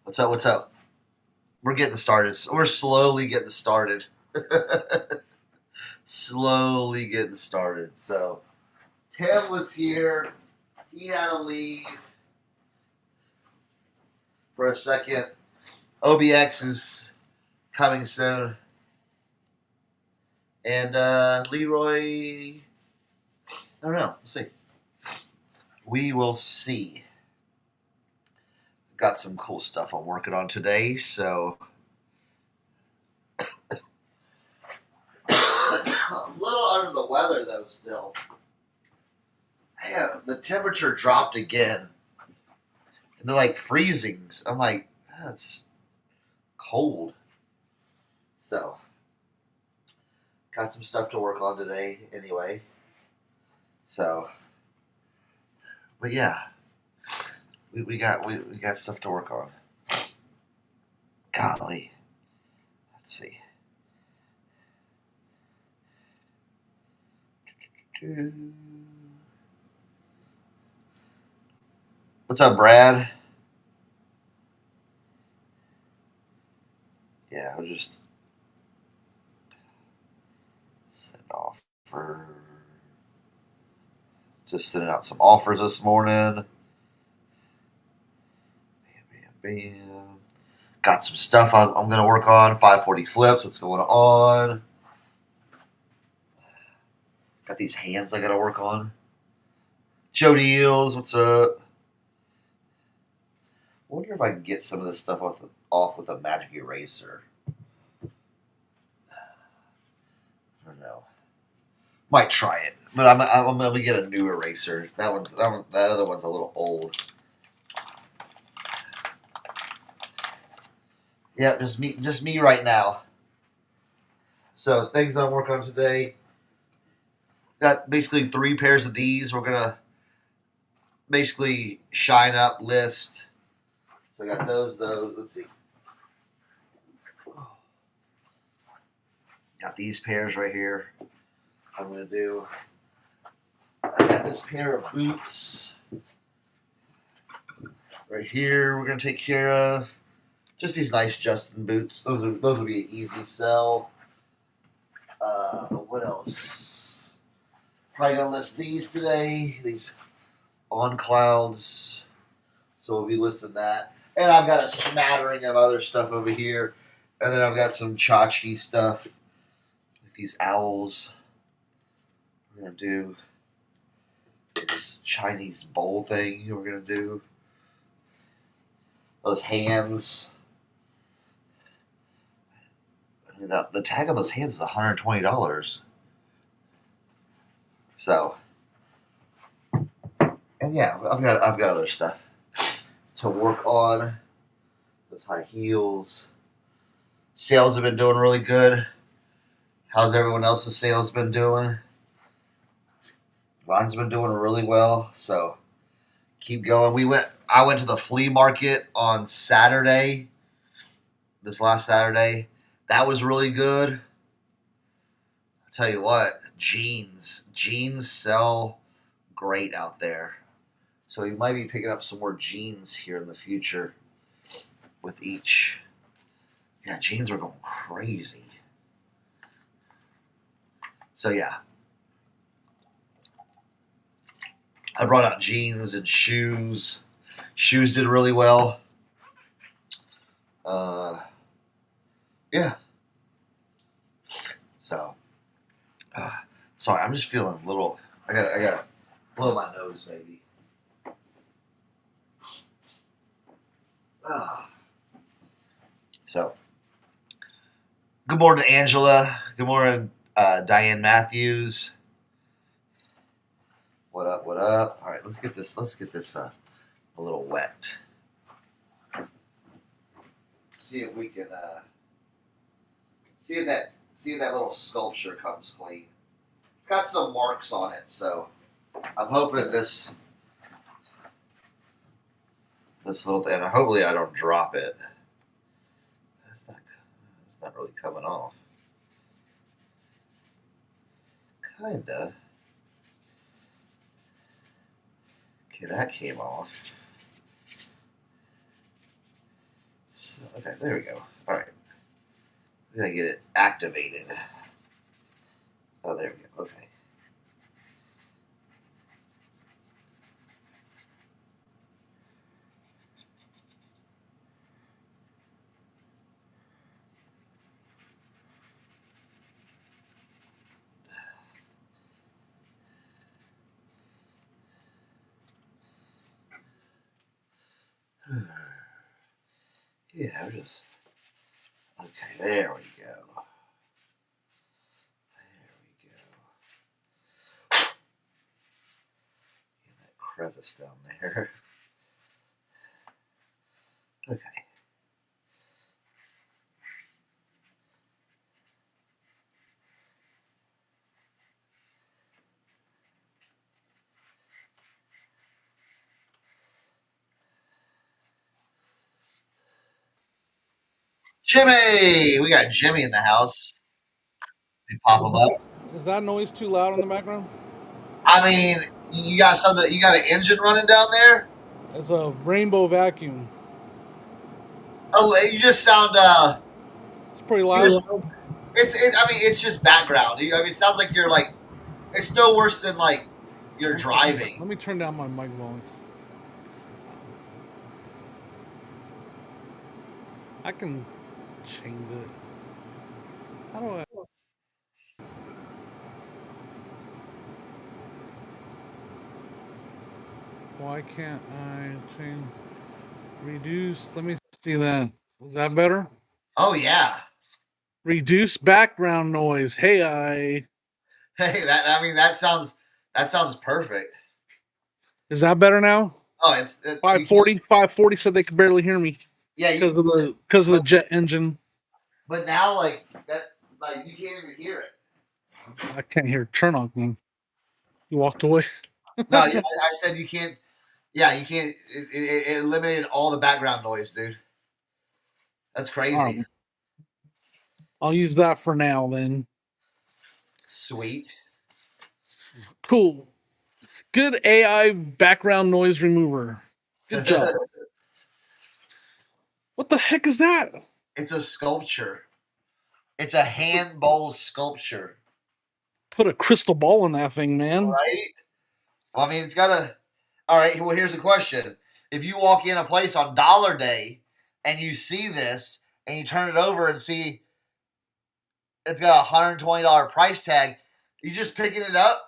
What's up? What's up? We're getting started. We're slowly getting started. Slowly getting started. So, Tim was here. He had to leave for a second. OBX is coming soon. And Leroy, I don't know. We'll see. We will see. Got some cool stuff I'm working on today, so I'm a little under the weather though still. Man, the temperature dropped again. And they're like freezing. I'm like, that's cold. So got some stuff to work on today anyway. So but yeah. We got stuff to work on. Golly. Let's see. What's up, Brad? Yeah, I'll just send offer. Just sending out some offers this morning. Bam. Got some stuff I'm going to work on. 540 flips. What's going on? Got these hands I got to work on. Joe Deals. What's up? I wonder if I can get some of this stuff off with a magic eraser. I don't know. Might try it, but I'm going to get a new eraser. That other one's a little old. Yeah, just me right now. So things I'm working on today. Got basically 3 pairs of these. We're gonna basically shine up list. So I got those. Let's see. Got these pairs right here. I'm gonna do. I got this pair of boots right here. We're gonna take care of. Just these nice Justin boots. Those will be an easy sell. What else? Probably gonna list these today. These on clouds. So we'll be listing that. And I've got a smattering of other stuff over here. And then I've got some tchotchke stuff. Like these owls. We're gonna do this Chinese bowl thing. We're gonna do those hands. I mean, the tag on those hands is $120. So, and yeah, I've got other stuff to work on. Those high heels. Sales have been doing really good. How's everyone else's sales been doing? Mine's been doing really well. So keep going. I went to the flea market on Saturday. This last Saturday. That was really good. I'll tell you what, jeans sell great out there. So you might be picking up some more jeans here in the future with each. Yeah, jeans are going crazy. So yeah. I brought out jeans and shoes. Shoes did really well. Yeah. So, sorry, I'm just feeling a little. I gotta blow my nose, maybe. So, good morning, Angela. Good morning, Diane Matthews. What up? What up? All right, let's get this a little wet. See if we can see if that little sculpture comes clean. It's got some marks on it, so I'm hoping this little thing. Hopefully, I don't drop it. It's not really coming off. Kinda. Okay, that came off. Okay, there we go. All right. We gotta get it activated. Oh, there we go. Okay. Yeah, we're just okay. There we go. There we go. Get that crevice down there. Okay. Jimmy, we got Jimmy in the house. We pop him up. Is that noise too loud in the background? I mean, you got something. You got an engine running down there. It's a rainbow vacuum. Oh, you just sound. It's pretty You loud. just. It's. I mean, it's just background. I mean, it sounds like you're like. It's no worse than like you're driving. Let me turn down my mic volume. I can change it. How do I? Why can't I change? Reduce. Let me see that. Was that better? Oh yeah. Reduce background noise. Hey, I. Hey, that. I mean, that sounds. That sounds perfect. Is that better now? Oh, it's. You can't. 540. 540 said they could barely hear me Yeah, because you. of the jet engine. But now, like that, like you can't even hear it. I can't hear Cernoch. Man. He walked away. No, yeah, I said you can't. Yeah, you can't. It eliminated all the background noise, dude. That's crazy. I'll use that for now then. Sweet. Cool. Good AI background noise remover. Good job. What the heck is that? It's a sculpture. It's a hand bowl sculpture, Put a crystal ball in that thing, man. right? Well, I mean, it's got a. All right. Well, here's the question: if you walk in a place on Dollar Day and you see this and you turn it over and see it's got $120 price tag, you just picking it up?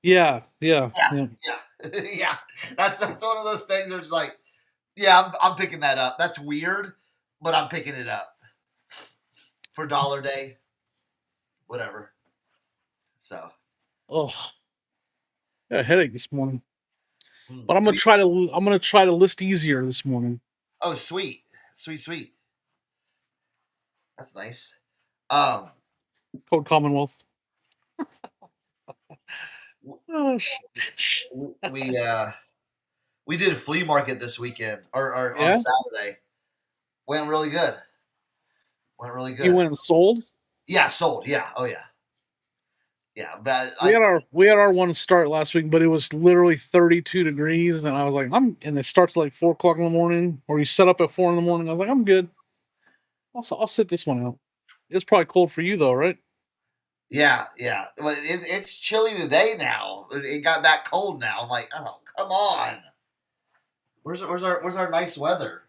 Yeah. Yeah, Yeah. yeah, yeah. That's one of those things where it's like, yeah, I'm picking that up. That's weird, but I'm picking it up for Dollar Day, whatever. So, Oh, got a headache this morning. mm. But I'm gonna try to list easier this morning. Oh, sweet, sweet, sweet. That's nice. Um, Code Commonwealth. w- Oh, we we did a flea market this weekend or on yeah. Saturday. Went really good. Went really You good. went and sold. Yeah, sold. Yeah. Oh yeah. Yeah. But We had our one start last week, but it was literally 32 degrees, and I was like, and it starts at like 4 o'clock in the morning, or you set up at 4 in the morning. I was like, I'm good. I'll sit this one out. It's probably cold for you though, right? yeah, yeah. Well, it's chilly today now. It got back cold now. I'm like, oh, come on. Where's our nice weather?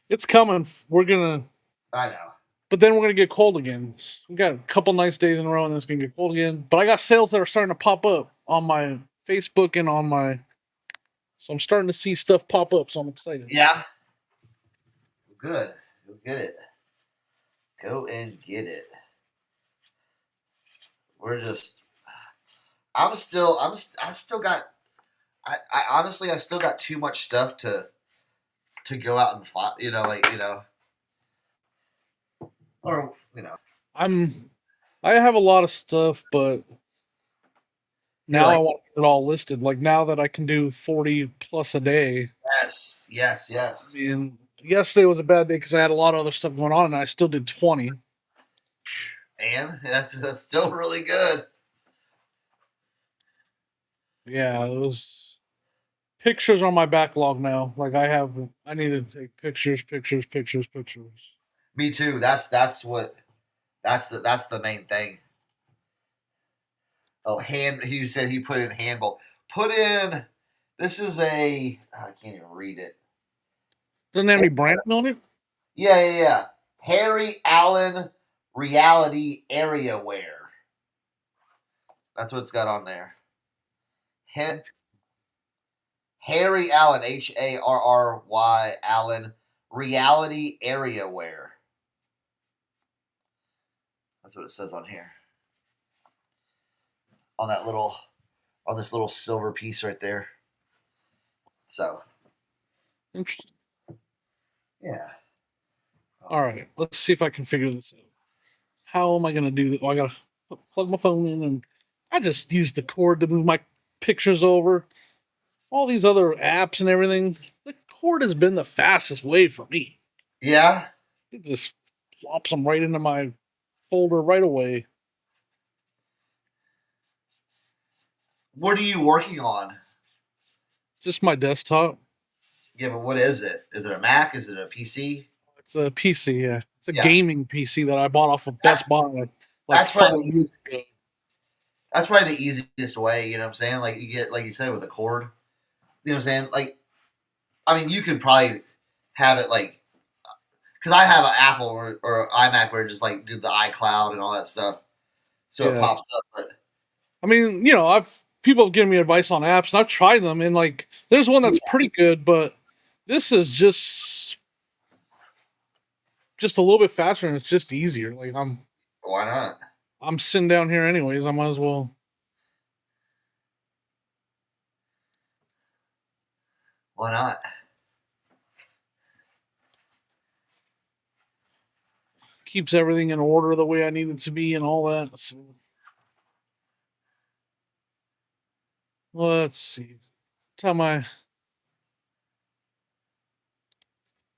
It's coming. We're gonna, I know. but then we're gonna get cold again. We got a couple nice days in a row, and then it's gonna get cold again. But I got sales that are starting to pop up on my Facebook and on my, so I'm starting to see stuff pop up. So I'm excited. Yeah. Good. Go get it. Go and get it. We're just. I'm still. I still got. I honestly, I still got too much stuff to go out and find. Or I'm, I have a lot of stuff, but you're now I like, want it all listed. Like now that I can do 40 plus a day. yes, yes, I yes. mean, yesterday was a bad day because I had a lot of other stuff going on, and I still did 20. And that's still really good. Yeah, it was pictures on my backlog now. Like I need to take pictures. Me too. That's the main thing. Oh, he said he put in handbook. Put in. This is a. I can't even read it. Doesn't have any branding on it. Yeah. Harry Allen Reality Area Wear. That's what it's got on there. Harry Allen, Harry Allen Reality Area Wear. That's what it says on here. On this little silver piece right there. So, Interesting. yeah. All right, let's see if I can figure this out. How am I going to do this? Well, I got to plug my phone in, and I just use the cord to move my pictures over. All these other apps and everything, the cord has been the fastest way for me. Yeah? It just flops them right into my folder right away. What are you working on? Just my desktop. Yeah, but what is it? Is it a Mac? Is it a PC? It's a PC, yeah. It's a Yeah. gaming PC that I bought off of Best Buy like that's 5 probably years ago. That's probably the easiest way, you know what I'm saying? Like you get, like you said, with a cord. You know what I'm saying? Like, I mean, you could probably have it like, because I have an Apple or iMac where it just like do the iCloud and all that stuff, so it Yeah. pops up. But I mean, you know, people have given me advice on apps, and I've tried them, and like, there's one that's pretty good, but this is just a little bit faster, and it's just easier. Like, why not? I'm sitting down here anyways. I might as well. Why not? Keeps everything in order the way I need it to be and all that. So, let's see. Time I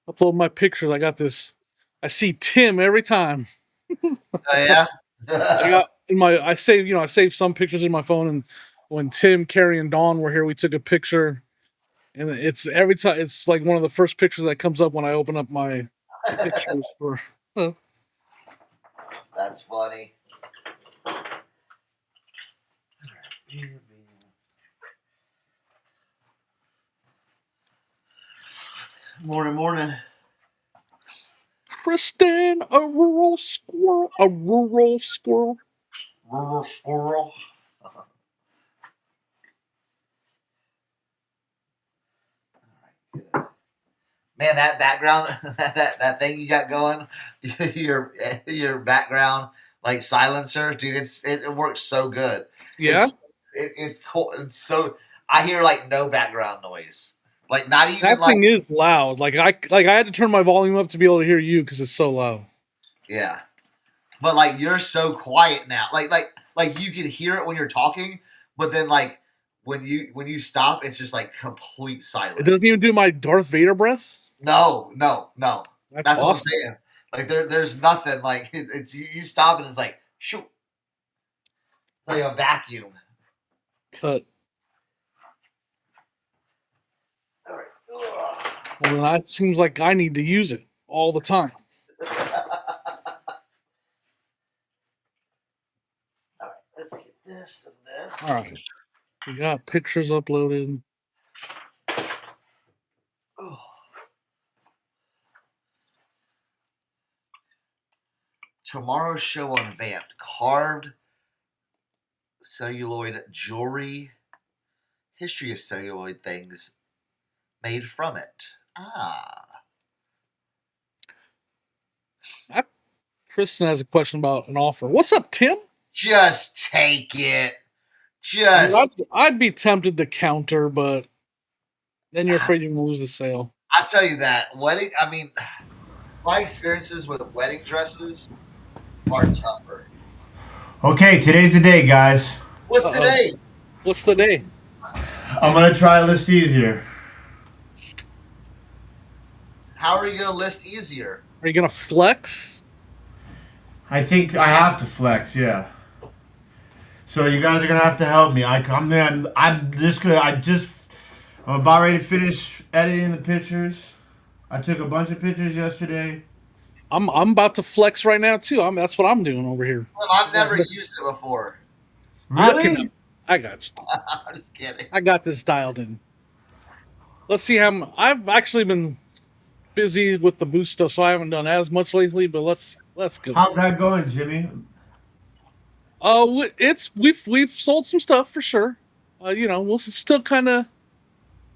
upload my pictures, I got this. I see Tim every time. Oh yeah. I got in my. I saved some pictures in my phone, and when Tim, Carrie, and Dawn were here, we took a picture, and it's every time. It's like one of the first pictures that comes up when I open up my pictures for. That's funny. Morning. Kristen, a rural squirrel. Rural squirrel. Man, that background, that thing you got going, your background like silencer, dude, it works so good. Yeah, It's cool. It's so I hear like no background noise, like not even that like thing is loud. Like I had to turn my volume up to be able to hear you because it's so loud. yeah. But like you're so quiet now, like you can hear it when you're talking, but then like when you stop, it's just like complete silence. It doesn't even do my Darth Vader breath. No. That's That's awesome. what I'm saying. Like there's nothing like it's you stop and it's like shoot, it's like a vacuum. Cut. All right. Well, then that seems like I need to use it all the time. All right, let's get this and this. All right, we got pictures uploaded. Oh. Tomorrow's show on Vamped. Carved celluloid jewelry. History of celluloid things made from it. Kristen has a question about an offer. What's up, Tim? Just take it. I'd be tempted to counter, but then you're afraid you're going to lose the sale. I'll tell you that. I mean, my experiences with wedding dresses are tougher. Okay, today's the day, guys. What's today? What's the day? I'm going to try list easier. How are you going to list easier? Are you going to flex? I think I have to flex, yeah. So you guys are going to have to help me. I'm about ready to finish editing the pictures. I took a bunch of pictures yesterday. I'm about to flex right now too. That's what I'm doing over here. Well, I've never used it before. I can. Really? I got you. I'm just kidding. I got this dialed in. Let's see how I've actually been busy with the boost stuff, so I haven't done as much lately. But let's go. How's that going, Jimmy? We've sold some stuff for sure. We'll still kind of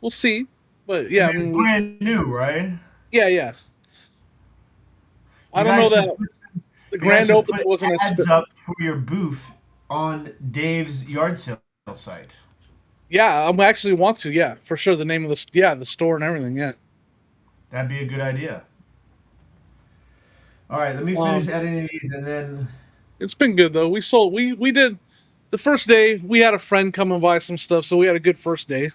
we'll see, but yeah, I mean, it's brand new, right? yeah. I You don't know guys should that put, the you guys grand should opening put wasn't ads up for your booth on Dave's yard sale site. Yeah, I'm actually want to. Yeah, for sure. The name of the store and everything. Yeah. That'd be a good idea. All right, let me finish editing these and then. It's been good though. We did the first day. We had a friend come and buy some stuff, so we had a good first day.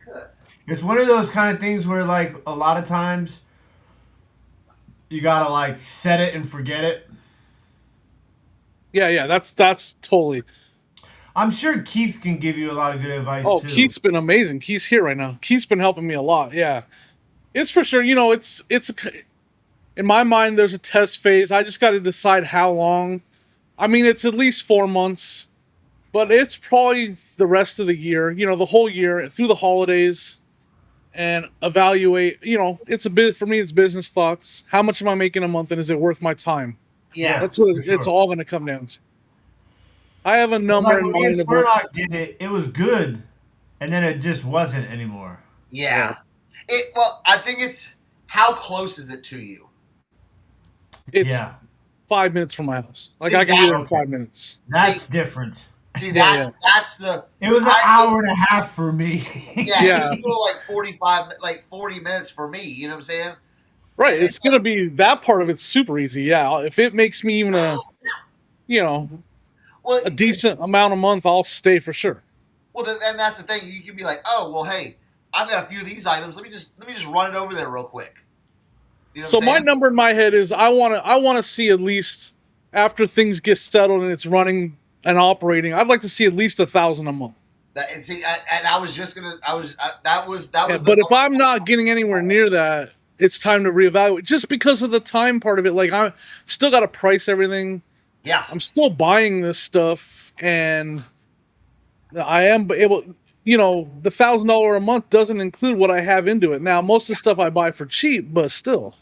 Good. It's one of those kind of things where, like, a lot of times you gotta like set it and forget it. Yeah. That's totally. I'm sure Keith can give you a lot of good advice Oh, too. Keith's been amazing. Keith's here right now. Keith's been helping me a lot. Yeah, it's for sure. In my mind, there's a test phase. I just got to decide how long. I mean, it's at least 4 months, but it's probably the rest of the year. The whole year through the holidays, and evaluate. It's a bit for me. It's business thoughts. How much am I making a month, and is it worth my time? Yeah. That's what for it's sure. all going to come down to. I have a number Like in when me and mind about. Cernoch did it, it was good, and then it just wasn't anymore. Yeah. Well, I think it's how close is it to you? It's Yeah, 5 minutes from my house. Like See, I can be there in okay. 5 minutes. That's different. See, Yeah. that's the. It was an I hour and a half for me. Yeah, Yeah. it was still like 40 minutes for me. You know what I'm saying? Right. And It's gonna be that part of it's super easy. Yeah. If it makes me even you know, well, a decent amount a month, I'll stay for sure. well, then that's the thing. You can be like, oh, well, hey, I've got a few of these items. Let me just run it over there real quick. You know what So I'm my saying? number in my head is I wanna see at least after things get settled and it's running and operating, I'd like to see at least 1,000 a month. And I was just gonna. That was Yeah, the. but if I'm not getting anywhere near that, it's time to reevaluate. Just because of the time part of it, like I still got to price everything. Yeah. I'm still buying this stuff, and I am able. The $1,000 a month doesn't include what I have into it. Now, most of the stuff I buy for cheap, but still,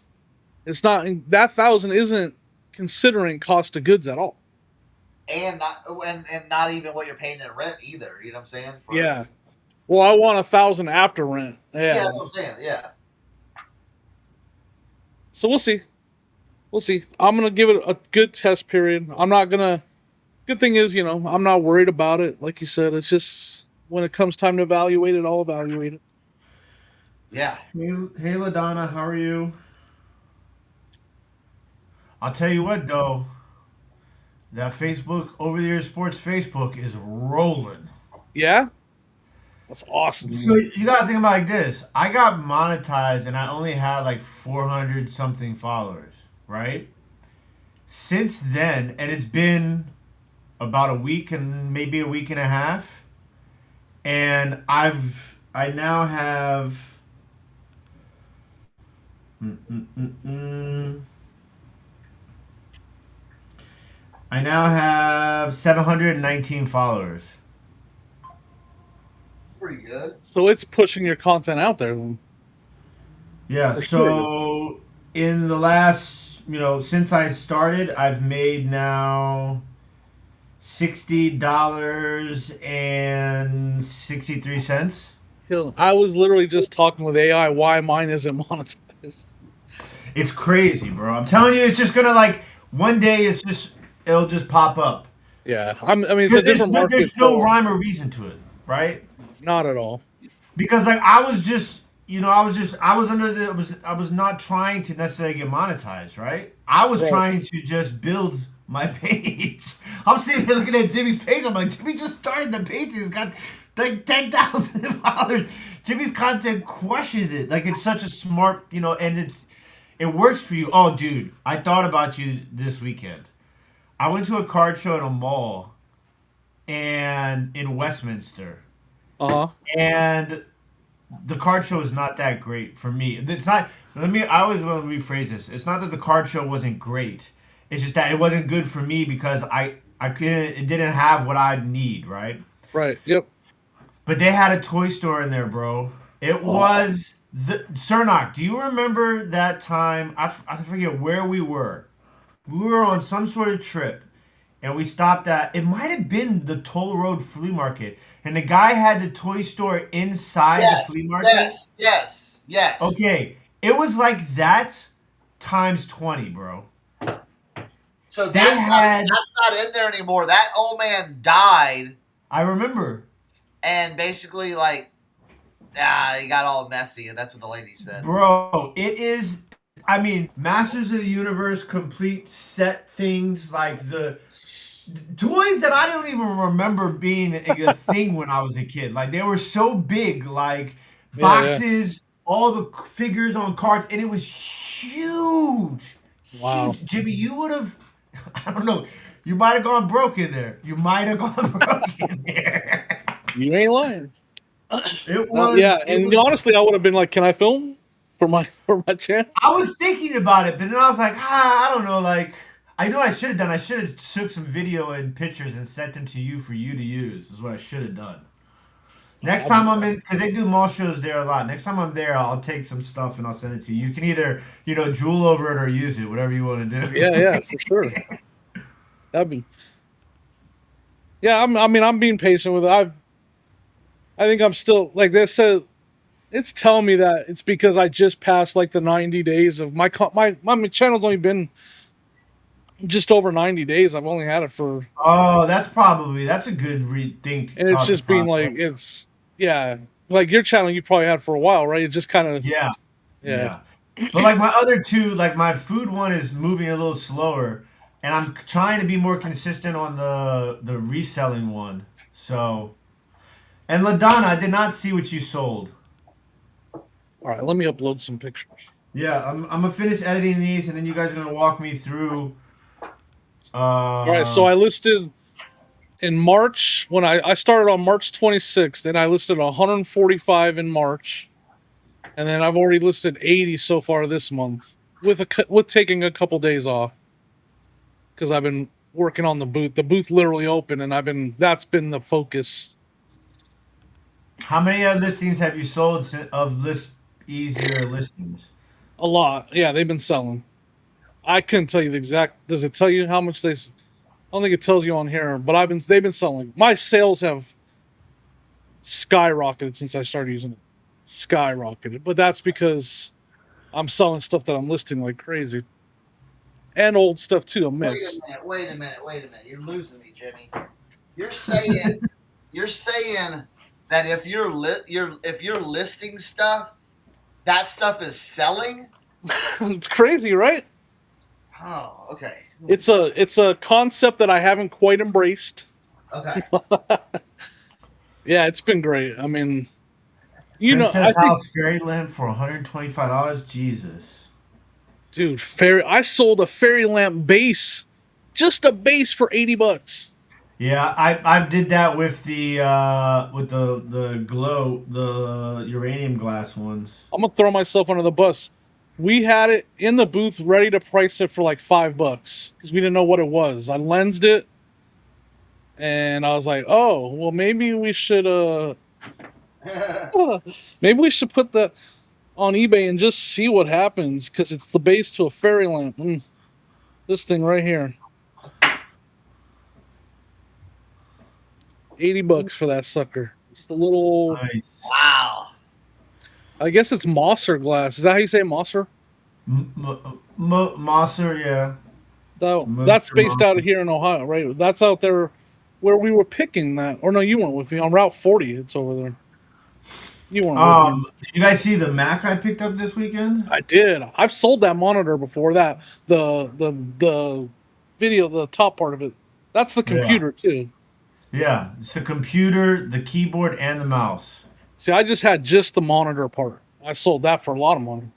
it's not that 1,000 isn't considering cost of goods at all. And not even what you're paying in rent either. You know what I'm saying? Yeah. Well, I want 1,000 after rent. Yeah, Yeah. that's what I'm saying. Yeah. So we'll see. We'll see. I'm gonna give it a good test period. I'm not gonna. Good thing is, I'm not worried about it. Like you said, it's just when it comes time to evaluate it, I'll evaluate it. Yeah. Hey, LaDonna, how are you? I'll tell you what, though. That Facebook, Overtheyears Sports Facebook, is rolling. Yeah, that's awesome. So you gotta think about it like this. I got monetized and I only had like 400 something followers, right? Since then, and it's been about a week and maybe a week and a half, and I now have I now have 719 followers. Pretty good. So it's pushing your content out there. Then. Yeah, For so in the last, since I started, I've made now $60.63. I was literally just talking with AI why mine isn't monetized. It's crazy, bro. I'm telling you, it's just gonna like one day it'll just pop up. Yeah, I mean it's a different market. There's no rhyme or reason to it, right? Not at all. Because like I was just I was under I was not trying to necessarily get monetized, right? I was Right. trying to just build my page. I'm sitting here looking at Jimmy's page. I'm like, Jimmy just started the page. He's got like 10,000 followers. Jimmy's content crushes it. Like it's such a smart, and it works for you. Oh, dude, I thought about you this weekend. I went to a card show at a mall, and in Westminster. Uh huh. And the card show is not that great for me. It's not. I always want to rephrase this. It's not that the card show wasn't great. It's just that it wasn't good for me because I couldn't. It didn't have what I need, right? Right. Yep. But they had a toy store in there, bro. It Oh. was the Cernoch. Do you remember that time? I forget where we were. We were on some sort of trip, and we stopped at. It might have been the Toll Road Flea Market, and the guy had the toy store inside the Yes, flea market. yes, yes, yes. Okay, it was like that times 20, bro. So They had. that's not in there anymore. That old man died, I remember, and basically he got all messy, and that's what the lady said. bro. It is. I mean, Masters of the Universe complete set things like the toys that I don't even remember being a thing when I was a kid. Like they were so big, like Yeah. Yeah. boxes, all the figures on carts, and it was huge, Wow. huge. Jimmy, you would have, I don't know, you might have gone broke in there. You might have gone broke in there. You ain't lying. It Yeah, was, it and was. honestly, I would have been like, "Can I film for my channel?" I was thinking about it, but then I was like, I don't know, like. I know I should have done. I should have took some video and pictures and sent them to you for you to use. Is what I should have done. Next I'll do time I'm that. in, because they do mall shows there a lot. Next time I'm there, I'll take some stuff and I'll send it to you. You can either, drool over it or use it, whatever you want to Yeah, do. yeah, for sure. That'd be. Yeah, I mean, I'm being patient with it. I think I'm still like they said. It's telling me that it's because I just passed like the 90 days of my channel's only been just over 90 days. I've only had it for, Oh, that's a good and it's thought to just being process. like yeah, like your channel you probably had for a while, right? It just kind of Yeah, yeah. yeah. But like my other two, like my food one is moving a little slower, and I'm trying to be more consistent on the reselling one. So, and Ladonna, I did not see what you sold. All right, let me upload some pictures. Yeah, I'm gonna finish editing these, and then you guys are gonna walk me through. All right, so Uh, I listed in March when I started on March 26th, and I listed 145 in March, and then I've already listed 80 so far this month with taking a couple days off because I've been working on the booth. The booth literally open, and that's been the focus. how many listings have you sold of list easier listings? A lot, yeah. They've been selling. I couldn't tell you the exact. Does it tell you how much they? I don't think it tells you on here, but they've been selling. My sales have skyrocketed since I started using it. Skyrocketed, but that's because I'm selling stuff that I'm listing like crazy, and old stuff too, a Wait a mix. minute, wait a minute, wait a minute. You're losing me, Jimmy. You're saying you're saying that if you're listing stuff, that stuff is selling? It's crazy, right? Oh, okay. It's a concept that I haven't quite embraced. Okay. Yeah, it's been great. I mean, I Princess think, House fairy lamp for $125. Jesus. dude, I sold a fairy lamp base, just a base for $80. Yeah, I did that with the glow the uranium glass ones. I'm gonna throw myself under the bus. We had it in the booth ready to price it for like $5 because we didn't know what it was. I lensed it and I was like, oh, well, maybe we should maybe we should put that on eBay and just see what happens because it's the base to a fairy lamp. This thing right here, $80 for that sucker. Just a little. Nice. Wow. I guess it's Mosser glass. Is that how you say Mosser? Mosser, yeah. That's Mr. based out of Mosser. here in Ohio, right? That's out there where we were picking that. Or no, you weren't with me on Route 40. It's over there. You weren't with me. Did you guys see the Mac I picked up this weekend? I did. I've sold that monitor before. That the video, the top part of it. That's the Yeah. computer too. Yeah, it's the computer, the keyboard, and the mouse. See, I just had just the monitor part. I sold that for a lot of money.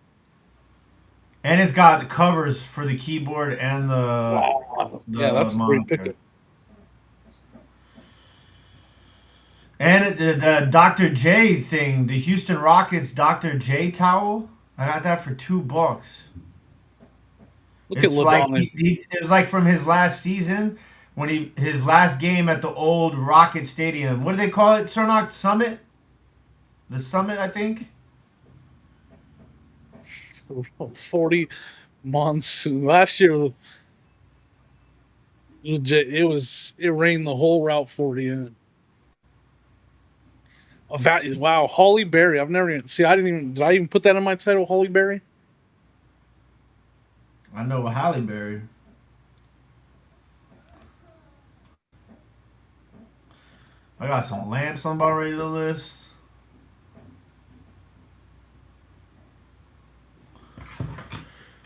And it's got the covers for the keyboard and Wow. Yeah, the that's a great monitor. pickup. And the Dr. J thing, the Houston Rockets Dr. J towel, I got that for $2. Look at It's like LaDonna. it was like from his last season when his last game at the old Rocket Stadium. What do they call it? Cernoch Summit. The Summit, I think. 40 monsoon. Last year, it rained the whole Route 40 in. Wow, Holly Berry. I've never even see. Did I even put that in my title? Holly Berry. I know a Halle Berry. I got some lamps I'm about ready to list.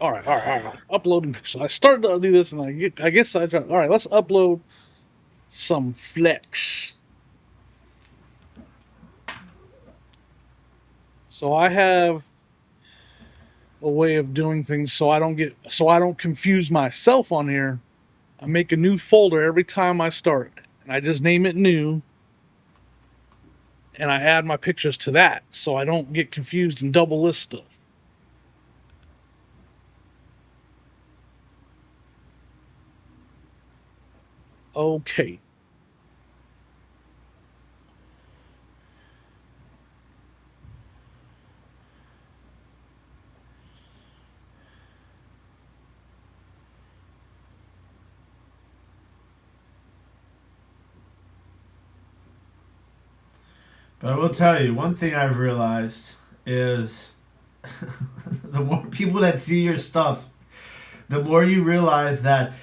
All right. Uploading pictures. I started to do this, and I guess I tried. All right, let's upload some flex. So I have a way of doing things so I don't confuse myself on here. I make a new folder every time I start, and I just name it new, and I add my pictures to that so I don't get confused and double list stuff. Okay. But I will tell you, one thing I've realized is the more people that see your stuff, the more you realize that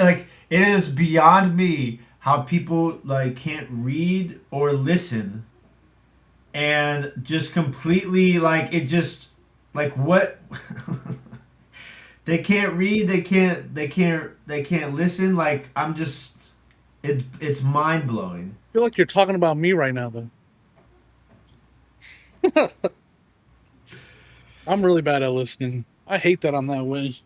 like it is beyond me how people like can't read or listen and just completely like it just like what they can't read, they can't listen like I'm just it's mind blowing. I feel like you're talking about me right now, though. I'm really bad at listening. I hate that I'm that way.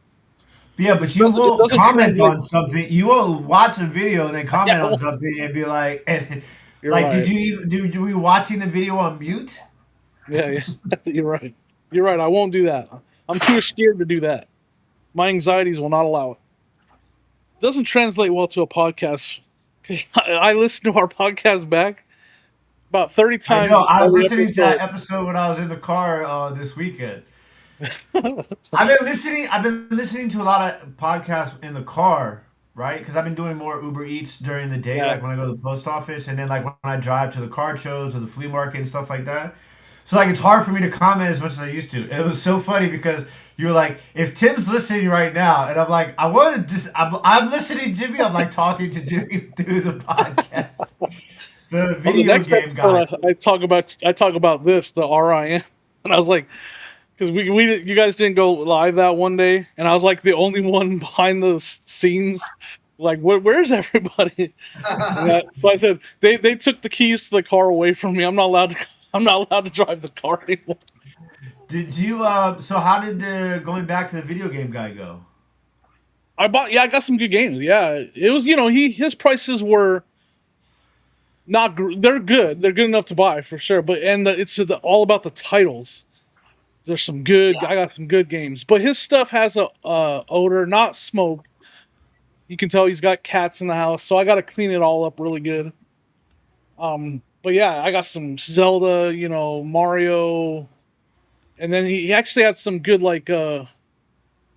Yeah, but you It won't doesn't comment translate. on something. You won't watch a video and then Yeah, comment on well, something and be like, and you're like, right. did you watching the video on mute? Yeah. You're right. You're right. I won't do that. I'm too scared to do that. My anxieties will not allow it. Doesn't translate well to a podcast. 'Cause I listen to our podcast back about 30 I know. times I was every listening to that episode. episode when I was in the car this weekend. I've been listening to a lot of podcasts in the car, right? Because I've been doing more Uber Eats during the day, Yeah. like when I go to the post office, and then like when I drive to the car shows or the flea market and stuff like that. So like it's hard for me to comment as much as I used to. It was so funny because you were like, if Tim's listening right now, and I'm like, I want to just, I'm listening, Jimmy. I'm like talking to Jimmy through the podcast, the On the video next game guy. episode, I talk about this, the RIN, and I was like, because you guys didn't go live that one day, and I was like the only one behind the scenes. Like, where's everybody? So I said they took the keys to the car away from me. I'm not allowed to. I'm not allowed to drive the car anymore. Did you? So how did the going back to the video game guy go? I got some good games. Yeah, it was his prices were not. They're good. They're good enough to buy for sure. But it's all about the titles. There's some good. I got some good games, but his stuff has a odor, not smoke. You can tell he's got cats in the house, so I got to clean it all up really good. But yeah, I got some Zelda, Mario, and then he actually had some good like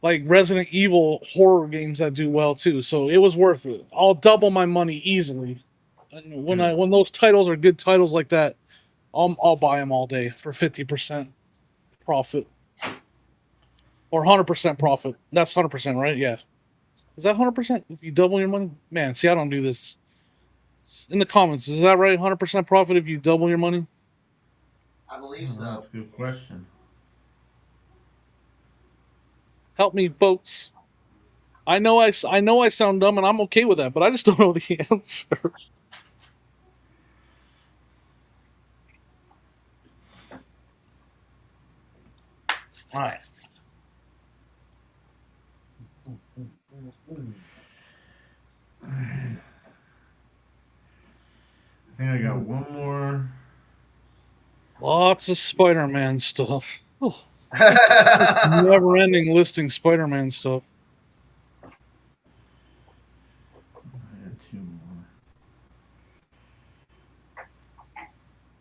Resident Evil horror games that do well too. So it was worth it. I'll double my money easily. And when those titles are good titles like that, I'll buy them all day for 50% profit or 100% profit. That's 100%, right? Yeah. Is that 100% if you double your money? Man, see, I don't do this. In the comments, is that right? 100% profit if you double your money? I believe Oh, so. that's a good question. Help me, folks. I know I sound dumb and I'm okay with that, but I just don't know the answer. All right. I think I got one more. Lots of Spider-Man stuff. Oh, never-ending listing Spider-Man stuff. I got two more.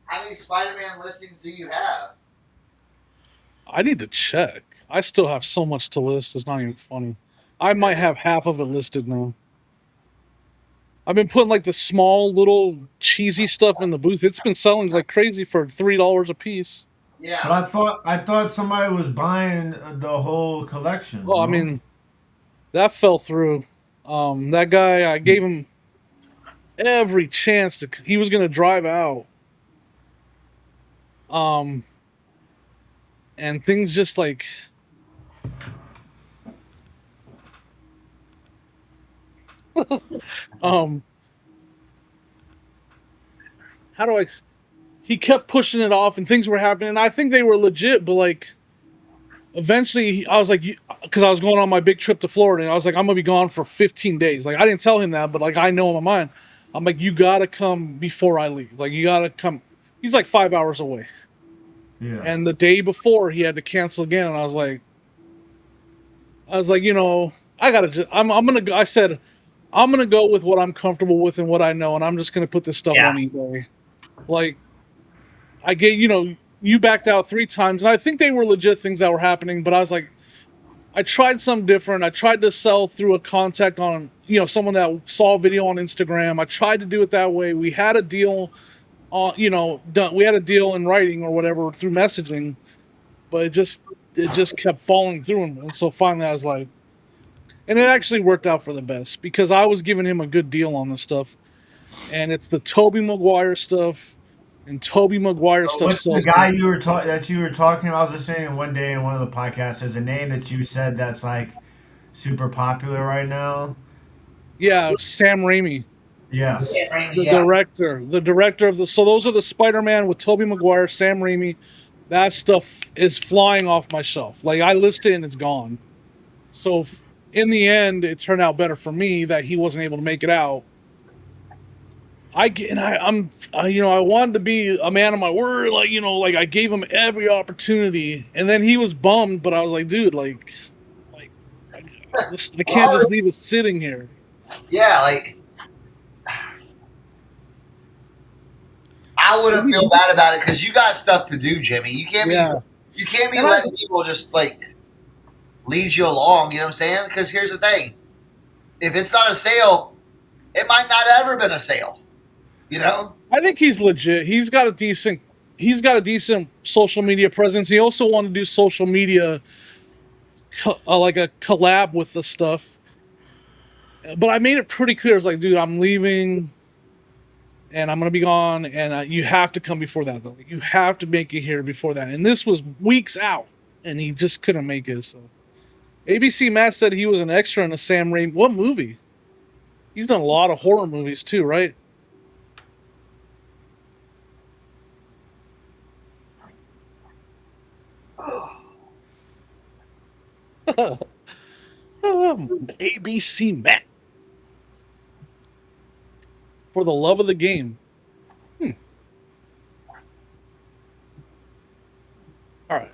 How many Spider-Man listings do you have? I need to check. I still have so much to list. It's not even funny. I might have half of it listed now. I've been putting like the small little cheesy stuff in the booth. It's been selling like crazy for $3 a piece. But Yeah. I thought somebody was buying the whole collection. Well, I No? mean, that fell through. That guy, I gave him every chance to. He was gonna drive out. Um, and things just like. um, how do I? He kept pushing it off, and things were happening. And I think they were legit, but like, eventually, I was like, because I was going on my big trip to Florida, and I was like, I'm gonna be gone for 15 days. Like, I didn't tell him that, but like, I know in my mind, I'm like, you gotta come before I leave. Like, you gotta come. He's like 5 hours away, Yeah. and the day before he had to cancel again, and I was like, you know, I gotta just, I'm gonna go. I said, I'm gonna go with what I'm comfortable with and what I know, and I'm just gonna put this stuff Yeah. on eBay. Like, I get, you know, you backed out 3 times, and I think they were legit things that were happening, but I was like, I tried something different. I tried to sell through a contact on, you know, someone that saw a video on Instagram. I tried to do it that way. We had a deal on, you know, done. We had a deal in writing or whatever through messaging, but it just kept falling through. And so finally I was like, and it actually worked out for the best because I was giving him a good deal on this stuff. And it's the Tobey Maguire stuff, and Tobey Maguire stuff What's the sells. guy that you were talking about? I was listening one day in one of the podcasts. There's a name that you said that's like super popular right now. Yeah, Sam Raimi. Yes. The director of the. So those are the Spider-Man with Tobey Maguire, Sam Raimi. That stuff is flying off my shelf. Like, I list it and it's gone. So in the end, it turned out better for me that he wasn't able to make it out. You know, I wanted to be a man of my word. Like, you know, like I gave him every opportunity, and then he was bummed. But I was like, dude, I can't just leave it sitting here. Yeah, like I wouldn't feel bad about it because you got stuff to do, Jimmy. You can't be And letting people just like lead you along. You know what I'm saying? Because here's the thing: if it's not a sale, it might not ever been a sale. You know? I think he's legit. He's got a decent social media presence. He also wanted to do social media like a collab with the stuff. But I made it pretty clear. It's like, dude, I'm leaving and I'm going to be gone, and you have to come before that, though. You have to make it here before that. And this was weeks out, and he just couldn't make it. So ABC Matt said he was an extra in a Sam Raimi. What movie? He's done a lot of horror movies too, right? ABC Matt. For the love of the game. All right.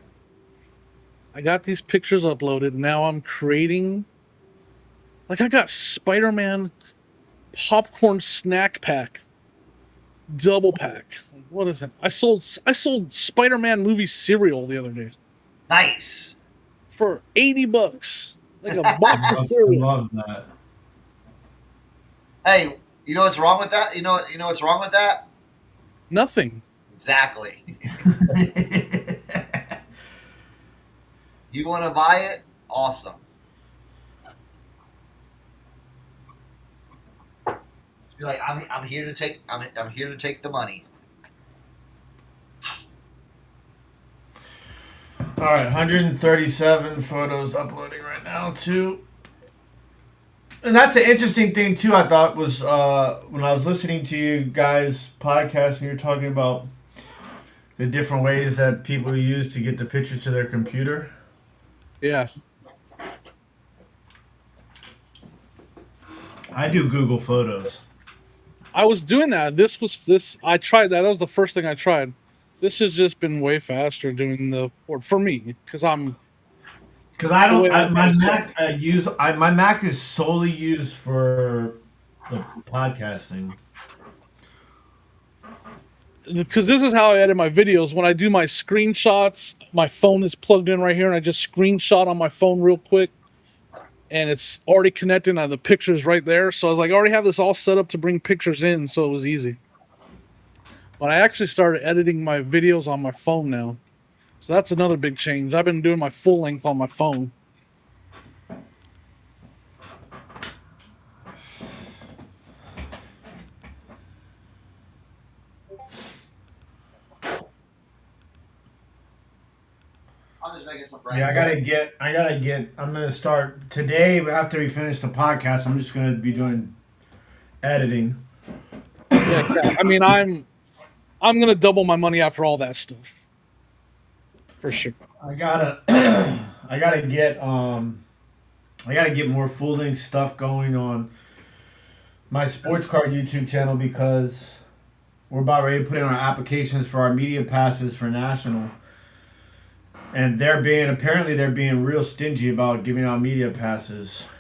I got these pictures uploaded. Now I'm creating. Like, I got Spider-Man popcorn snack pack, double pack. What is it? I sold Spider-Man movie cereal the other day Nice. for $80, like a box of I cereal. love that. Hey, you know what's wrong with that? You know what's wrong with that? Nothing. Exactly. You want to buy it? Awesome. You're like, I'm here to take I'm here to take the money. All right, 137 photos uploading right now too. And that's an interesting thing too. I thought was when I was listening to you guys' podcast and you were talking about the different ways that people use to get the picture to their computer. Yeah. I do Google Photos. I was doing that. I tried that. That was the first thing I tried. This has just been way faster doing the for me because I'm Because I the don't, way I my have it set. Mac my Mac is solely used for the podcasting. Because this is how I edit my videos. When I do my screenshots, my phone is plugged in right here, and I just screenshot on my phone real quick, and it's already connected. And the picture's right there. So I was like, I already have this all set up to bring pictures in, so it was easy. But I actually started editing my videos on my phone now. So that's another big change. I've been doing my full length on my phone. I'm just making some Yeah, breakfast. I'm gonna start today. After we finish the podcast, I'm just gonna be doing editing. Yeah, I mean, I'm gonna double my money after all that stuff for sure. I gotta, I gotta get, I gotta get more full length stuff going on my sports card YouTube channel because we're about ready to put in our applications for our media passes for national. And they're being real stingy about giving out media passes.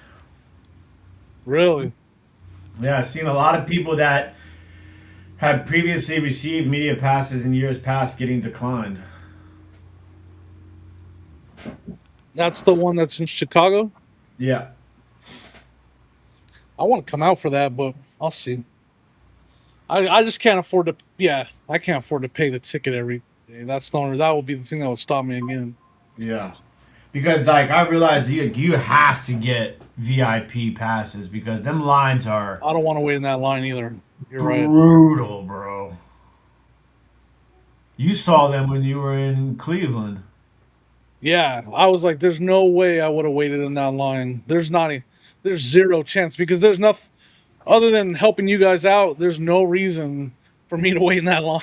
Really? Yeah, I've seen a lot of people that had previously received media passes in years past getting declined. That's the one that's in Chicago? Yeah. I want to come out for that, but I'll see. I just can't afford to. Yeah, I can't afford to pay the ticket every day. That's the only. That would be the thing that would stop me again. Yeah. Because like I realized you have to get VIP passes because them lines are I don't want to wait in that line either. You're right. brutal, bro. You saw them when you were in Cleveland. Yeah, I was like, there's no way I would have waited in that line. There's zero chance because there's nothing other than helping you guys out. There's no reason for me to wait in that line.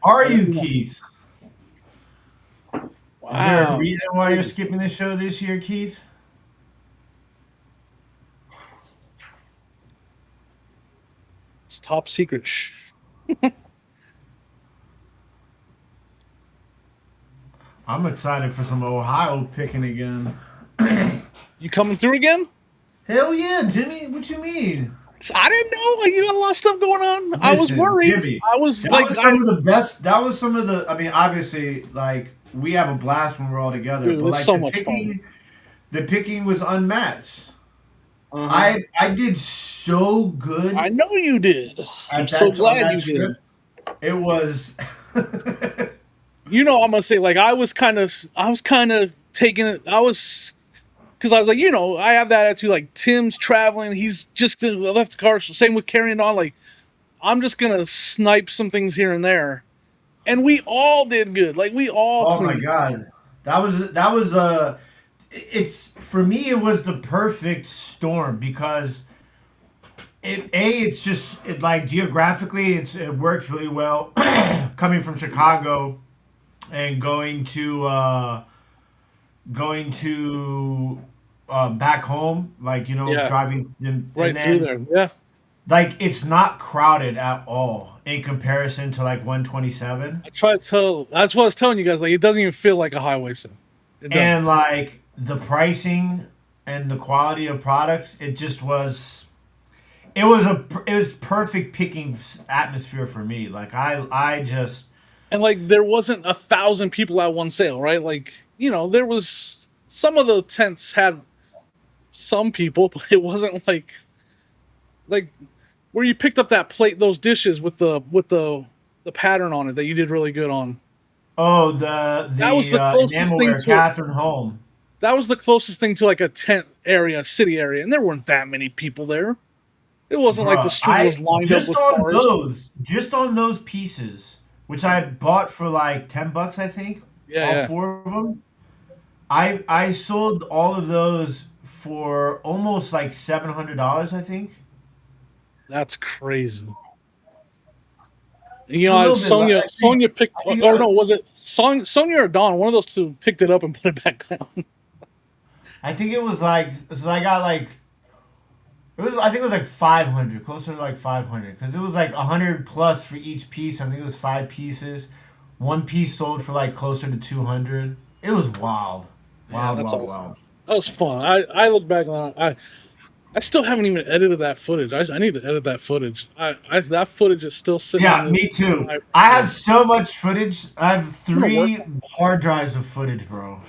Are you, Keith? Is there a Wow, reason why you're skipping the show this year, Keith? it's top secret. Shh. I'm excited for some Ohio picking again. You coming through again? Hell yeah, Jimmy. What you mean? I didn't know. Like, you got a lot of stuff going on. I was Listen, worried. Jimmy. I was That like, was some of the best. That was some of the. I mean, obviously, like we have a blast when we're all together. dude, But it's like so much fun. the picking was unmatched. Uh-huh. I did so good I know you did. I'm at so that on glad that you trip. did. It was. You know, I'm gonna say like I was kind of taking it. I was because I was like, I have that attitude. Like Tim's traveling, he's just left the car. Same with carrying on. Like I'm just gonna snipe some things here and there, and we all did good. Like we all Oh my cleaned. god, it's for me. It was the perfect storm because it's just like geographically it works really well. Coming from Chicago and going to back home, like Yeah, driving and right through then there. Yeah, like it's not crowded at all in comparison to like 127. I try to tell. That's what I was telling you guys. Like it doesn't even feel like a highway sim. It doesn't. And like the pricing and the quality of products, it was perfect picking atmosphere for me. Like I just And like there wasn't 1,000 people at one sale, right? Like there was some of the tents had some people, but it wasn't like where you picked up that plate, those dishes with the pattern on it that you did really good on. oh That was the the closest thing enamelware to it. Catherine Home. That was the closest thing to like a tent area, city area, and there weren't that many people there. It wasn't like the Bruh, street I was lined up with cars. just on those pieces, which I bought for like $10, I think, Yeah, all yeah, four of them. I sold all of those for almost like $700, I think. that's crazy. It's a little bit. I think. Sonia picked, I think it or no, was. was it Sonia or Don? One of those two picked it up and put it back down. I think it was like. So I got like I think it was like 500, closer to like 500, because it was like 100 plus for each piece. I think it was 5 pieces. One piece sold for like closer to 200. It was wild, Yeah, wild, that's wild, awesome. wild. That was fun. I look back on it. I still haven't even edited that footage. I need to edit that footage. That footage is still sitting in Yeah, the me too. drive I right have now. so much footage. I have I'm gonna work three on it. hard drives of footage, bro.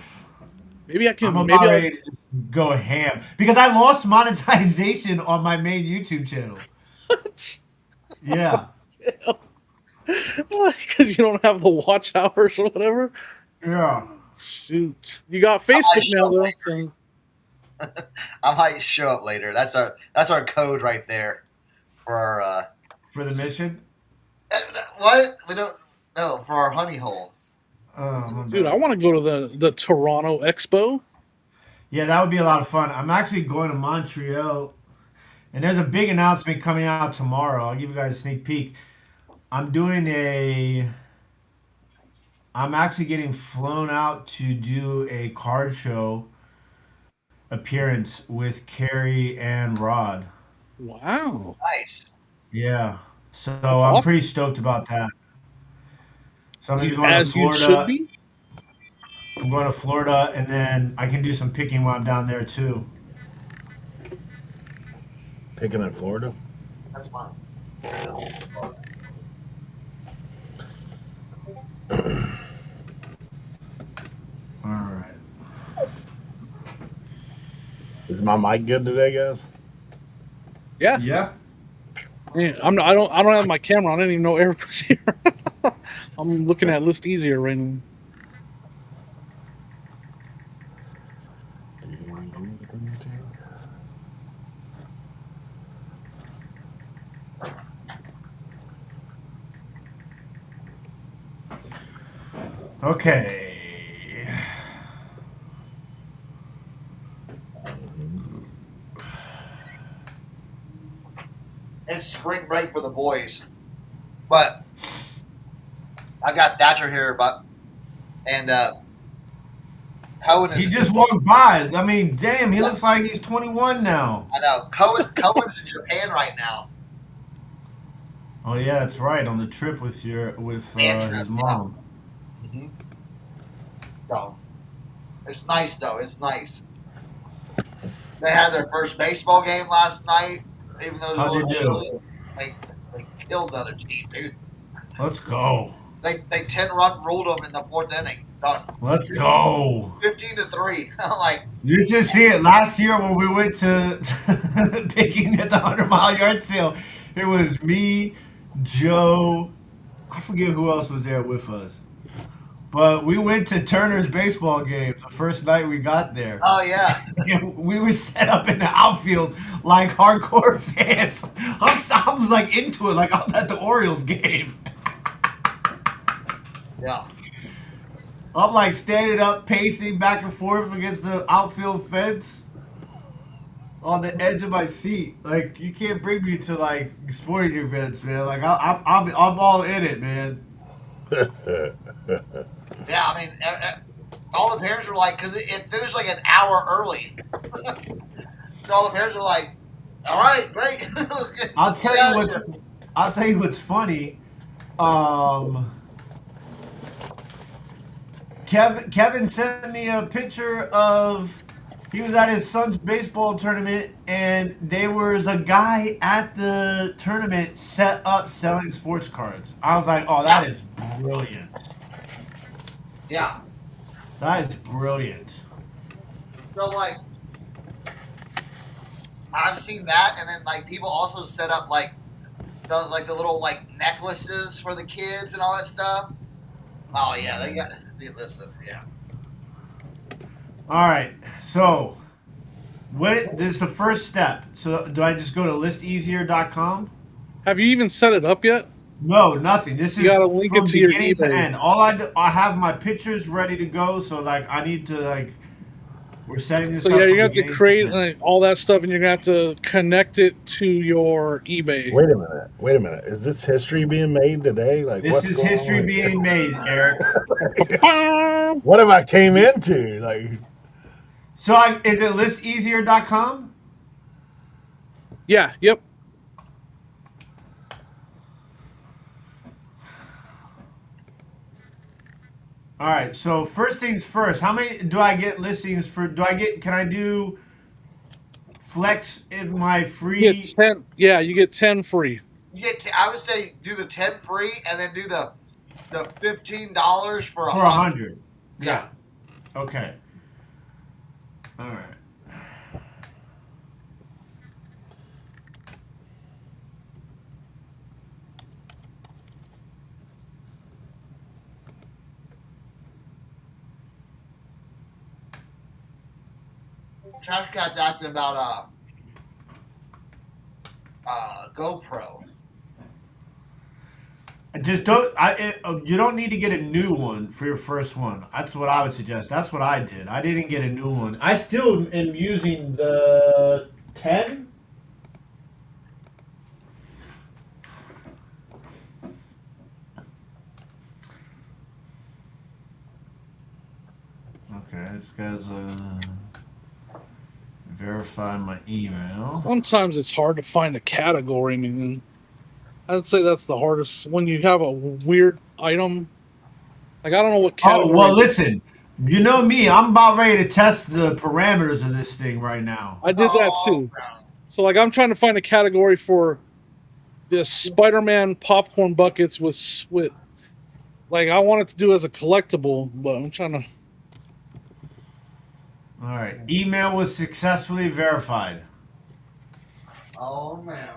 Maybe I I'm can. Maybe about I'll. ready to just go ham because I lost monetization on my main YouTube channel. Yeah, Because you don't have the watch hours or whatever. yeah. Shoot, you got I might Facebook now show up though. later. So I might show up later. That's our code right there for our For the mission. what we don't no for our honey hole. Oh, my dude, I bad. want to go to the Toronto Expo. Yeah, that would be a lot of fun. I'm actually going to Montreal, and there's a big announcement coming out tomorrow. I'll give you guys a sneak peek. I'm doing a. I'm actually getting flown out to do a card show appearance with Carrie and Rod. Wow, Nice. Yeah. So that's I'm awesome. pretty stoked about that. So I'm gonna be You going to as you should Florida. be. I'm going to Florida, and then I can do some picking while I'm down there too. Picking in Florida. That's fine. All right. Is my mic good today, guys? Yeah, Yeah. yeah. I don't have my camera on. I didn't even know Eric was here. I'm looking at List Easier right now. Okay. It's spring break for the boys, but I got Thatcher here, but and Cohen is He in just Japan. walked by. I mean, damn, he Yeah, looks like he's 21 now. I know Cohen's in Japan right now. Oh yeah, that's right. On the trip with Man trip, his yeah. mom. Mm-hmm. So it's nice though. It's nice. They had their first baseball game last night, even though it was a How'd they little do? chilly. They they killed the other team, dude. Let's go. They 10-run ruled them in the fourth inning. Done. Let's go. 15-3. Like, You should see it last year when we went to picking at the 100-mile yard sale. It was me, Joe. I forget who else was there with us. But we went to Turner's baseball game the first night we got there. oh yeah, And we were set up in the outfield like hardcore fans. I'm like into it, like I was at the Orioles game. yeah. I'm like standing up, pacing back and forth against the outfield fence on the edge of my seat. Like you can't bring me to like sporting events, man. Like I'm all in it, man. Yeah, I mean, all the parents were like, because it finished like an hour early. So all the parents were like, all right, great. I'll Let's get tell you out of what's here. I'll tell you what's funny. Um, Kevin sent me a picture of he was at his son's baseball tournament and there was a guy at the tournament set up selling sports cards. I was like, oh, Yeah, that is brilliant. yeah. That is brilliant. So, like, I've seen that, and then, like, people also set up, like, the little, like, necklaces for the kids and all that stuff. Oh, yeah, they got, listen, yeah. All right, so this is the first step. So do I just go to listeasier.com? Have you even set it up yet? No, nothing. This You is gotta link it from to your beginning to eBay. end. All I do, I have my pictures ready to go. So like, I need to like, we're setting this So yeah, up you're from gonna have to beginning to create end. all that stuff, and you're gonna have to connect it to your eBay. Wait a minute. Wait a minute. Is this history being made today? Like, This what's is going history on here? being made, Eric. What have I came into? Like, So is it listeasier.com? Yeah. Yep. All right. So first things first. How many do I get listings for? Can I do flex in my You get free? 10. Yeah, you get 10 free. You get I would say do the 10 free and then do the $15 for For 100. 100. Yeah. Yeah. Okay. All right. Trash Cat's asking about GoPro. Just don't. You don't need to get a new one for your first one. That's what I would suggest. That's what I did. I didn't get a new one. I still am using the 10. Okay, this guy's verify my email. Sometimes it's hard to find a category. I mean, I'd say that's the hardest when you have a weird item. Like, I don't know what category. Oh well, listen. You know me. I'm about ready to test the parameters of this thing right now. I did that too. So, like, I'm trying to find a category for this Spider-Man popcorn buckets with like, I want it to do as a collectible, but I'm trying to. All right. Email was successfully verified. Oh man.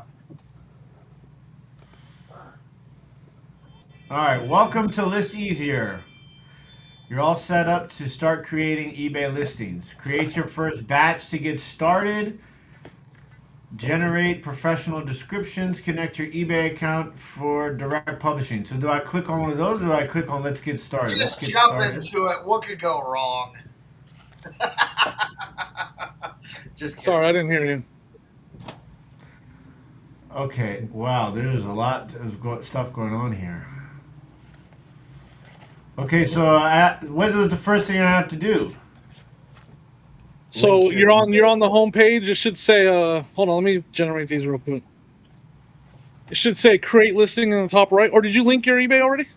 All right. Welcome to List Easier. You're all set up to start creating eBay listings. Create your first batch to get started. Generate professional descriptions. Connect your eBay account for direct publishing. So do I click on one of those or do I click on Let's Get Started? Just Let's get jump started. into it. What could go wrong? Just kidding. Sorry, I didn't hear you. Okay. Wow, there's a lot of stuff going on here. Okay, so what was the first thing I have to do? So you're on the home page. It should say hold on, let me generate these real quick. It should say create listing in the top right. Or did you link your eBay already?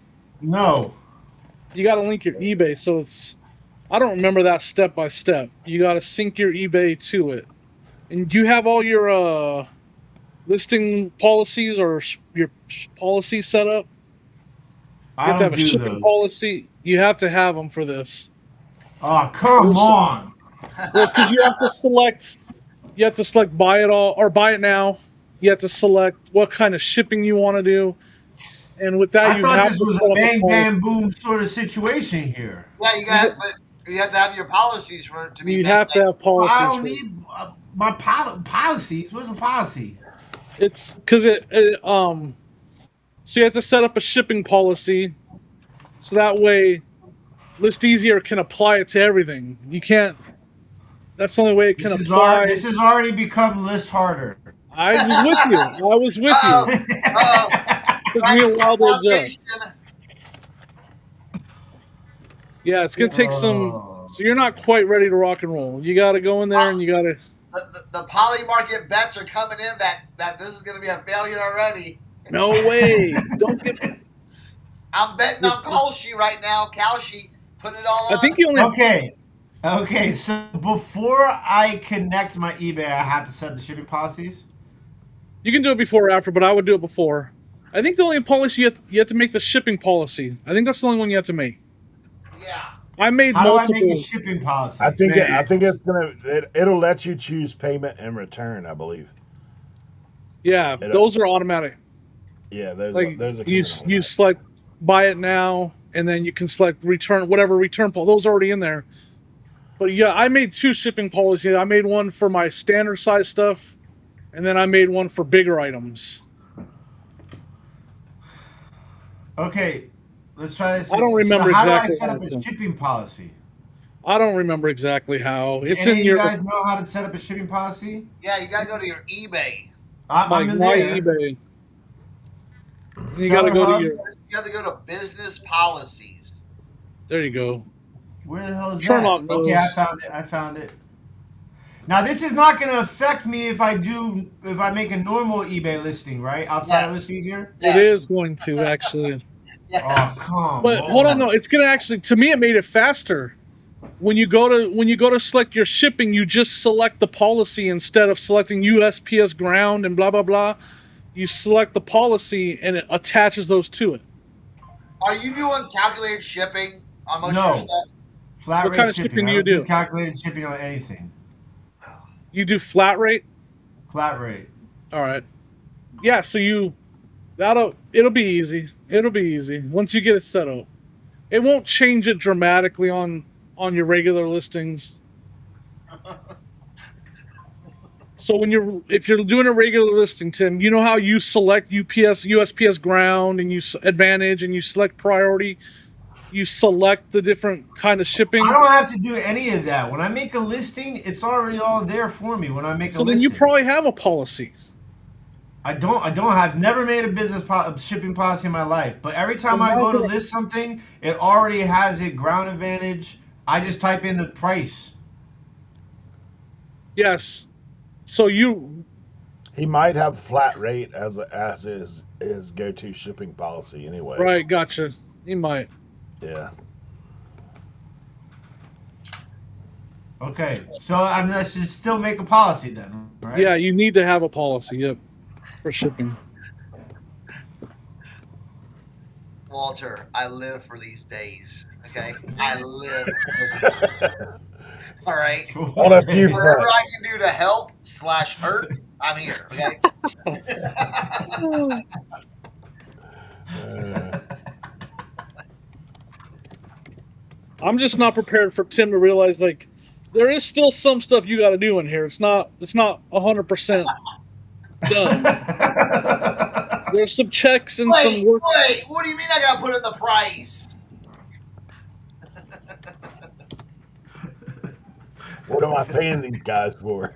No. You got to link your eBay, so it's I don't remember that step by step. You got to sync your eBay to it. And do you have all your listing policies or your policies set up? You have to have a shipping policy. You have to have them for this. Oh, come on. Well, because you have to select buy it all or buy it now. You have to select what kind of shipping you want to do, and with that, I thought this was a bang bang boom sort of situation here. Yeah, but you have to have your policies for it to be. You have to have policies. I don't need my policies. What's a policy? It's because so you have to set up a shipping policy, so that way, List Easier can apply it to everything. You can't. That's the only way it can apply. This has already become List Harder. I was with you. I was with you. Took me a while to adjust. Yeah, it's gonna take some. So you're not quite ready to rock and roll. You got to go in there and you got to. The poly market bets are coming in that this is going to be a failure already. No way! Don't get. I'm betting on Kalshi right now. Kalshi, putting it all on. I think you only. Okay. So before I connect my eBay, I have to set the shipping policies. You can do it before or after, but I would do it before. I think the only policy you have to make the shipping policy. I think that's the only one you have to make. Yeah. I made How multiple. do I make a shipping policy? I think it's it'll let you choose payment and return, I believe. Yeah, those are automatic. Yeah, there's you select buy it now, and then you can select return whatever return policy. Those are already in there. But yeah, I made 2 shipping policies. I made one for my standard size stuff, and then I made one for bigger items. Okay, let's try this. I don't remember exactly. How do I set up a shipping policy? I don't remember exactly how. It's Any in your. You guys know how to set up a shipping policy? Yeah, you gotta go to your eBay. I'm in my there. eBay. You gotta go to your. You have to go to business policies. There you go. Where the hell is Cernoch that? Okay, I found it. Now this is not going to affect me if I make a normal eBay listing, right? Outside of Yes. List Easier. It is Yes. going to actually. Oh, Yes. come But hold on, on. no, it's gonna actually. To me, it made it faster. When you go to select your shipping, you just select the policy instead of selecting USPS ground and blah blah blah. You select the policy and it attaches those to it. Are you doing calculated shipping on most of your No. stuff? Flat What rate kind of shipping. shipping I do you don't do do? calculated shipping on anything. You do flat rate. Flat rate. All right. Yeah. So it'll be easy. It'll be easy once you get it set up. It won't change it dramatically on your regular listings. So if you're doing a regular listing, Tim, you know how you select USPS ground and advantage and you select priority, you select the different kind of I shipping. don't have to do any of that. When I make a listing, it's already all there for me when I make a So then you listing. probably have a policy. I've never made a shipping policy in my life. But every So time I go to list something, it already has it ground advantage. I just type in the price. Yes. So He might have flat rate as his go-to shipping policy anyway. right, gotcha. You might. Yeah. Okay. So I should still make a policy then, right? Yeah, you need to have a policy, yep, for shipping. Walter, I live for these days. Okay, I live. All right. On a few Whatever fronts. I can do to help / hurt, I'm here. Okay. I'm just not prepared for Tim to realize like there is still some stuff you got to do in here. It's not 100% done. There's some checks and some Wait, work. wait. What do you mean I got to put in the price? What am I paying these guys for?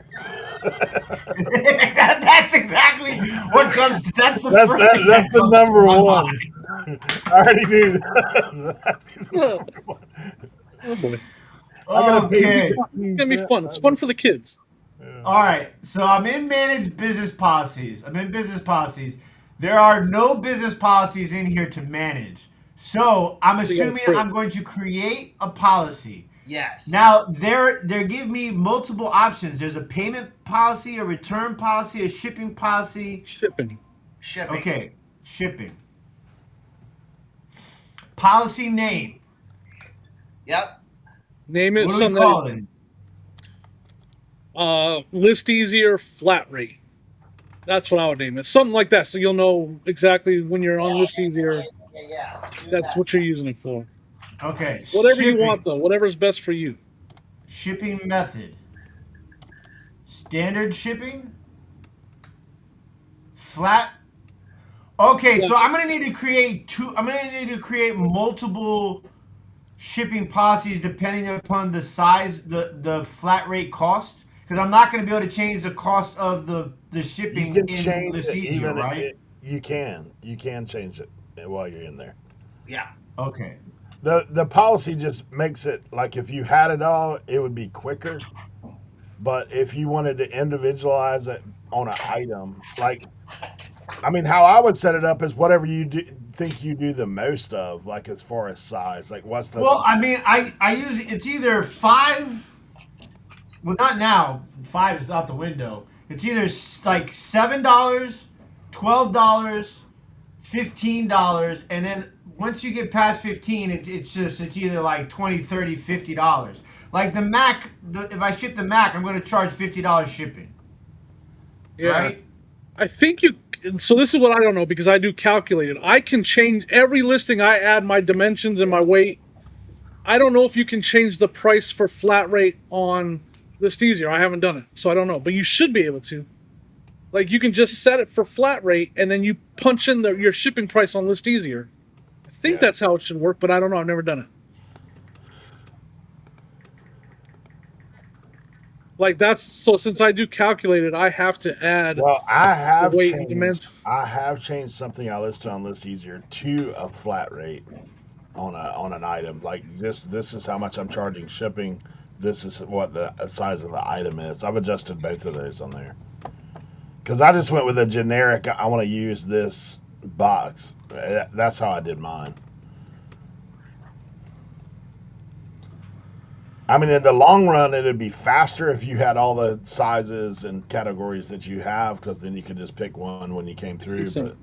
That's exactly what comes. That's the That's first thing that's that the comes number to my one. mind. I already knew that. Oh boy, I gotta pay Okay. it's gonna be fun. It's fun for the kids. All right. So I'm in managed business policies. There are no business policies in here to manage. So I'm assuming I'm going to create a policy. Yes. Now they're giving me multiple options. There's a payment policy, a return policy, a shipping policy. Shipping. Okay, shipping. Policy name. Yep. Name it What do we something. call it? List easier flat rate. That's what I would name it. Something like that, so you'll know exactly when you're on list easier. Yeah. That's what you're using it for. Okay. Whatever shipping. you want, though. Whatever's best for you. Shipping method. Standard shipping. Flat. Okay, so I'm gonna need to create multiple shipping policies depending upon the size, the flat rate cost. Because I'm not gonna be able to change the cost of the You shipping can in change List it Easier, even. right? You can change it while you're in there. Yeah. Okay. The policy just makes it like if you had it all, it would be quicker. But if you wanted to individualize it on an item, like I mean, how I would set it up is whatever think you do the most of, like as far as size. Like what's the Well, I mean, I use it's either 5. Well, not now. 5 is out the window. It's either like $7, $12, $15, and then once you get past 15, it's either like $20, $30, $50. Like the Mac, if I ship the Mac, I'm going to charge $50 shipping. Yeah. Right? I think you. So this is what I don't know because I do calculated. I can change every listing. I add my dimensions and my weight. I don't know if you can change the price for flat rate on List Easier. I haven't done it, so I don't know. But you should be able to. Like you can just set it for flat rate and then you punch in your shipping price on List Easier. I think that's how it should work, but I don't know. I've never done it. Like that's so since I do calculated, I have to add. Well, I have weight and changed. dimension. I have changed something I listed on List Easier to a flat rate on an item. Like this is how much I'm charging shipping this is what the size of the item is. I've adjusted both of those on there because I just went with a generic. I want to use this box. That's how I did mine. I mean, in the long run, it'd be faster if you had all the sizes and categories that you have, because then you could just pick one when you came through. But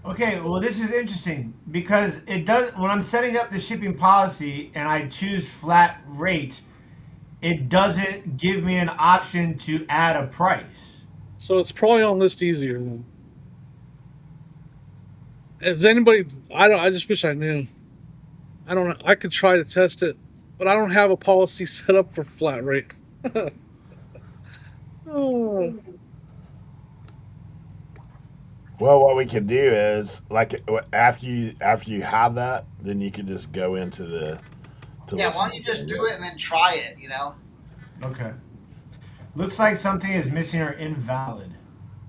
Okay, well, this is interesting because it does. When I'm setting up the shipping policy and I choose flat rate, it doesn't give me an option to add a price. So it's probably on List Easier then. Is anybody? I just wish I knew. I don't know. I could try to test it, but I don't have a policy set up for flat rate. Oh. well, what we could do is like after you have that, then you can just go into the. Yeah, why don't you just do it and then try it? Okay. Looks like something is missing or invalid.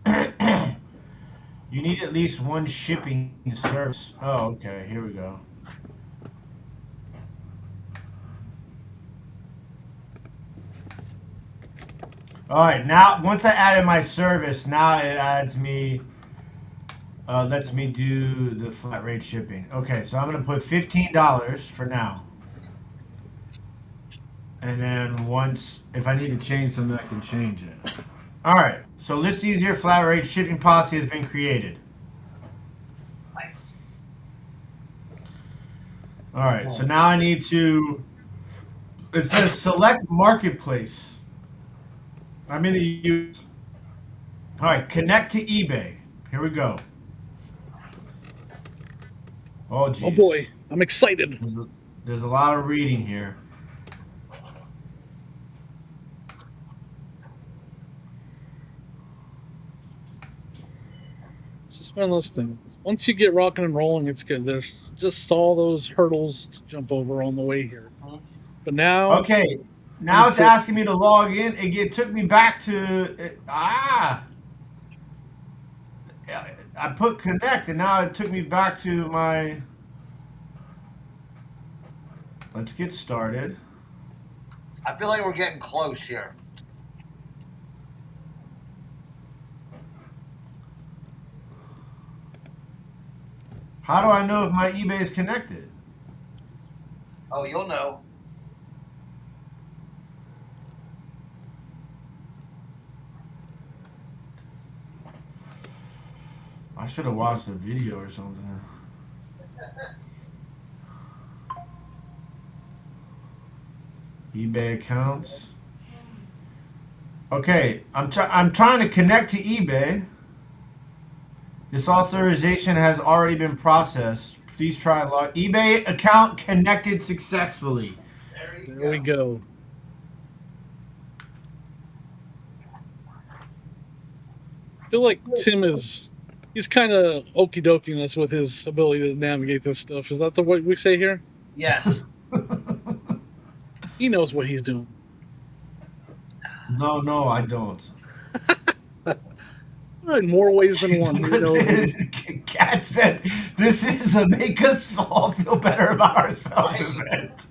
You need at least one shipping service. Oh, okay. Here we go. All right. Now, once I added my service, now it adds me, lets me do the flat rate shipping. Okay, so I'm going to put $15 for now. And then once, if I need to change something, I can change it. All right. So List Easier flat rate shipping policy has been created. Nice. All right. So now I need to. It says select marketplace. I'm in the use. All right. Connect to eBay. Here we go. Oh, geez. Oh boy, I'm excited. There's a lot of reading here. One of those things. Once you get rocking and rolling, it's good. There's just all those hurdles to jump over on the way here. But now, okay, now it's asking me to log in. It took me back to I put connect, and now it took me back to my. Let's get started. I feel like we're getting close here. How do I know if my eBay is connected? Oh, you'll know. I should have watched a video or something. eBay accounts. Okay, I'm trying to connect to eBay. This authorization has already been processed. Please try log. eBay account connected successfully. There we go. I feel like Tim he's kind of okie dokiness with his ability to navigate this stuff. Is that the way we say here? Yes. He knows what he's doing. No, I don't. In more ways than one. Kat said, "This is a make us all feel better about ourselves event."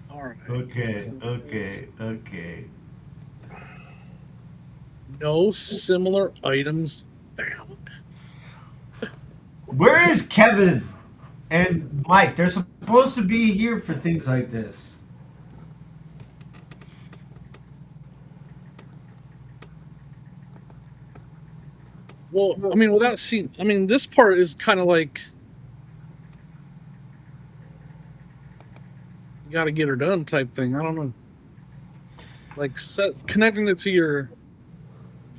All right. Okay. No similar items found. Where is Kevin and Mike? They're supposed to be here for things like this. Well, I mean, without seeing, I mean, this part is kind of like you got to get her done type thing. I don't know, like connecting it to your.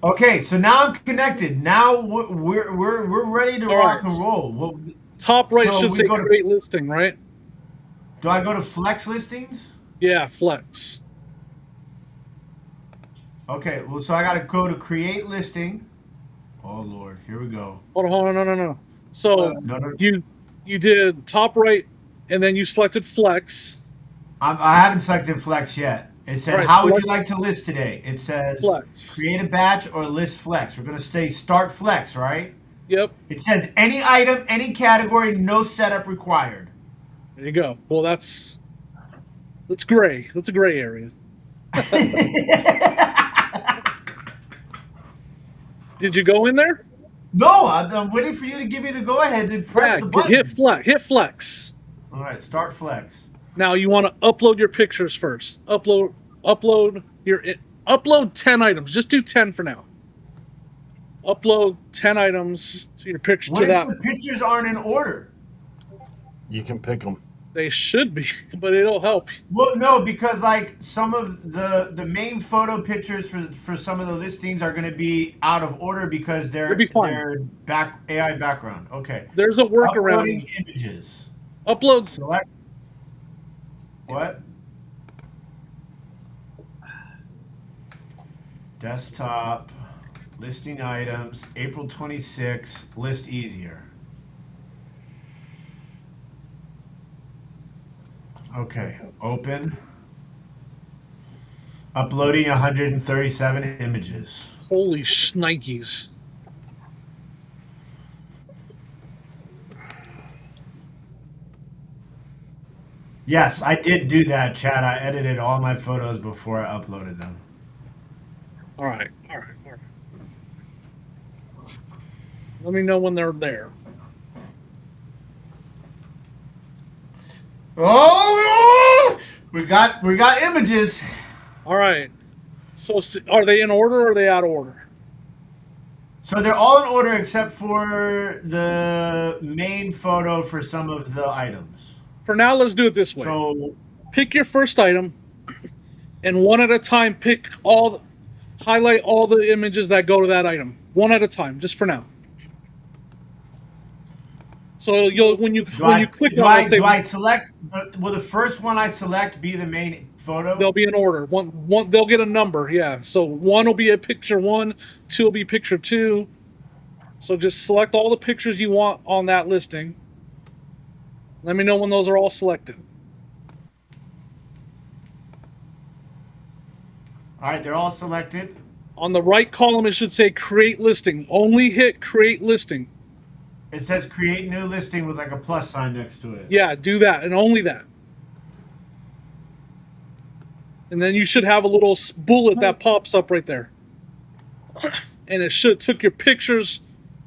Okay, so now I'm connected. Now we're ready to rock and roll. Well, top right should say create listing, right? Do I go to flex listings? Yeah, flex. Okay, well, so I got to go to create listing. Oh Lord, here we go. Hold on, no. So you You did top right, and then you selected flex. I haven't selected flex yet. It said, All right, how would you select like to list today? It says, flex. create a batch or list flex. We're going to say start flex, right? Yep. It says any item, any category, no setup required. There you go. Well, that's gray. That's a gray area. Did you go in there? No, I'm waiting for you to give me the go ahead to press the button. Hit flex. Hit flex. All right, start flex. Now you want to upload your pictures first. Upload 10 items. Just do 10 for now. Upload 10 items to your picture. What if the pictures aren't in order? You can pick them. They should be, but it'll help. Well, no, because like some of the main photo pictures for some of the listings are going to be out of order because they're AI background. Okay. There's a workaround. Uploading images. Upload. Select. What? Desktop. Listing items. April 26th. List easier. Okay. Open. Uploading 137 images. Holy shnikes. Yes, I did do that, Chad. I edited all my photos before I uploaded them. All right. Let me know when they're there. Oh, we got images. All right. So are they in order or are they out of order? So they're all in order except for the main photo for some of the items. For now, let's do it this way. So pick your first item, and one at a time, highlight all the images that go to that item. One at a time, just for now. So when you click on it, do I select? Will the first one I select be the main photo? They'll be in order. One they'll get a number. Yeah. So 1 will be a picture 1, 2 will be picture 2. So just select all the pictures you want on that listing. Let me know when those are all selected. All right, they're all selected. On the right column, it should say create listing. Only hit create listing. It says create new listing with like a plus sign next to it. Yeah, do that and only that. And then you should have a little bullet that pops up right there. And it should took your pictures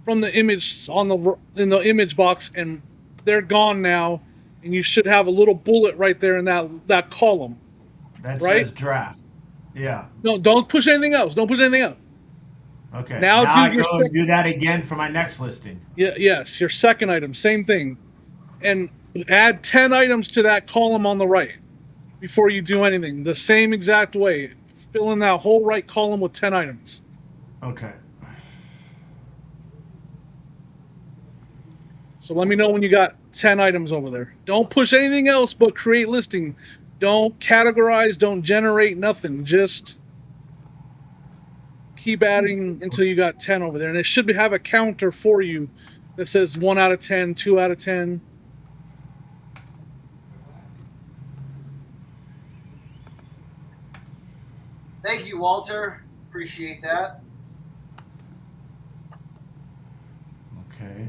from the image in the image box, and they're gone now. And you should have a little bullet right there in that column. That right? says draft. Yeah. No, don't push anything else. Don't push anything else. Okay. Now I go and do that again for my next listing. Yeah. Yes. Your second item, same thing, and add 10 items to that column on the right before you do anything. The same exact way. Fill in that whole right column with 10 items. Okay. So let me know when you got 10 items over there. Don't push anything else but create listing. Don't categorize. Don't generate nothing. Just keep adding until you got 10 over there. And it should have a counter for you that says 1 out of 10, 2 out of 10. Thank you, Walter. Appreciate that. Okay.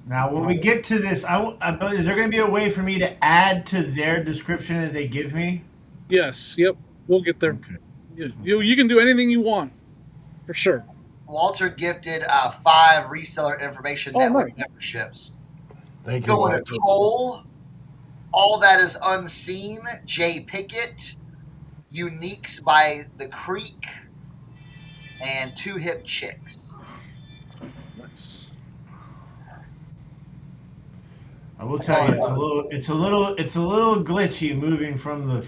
Now, when we get to this, is there going to be a way for me to add to their description that they give me? Yes. Yep. We'll get there. Okay. You can do anything you want, for sure. Walter gifted 5 reseller information network memberships. Thank you. Going to Cole, All That Is Unseen, Jay Pickett, Uniques by the Creek, and 2 Hip Chicks. Nice. I will tell you, it's a little glitchy moving from the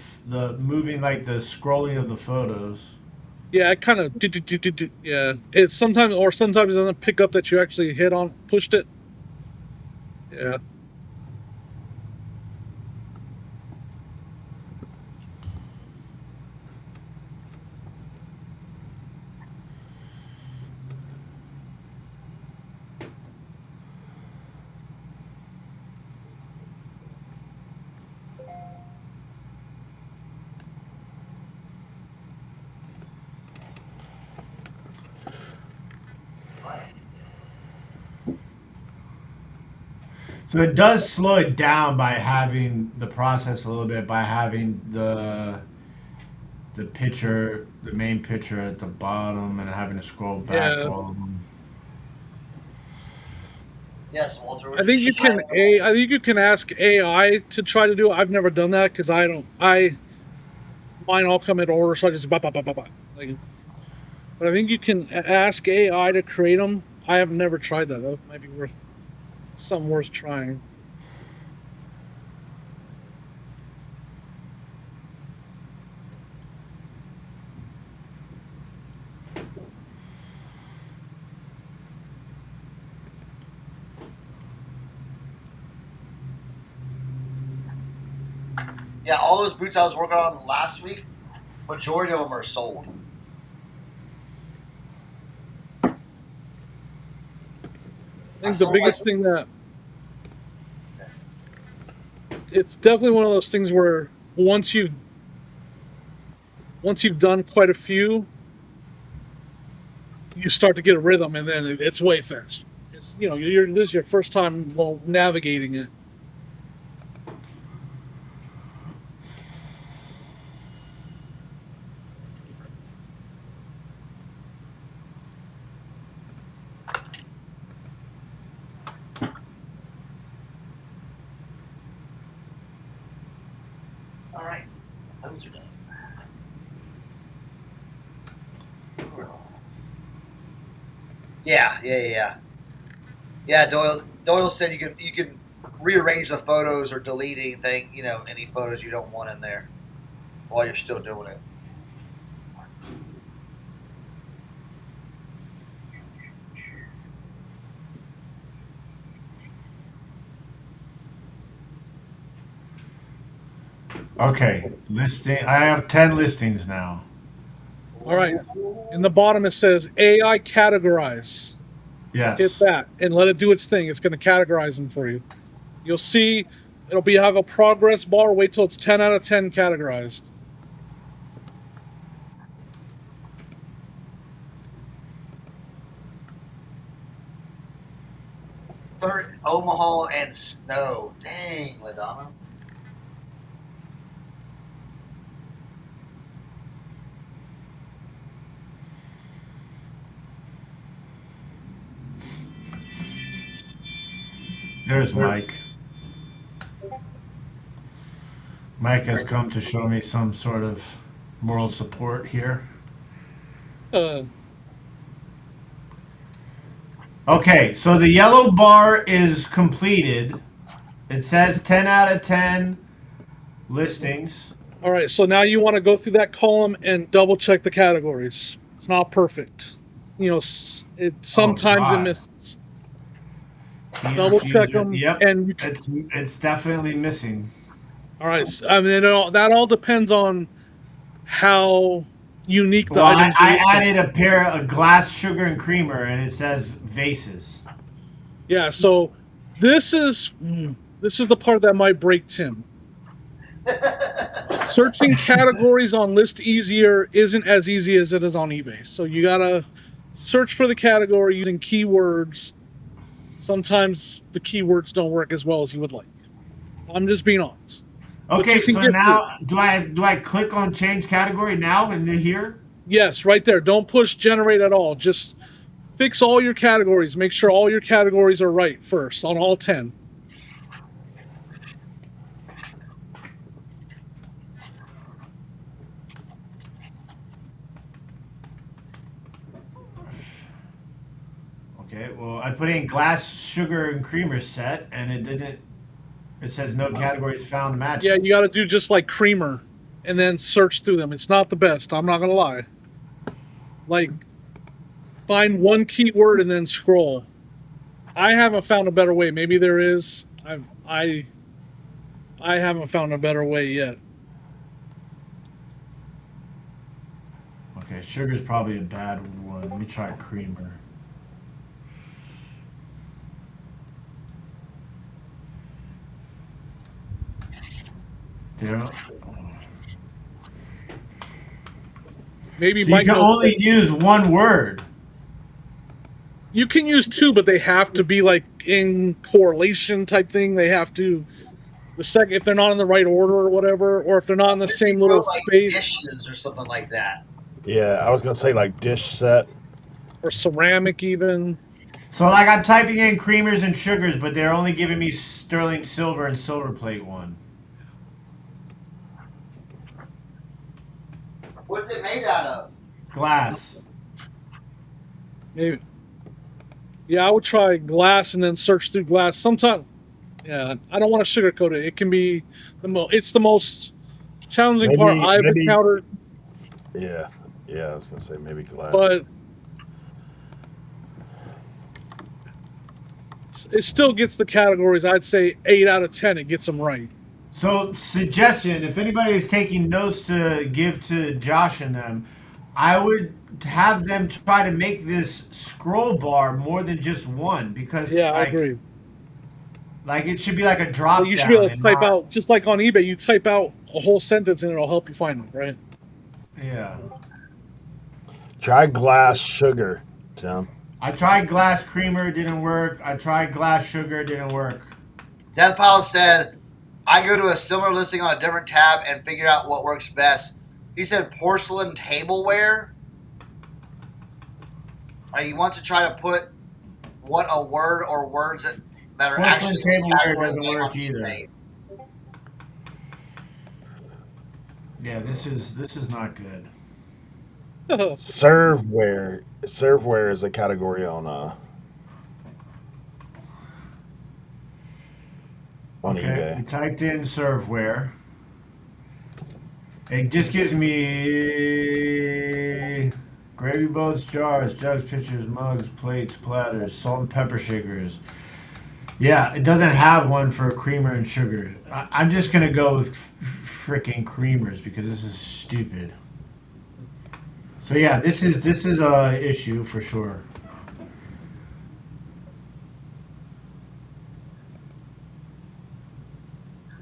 scrolling of the photos. Yeah, it kind of yeah. It sometimes it doesn't pick up that you actually pushed it. Yeah. So it does slow it down by having the process a little bit, by having the picture, the main picture at the bottom, and having to scroll back Yeah. for all of them. Yes, Walter. I think you can I think you can ask AI to try to do it. I've never done that because mine all come in order, so I just like. But I think you can ask AI to create them. I have never tried that. That might be something worth trying. Yeah, all those boots I was working on last week, majority of them are sold. I think the biggest thing that it's definitely one of those things where once you've done quite a few, you start to get a rhythm, and then it's way faster. It's this is your first time navigating it. All right, those are done. Yeah. Doyle said you can rearrange the photos or delete anything, any photos you don't want in there while you're still doing it. Okay, listing. I have 10 listings now. All right. In the bottom it says AI categorize. Yes. Hit that and let it do its thing. It's going to categorize them for you. You'll see have a progress bar. Wait till it's 10 out of 10 categorized. Third, Omaha and snow. Dang, Madonna. There's Mike. Mike has come to show me some sort of moral support here. Okay, so the yellow bar is completed. It says 10 out of 10 listings. All right, so now you want to go through that column and double check the categories. It's not perfect. Sometimes it misses. Double check them. Yep, and it's definitely missing. All right, I mean that all depends on how unique the items are. I added a pair of glass sugar and creamer, and it says vases. Yeah, so this is the part that might break Tim. Searching categories on List Easier isn't as easy as it is on eBay. So you gotta search for the category using keywords. Sometimes the keywords don't work as well as you would like. I'm just being honest. Okay, so now do I click on change category now and here? Yes, right there. Don't push generate at all. Just fix all your categories. Make sure all your categories are right first on all 10. Okay, well, I put in glass, sugar, and creamer set, and it didn't. It says no categories found matching. Yeah, you got to do just like creamer, and then search through them. It's not the best. I'm not gonna lie. Like, find one keyword and then scroll. I haven't found a better way. Maybe there is. I haven't found a better way yet. Okay, sugar's probably a bad one. Let me try creamer. There. Maybe so you can only use one word. You can use two, but they have to be like in correlation type thing. They have to the second if they're not in the right order or whatever, or if they're not in the same For little like space dishes or something like that. Yeah, I was gonna say like dish set. or ceramic even. So like I'm typing in creamers and sugars, but they're only giving me sterling silver and silver plate one. What's it made out of? Glass. Maybe. Yeah, I would try glass and then search through glass. Sometimes, yeah, I don't want to sugarcoat it. It can be it's the most challenging part I've Maybe. encountered. Yeah, I was gonna say maybe glass. But it still gets the categories. I'd say 8 out of 10. It gets them right. So suggestion: if anybody is taking notes to give to Josh and them, I would have them try to make this scroll bar more than just one because Yeah, I agree. like it should be like a drop Well, you should down. be able to and type not- out just like on eBay. You type out a whole sentence and it'll help you find it, right? Yeah. Try glass sugar, Tim. I tried glass creamer, it didn't work. I tried glass sugar, it didn't work. Deathpile said, I go to a similar listing on a different tab and figure out what works best. He said porcelain tableware. You want to try to put what a word or words that are Porcelain actually tableware categories doesn't name work on either. eBay. Yeah, this is not good. Serveware. Serveware is a category on Okay, eBay. we typed in serveware. It just gives me gravy boats, jars, jugs, pitchers, mugs, plates, platters, salt and pepper shakers. Yeah, it doesn't have one for creamer and sugar. I'm just gonna go with freaking creamers because this is stupid. So yeah, this is a issue for sure.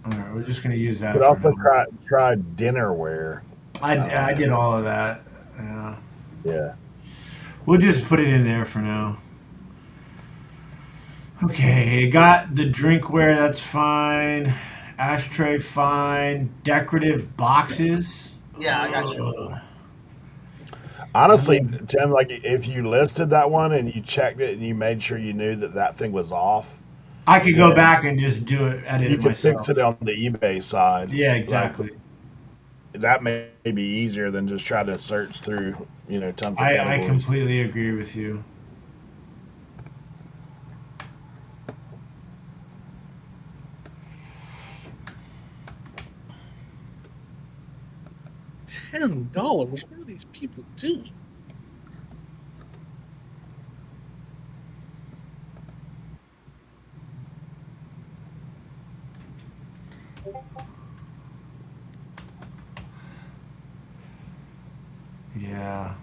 All right, we're just gonna use that. Could for also now. try dinnerware. I did all of that. Yeah. Yeah. We'll just put it in there for now. Okay, got the drinkware, that's fine. Ashtray, fine. Decorative boxes. Yeah, I got you. Honestly, Tim, like if you listed that one and you checked it and you made sure you knew that that thing was off, I could go Yeah. back and just do it, edit you it could myself. fix it on the eBay side. Yeah, exactly. Like, that may be easier than just try to search through, tons of I categories. completely agree with you. $10? What are these people doing? Yeah.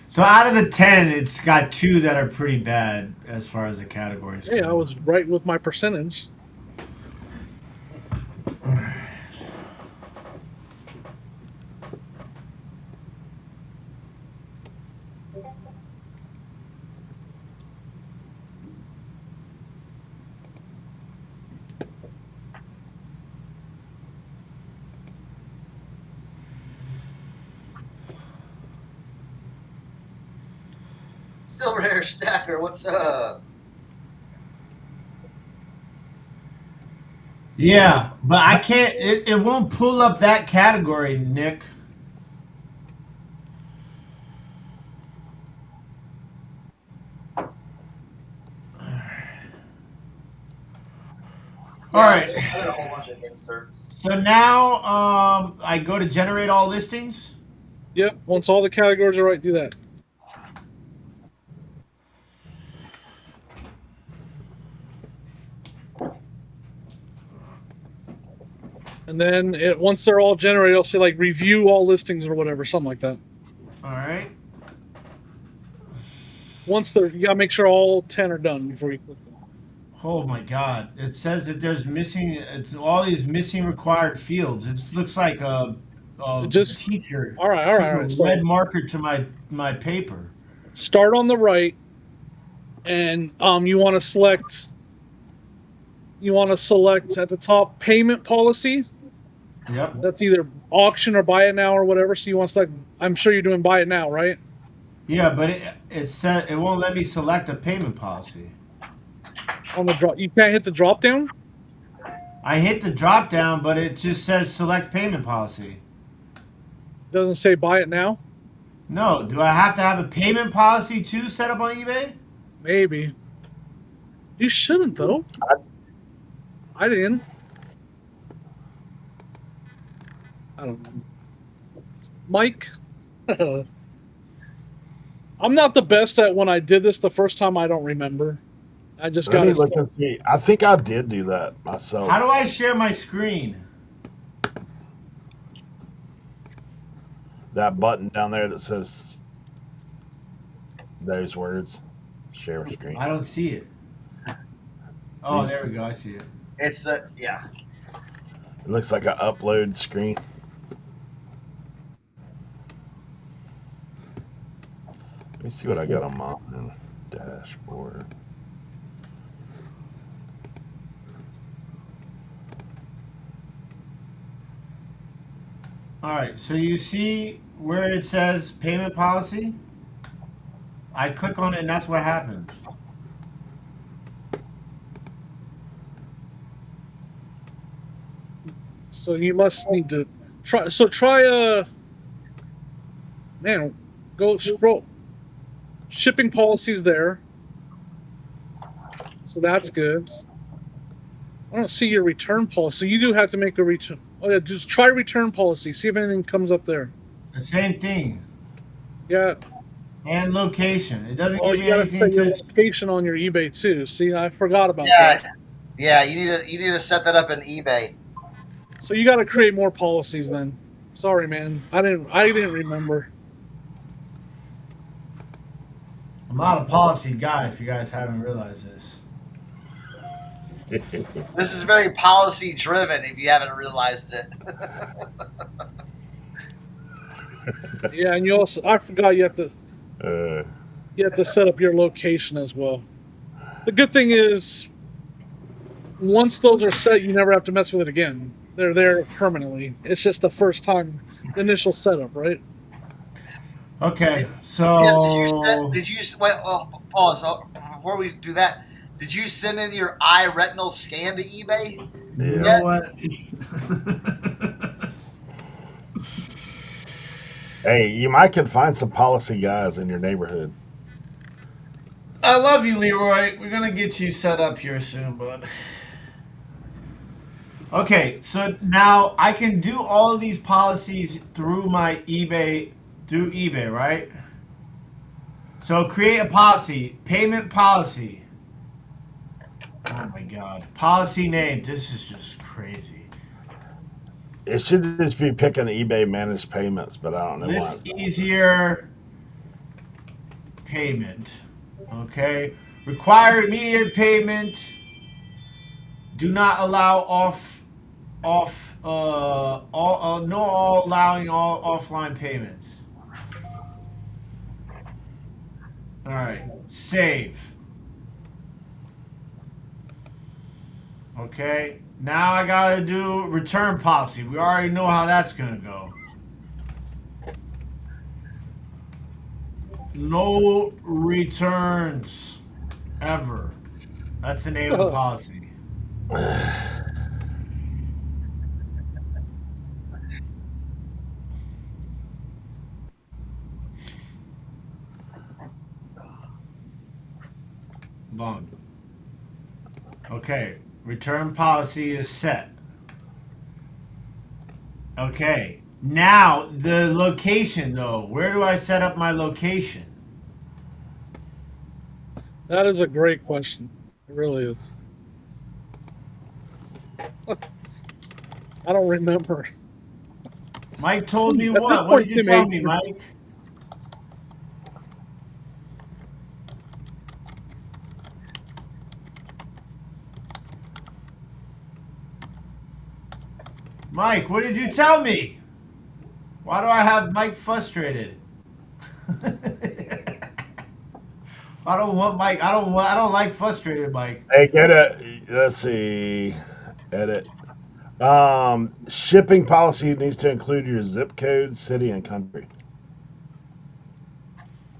So out of the 10, it's got 2 that are pretty bad as far as the categories Hey, go. I was right with my percentage. Silver Hair Stacker, what's up? Yeah, but I can't. It won't pull up that category, Nick. All right. I got a whole bunch of inserts. So now I go to generate all listings. Yep. Once all the categories are right, do that. And then once they're all generated, it'll say like review all listings or whatever, something like that. All right. Once you gotta make sure all 10 are done before you click them. Oh my God! It says that there's missing all these missing required fields. It looks like a teacher. All right. took a red marker to my paper. Start on the right, and you want to select at the top payment policy. Yep. That's either auction or buy it now or whatever. So you want to select. I'm sure you're doing buy it now, right? Yeah, but it said it won't let me select a payment policy. On the drop, you can't hit the drop down. I hit the drop down, but it just says select payment policy. It doesn't say buy it now. No, do I have to have a payment policy to set up on eBay? Maybe. You shouldn't though. I didn't. I don't know. Mike. I'm not the best at when I did this the first time. I don't remember. I just Let got me it. look and see. I think I did do that myself. How do I share my screen? That button down there that says those words, share screen. I don't see it. Oh, there we go. I see it. It's yeah. It looks like an upload screen. Let me see what I got on my dashboard. All right, so you see where it says payment policy? I click on it and that's what happens. So you must need to try. So try man, go scroll. Shipping policies there. So that's good. I don't see your return policy. So you do have to make a return. Oh yeah, just try return policy. See if anything comes up there. The same thing. Yeah. And location. It doesn't Oh, give you me gotta anything set your to. location on your eBay too. See, I forgot about Yeah, that. yeah. You need to set that up in eBay. So you got to create more policies then. Sorry, man. I didn't remember. I'm not a policy guy if you guys haven't realized this. This is very policy driven. If you haven't realized it. Yeah, and you also I forgot you have to set up your location as well. The good thing is once those are set, you never have to mess with it again. They're there permanently. It's just the first time, the initial setup, right? Okay, Yeah, so did you wait? Well, pause. Before we do that, did you send in your eye retinal scan to eBay? you Yeah. know what? Hey, you might can find some policy guys in your neighborhood. I love you, Leroy. We're gonna get you set up here soon, bud. Okay, so now I can do all of these policies through my eBay, right? So create a policy, payment policy. Oh my God, policy name. This is just crazy. It should just be picking eBay managed payments, but I don't know List why. easier payment. Okay, require immediate payment. Do not allow no allowing all offline payments. All right, save. Okay, now I gotta do return policy. We already know how that's gonna go. No returns ever. That's the name of the policy. Long. Okay, return policy is set. Okay, now the location though. Where do I set up my location? That is a great question. It really is. I don't remember. Mike told me At this what? What point, did you Tim tell H- me, Mike? Mike, what did you tell me? Why do I have Mike frustrated? I don't want Mike. I don't like frustrated Mike. Hey, let's see, edit. Shipping policy needs to include your zip code, city, and country.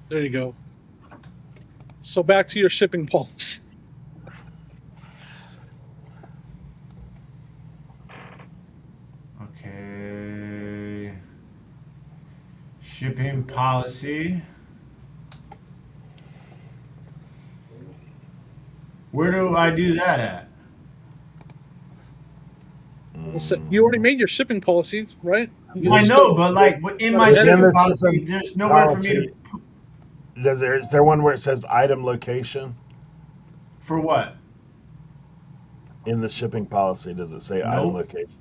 There you go. So back to your shipping policy. Okay. Shipping policy. Where do I do that at? You already made your shipping policy, right? I know, but like in my Within shipping the policy, shipping there's nowhere for me policy, to. is there one where it says item location For what? in the shipping policy? Does it say item Nope. location?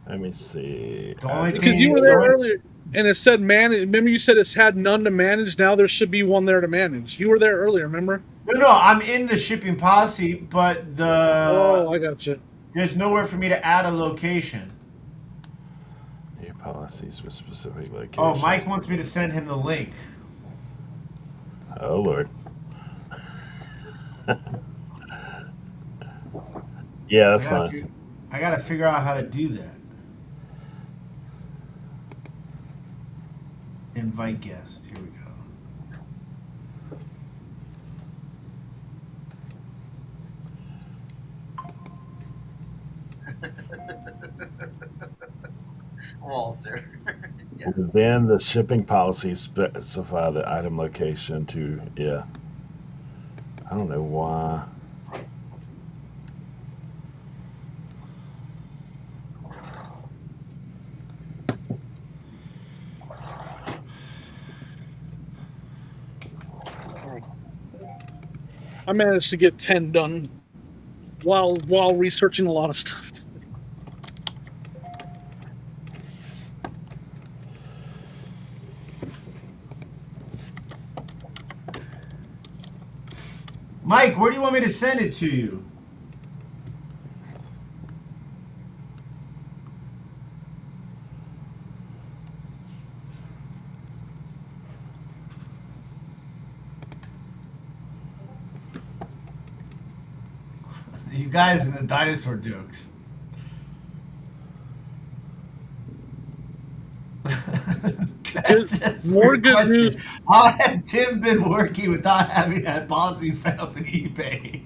Let me see. The only Because thing you were there earlier and it said manage. Remember, you said it's had none to manage. Now there should be one there to manage. You were there earlier, remember? No, I'm in the shipping policy, but Oh, I got you. there's nowhere for me to add a location. New policies with specific locations. Oh, Mike wants me to send him the link. Oh Lord. Yeah, that's fine. I gotta figure out how to do that. Invite guest. Here we go. Walter. Yes. Within the shipping policy, specify the item location to, yeah. I don't know why. I managed to get 10 done while researching a lot of stuff. Mike, where do you want me to send it to you? You guys and the dinosaur jokes. More good question. news. How has Tim been working without having that policy set up in eBay?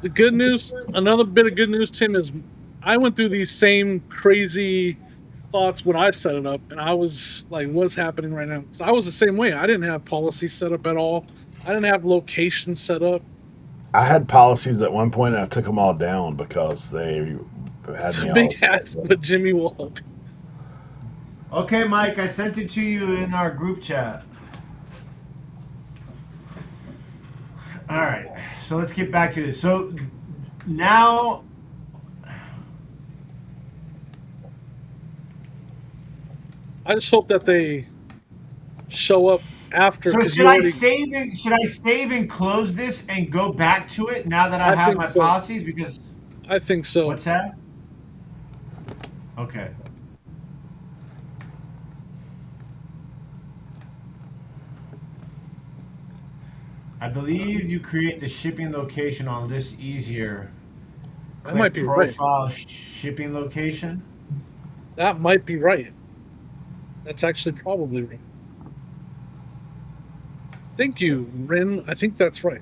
The good news, another bit of good news, Tim, is I went through these same crazy thoughts when I set it up, and I was like, what's happening right now? So I was the same way. I didn't have policy set up at all. I didn't have location set up. I had policies at one point and I took them all down because they had It's me a big all. ass, but Jimmy will help you. Okay, Mike, I sent it to you in our group chat. All right, so let's get back to this. So now, I just hope that they show up after. so 'cause should you I already- save and close this and go back to it now that I have think my so. policies? Because I think so. what's that? Okay. I believe you create the shipping location on this easier. That might be right. Profile shipping location. That might be right. That's actually probably right. Thank you, Rin. I think that's right.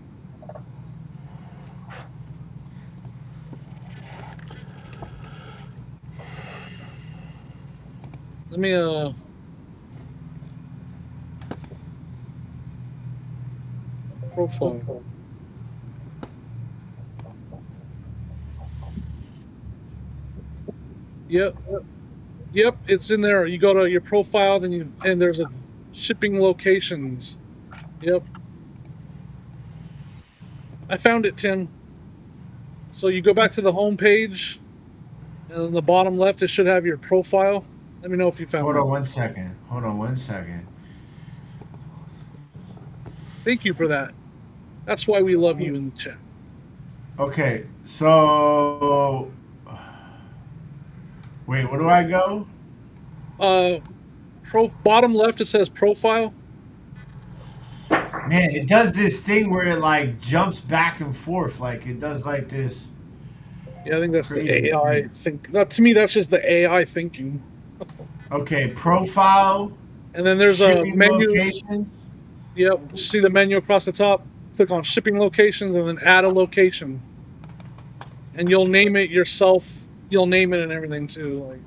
Let me profile. Yep, it's in there. You go to your profile, then and there's a shipping locations. Yep. I found it, Tim. So you go back to the home page, and on the bottom left, it should have your profile. Let me know if you found it. Hold on 1 second. Hold on 1 second. Thank you for that. That's why we love you in the chat. Okay, so wait, where do I go? Bottom left it says profile. Man, it does this thing where it like jumps back and forth, like it does like this Yeah, I think that's the crazy AI thing. think. That to me, that's just the AI thinking. Okay, profile, And then there's a shipping menu. locations. Yep, see the menu across the top. Click on shipping locations and then add a location, and you'll name it yourself. You'll name it and everything too. Like,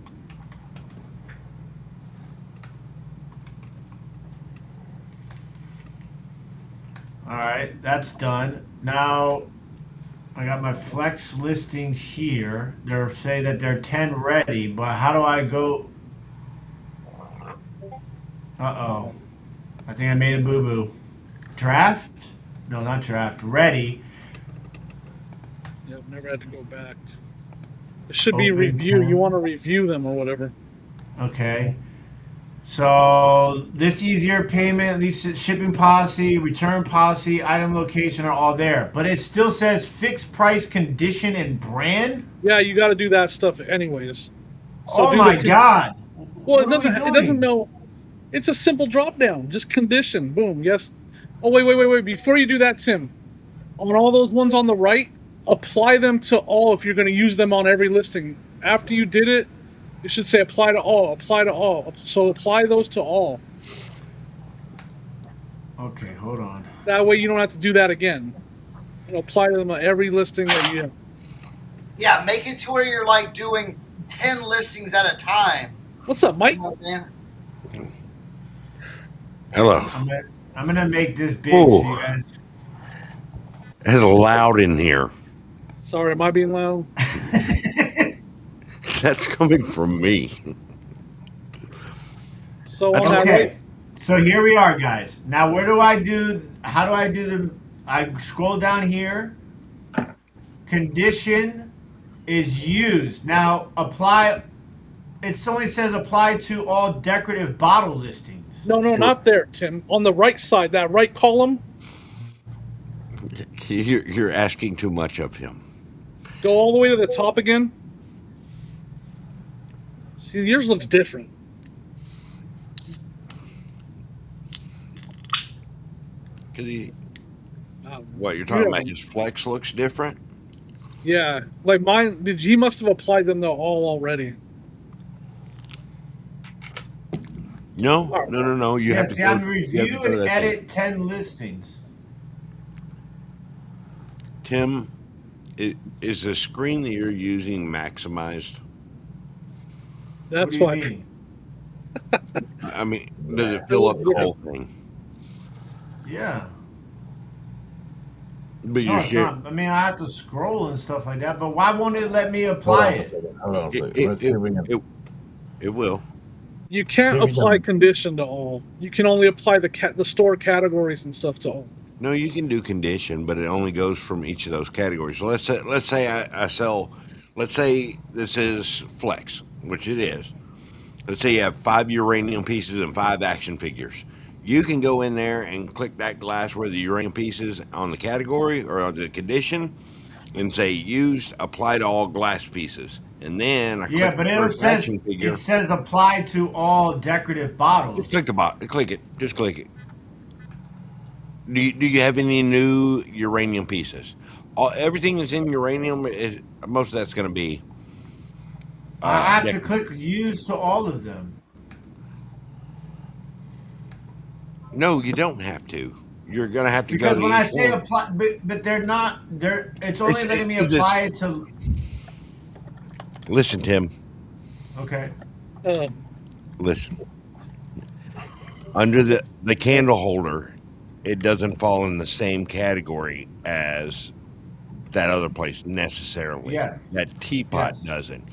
All right, that's done. Now I got my flex listings here. They're say that they're 10 ready, but how do I go? Uh-oh. I think I made a boo-boo. Draft? No, not draft. Ready. yep, never had to go back. It should be Open review. You 10. want to review them or whatever. Okay. So this easier payment, lease shipping policy, return policy, item location are all there. But it still says fixed price, condition, and brand? Yeah, you got to do that stuff anyways. So Oh do my the. God. Well, What are we It doesn't doing? know. It's a simple drop down. Just condition. Boom. Yes. Oh wait. Before you do that, Tim, on all those ones on the right, apply them to all if you're going to use them on every listing. After you did it, it should say apply to all. Apply to all. So apply those to all. Okay, hold on. That way you don't have to do that again. Apply to them on every listing that you have. Yeah, make it to where you're like doing 10 listings at a time. What's up, Mike? You know what I'm saying? Hello. I'm gonna make this big so you guys. It's loud in here. Sorry, am I being loud? That's coming from me. So on that Okay, right, so here we are, guys. Now, where do I do? How do I do the? I scroll down here. Condition is used. Now, apply. It only says apply to all decorative bottle listings. no, not there, Tim. On the right side, that right column, You're asking too much of him. go all the way to the top again. See, yours looks different. What you're talking about? His flex looks different. Yeah, like mine. He must have applied them to all already. No. You Yeah, have to see, go. I'm You have to review go to and that edit 10 listings. Tim, is the screen that you're using maximized? That's What why. do you mean? I mean, does it fill up the whole thing? Yeah. But No, you're it's not. I mean, I have to scroll and stuff like that, but why won't it let me apply it? Hold on a second. Let's see if we can. it will. You can't Jimmy apply done. condition to all. You can only apply the store categories and stuff to all. No, you can do condition, but it only goes from each of those categories. So let's say I sell. Let's say this is flex, which it is. Let's say you have 5 uranium pieces and 5 action figures. You can go in there and click that glass where the uranium pieces on the category or on the condition, and say used, apply to all glass pieces. And then I Yeah, click but the it first says action figure. it says apply to all decorative bottles. Just click the bot. Click it. Just click it. Do you have any new uranium pieces? Everything that's in uranium is most of that's going to be. I have to decorative. click use to all of them. No, you don't have to. You're going to have to go Because to when I each say one. apply, but they're not. They're. It's only letting me It's apply it to. Listen, Tim. Okay. Uh, Listen. Under the candle holder, it doesn't fall in the same category as that other place necessarily. Yes. That teapot Yes. doesn't.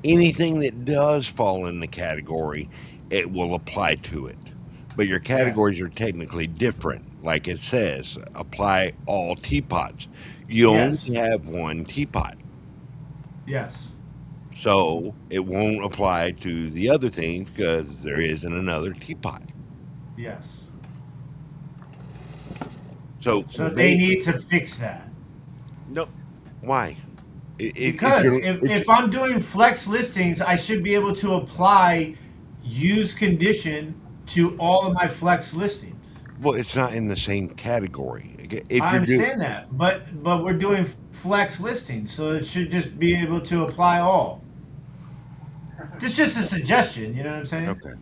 Anything that does fall in the category, it will apply to it. But your categories are technically different. Like it says, apply all teapots. You Yes. only have one teapot. Yes. So it won't apply to the other things because there isn't another teapot. Yes. So So they need to fix that. no. Why? Because if I'm doing flex listings, I should be able to apply use condition to all of my flex listings. Well, it's not in the same category. If I you're do understand that, but we're doing flex listing, so it should just be able to apply all. This is just a suggestion, you know what I'm saying? okay,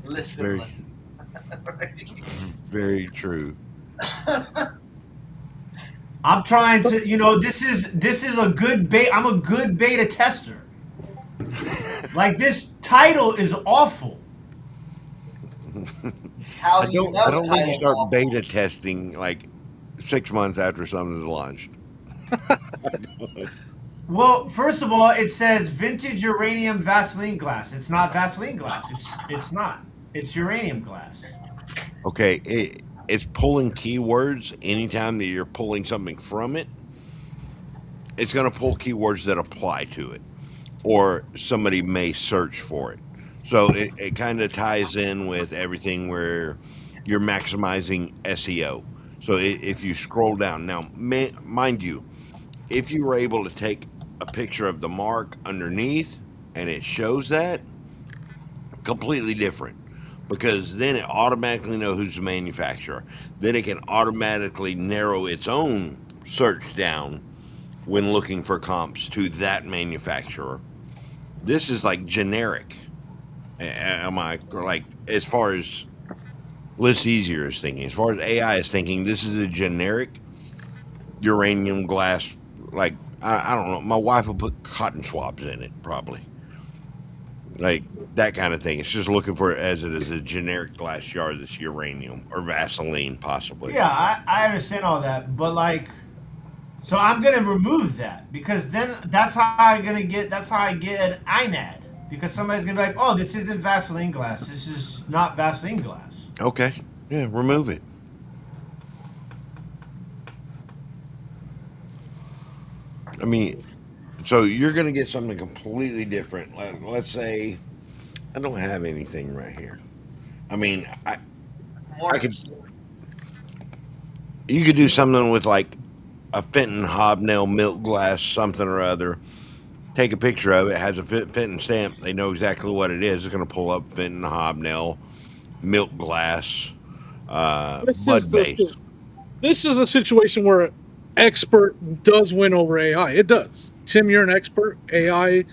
Listen, very very true. I'm trying to, this is a good bait. I'm a good beta tester. Like this title is awful. how I do you don't. know I the don't think you title's start awful? beta testing like 6 months after something's launched. Well, first of all, it says vintage uranium Vaseline glass. It's not Vaseline glass. It's not. It's uranium glass. Okay, it's pulling keywords anytime that you're pulling something from it. It's going to pull keywords that apply to it, or somebody may search for it. So it kind of ties in with everything where you're maximizing SEO. So if you scroll down now, mind you, if you were able to take a picture of the mark underneath and it shows that, completely different, because then it automatically knows who's the manufacturer. Then it can automatically narrow its own search down when looking for comps to that manufacturer. This is like generic. Am I like, as far as List Easier is thinking, as far as AI is thinking, this is a generic uranium glass. Like, I don't know. My wife will put cotton swabs in it, probably. Like that kind of thing. It's just looking for it as a generic glass jar that's uranium or Vaseline, possibly. Yeah, I understand all that, but like, so I'm gonna remove that because then that's how I get an INAD because somebody's gonna be like, oh, this isn't Vaseline glass. This is not Vaseline glass. Okay. Yeah, remove it. I mean, so you're going to get something completely different. Let's say I don't have anything right here. I mean, I Morning. could you could do something with like a Fenton hobnail milk glass something or other. Take a picture of it. Has a Fenton stamp. They know exactly what it is. It's going to pull up Fenton hobnail milk glass, This is bud the base. this is a situation where expert does win over AI. It does. Tim, you're an expert. AI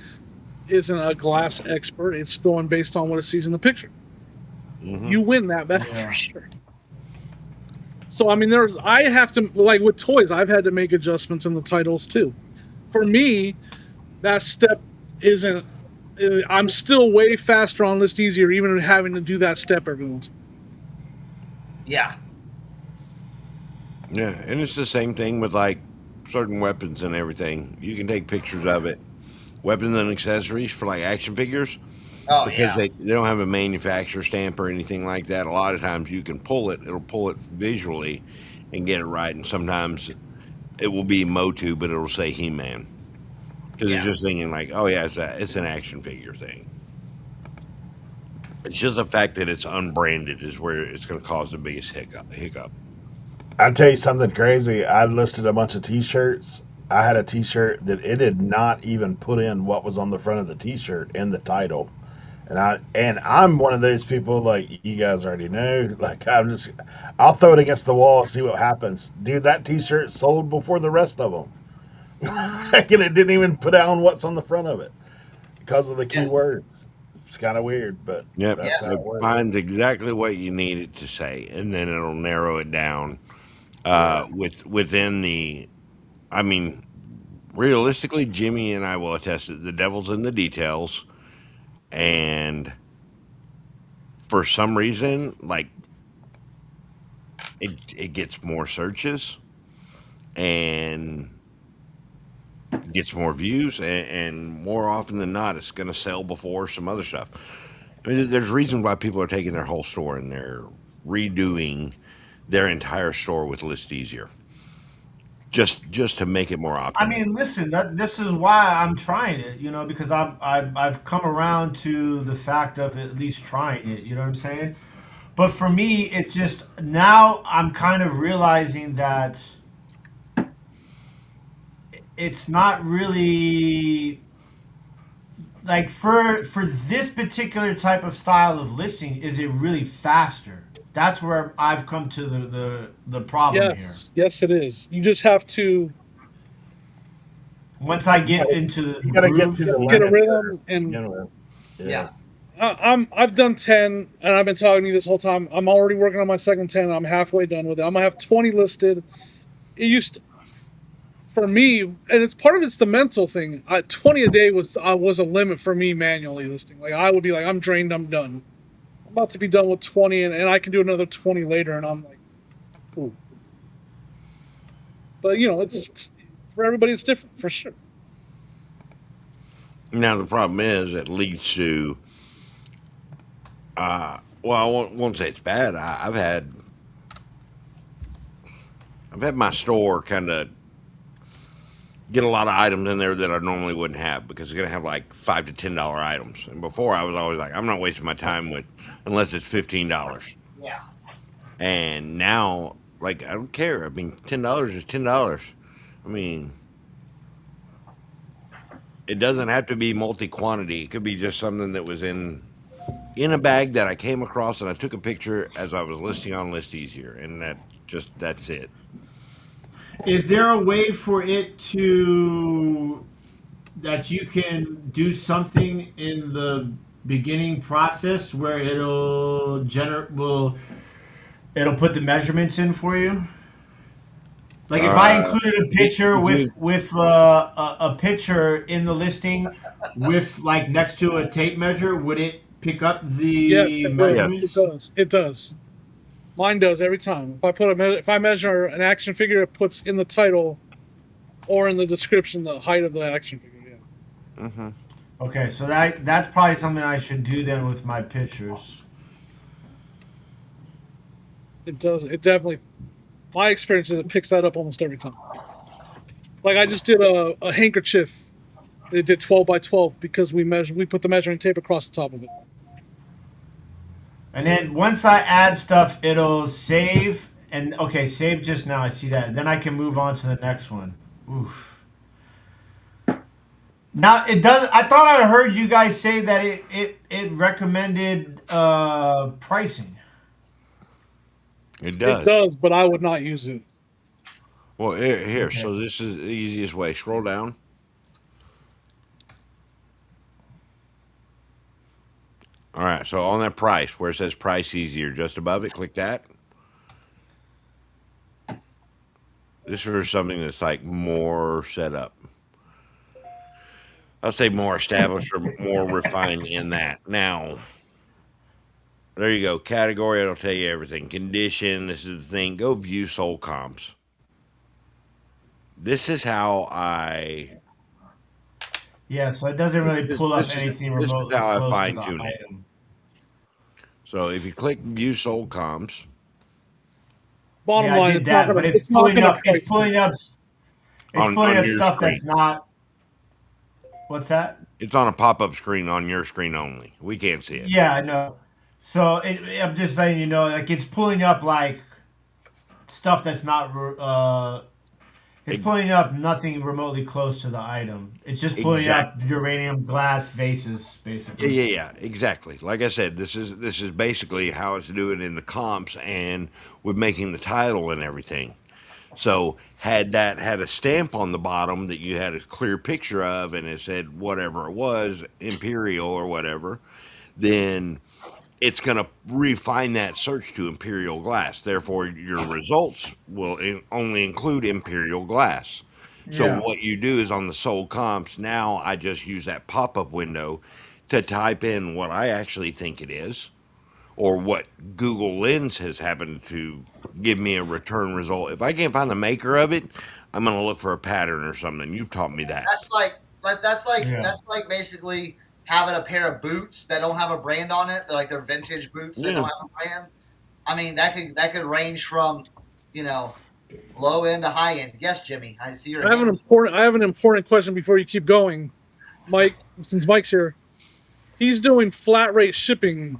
isn't a glass expert. It's going based on what it sees in the picture. Hmm. You win that battle for Yeah. sure. So I mean, I have to, like with toys. I've had to make adjustments in the titles too. For me, that step isn't. I'm still way faster on List Easier, even having to do that step every once. Yeah. Yeah, and it's the same thing with like certain weapons and everything. You can take pictures of it. Weapons and accessories for like action figures, Oh because yeah. they don't have a manufacturer stamp or anything like that. A lot of times you can pull it, it'll pull it visually and get it right. And sometimes it will be Motu, but it'll say He Man. Because it's Yeah. just thinking, like, oh, yeah, it's an action figure thing. It's just the fact that it's unbranded is where it's going to cause the biggest hiccup. I'll tell you something crazy. I listed a bunch of T-shirts. I had a T-shirt that it did not even put in what was on the front of the T-shirt in the title, and I'm one of those people like you guys already know. Like I'll throw it against the wall, see what happens. Dude, that T-shirt sold before the rest of them, and it didn't even put down what's on the front of it because of the Yeah. keywords. It's kind of weird, but Yep. Yeah. that's how It it works. finds exactly what you need it to say, and then it'll narrow it down Yeah. within the. I mean, realistically, Jimmy and I will attest that the devil's in the details, and for some reason, like it gets more searches and gets more views, and more often than not, it's going to sell before some other stuff. I mean, there's reasons why people are taking their whole store and they're redoing their entire store with List Easier, just to make it more I optimal. mean, listen, this is why I'm trying it, because I've come around to the fact of at least trying it. You know what I'm saying? But for me, it's just now I'm kind of realizing that it's not really like for this particular type of style of listing, is it really faster? That's where I've come to the problem here. Yes, it is. You just have to Once I get into the You got to get groove. through the get a learning curve rhythm. to And begin with. Yeah. I've done 10, and I've been talking to you this whole time. I'm already working on my second 10. I'm halfway done with it. I'm gonna have 20 listed. It used to, for me, and it's part of it's the mental thing. 20 a day was a limit for me manually listing. Like I would be like, I'm drained, I'm done. I'm about to be done with 20, and I can do another 20 later, and I'm like, cool. But it's for everybody. It's different for sure. Now the problem is it leads to. Well, I won't say it's bad. I've had my store kind of get a lot of items in there that I normally wouldn't have because it's gonna have like $5 to $10 items. And before I was always like, I'm not wasting my time with unless it's $15. Yeah. And now, like, I don't care. I mean, $10 is $10. I mean, it doesn't have to be multi quantity. It could be just something that was in a bag that I came across and I took a picture as I was listing on List Easier, and that's it. Is there a way for it to that you can do something in the beginning process where it'll put the measurements in for you? Like if I included a picture with a picture in the listing with like next to a tape measure, would it pick up Yes, the it will. It measurements? does. It does. Mine does every time. If I measure an action figure, it puts in the title or in the description the height of the action figure. Yeah. Mm-hmm. Okay, so that's probably something I should do then with my pictures. It does. It definitely. My experience is it picks that up almost every time. Like I just did a handkerchief. It did 12 by 12 because we put the measuring tape across the top of it. And then once I add stuff, it'll save. And okay, save just now. I see that. Then I can move on to the next one. Oof. Now it does. I thought I heard you guys say that it recommended pricing. It It does. does, but I would not use it. Well, here. Okay. So this is the easiest way. Scroll down. All right. So on that price, where it says price easier, just above it, click that. This is for something that's like more set up. I'll say more established or more refined in that. Now, there you go. Category, it'll tell you everything. Condition, this is the thing. Go view sold comps. This is how Yeah, so it doesn't really pull up anything this is remotely how I close to fine the tune it. item. So if you click view sold comps, Bottom Yeah, I line, did it's not that, gonna. but It's not gonna it's price. pulling up on your stuff screen. that's not. What's that? It's on a pop-up screen on your screen only. We can't see it. Yeah, I know. So I'm just letting you know, like it's pulling up like stuff that's not. It's pulling up nothing remotely close to the item. It's just pulling up uranium glass vases, basically. Yeah, exactly. Like I said, this is basically how it's doing in the comps and with making the title and everything. So had that had a stamp on the bottom that you had a clear picture of and it said whatever it was, Imperial or whatever, then it's going to refine that search to Imperial glass. Therefore, your results will only include Imperial glass. So Yeah. what you do is on the sold comps, now I just use that pop-up window to type in what I actually think it is or what Google Lens has happened to give me a return result. If I can't find the maker of it, I'm going to look for a pattern or something. You've taught me that. Yeah. That's like basically having a pair of boots that don't have a brand on it. They're vintage boots that Yeah. don't have a brand. I mean, that could range from, low end to high end. Yes, Jimmy, I see your I have hand. an important question before you keep going, Mike. Since Mike's here, he's doing flat rate shipping.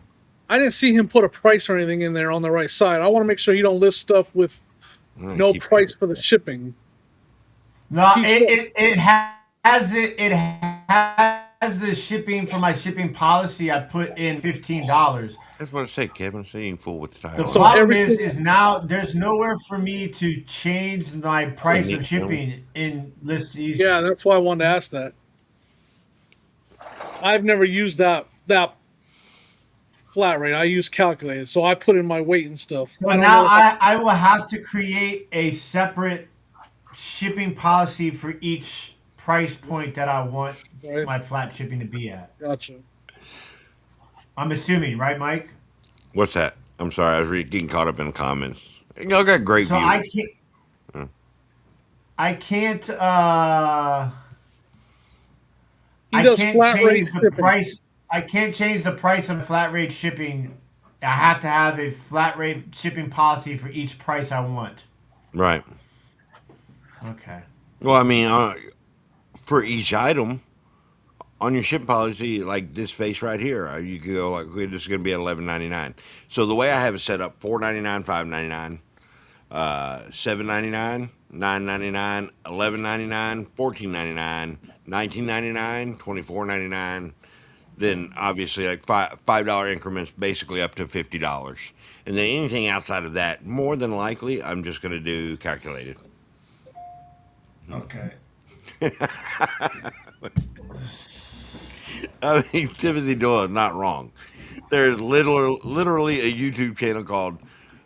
I didn't see him put a price or anything in there on the right side. I want to make sure you don't list stuff with no price for the shipping. No, it has the shipping for my shipping policy, I put in $15. That's what I said, Kevin. I said you ain't fool with the The title. So problem everything. is now there's nowhere for me to change my Yeah, price of Nick, shipping in List Yeah, Easier. that's why I wanted to ask that. I've never used that flat rate. I use calculated, so I put in my weight and stuff. So I don't now know how. I will have to create a separate shipping policy for each price point that I want Right? my flat shipping to be at. Gotcha. I'm assuming, right, Mike? What's that? I'm sorry. I was getting caught up in the comments. Y'all got great So I viewers. can't. Uh, I can't. He I does can't flat rate change the shipping. price. I can't change the price of flat rate shipping. I have to have a flat rate shipping policy for each price I want. Right. Okay. Well, I mean, for each item on your ship policy, like this face right here, you could go like, okay, this is going to be at $11.99. So the way I have it set up, $4.99, $5.99, $7.99, $9.99, $11.99, $14.99, $19.99, $24.99. Then obviously like $5 increments, basically up to $50. And then anything outside of that, more than likely, I'm just going to do calculated. Okay. I mean, Timothy Doyle is not wrong. There is literally a YouTube channel called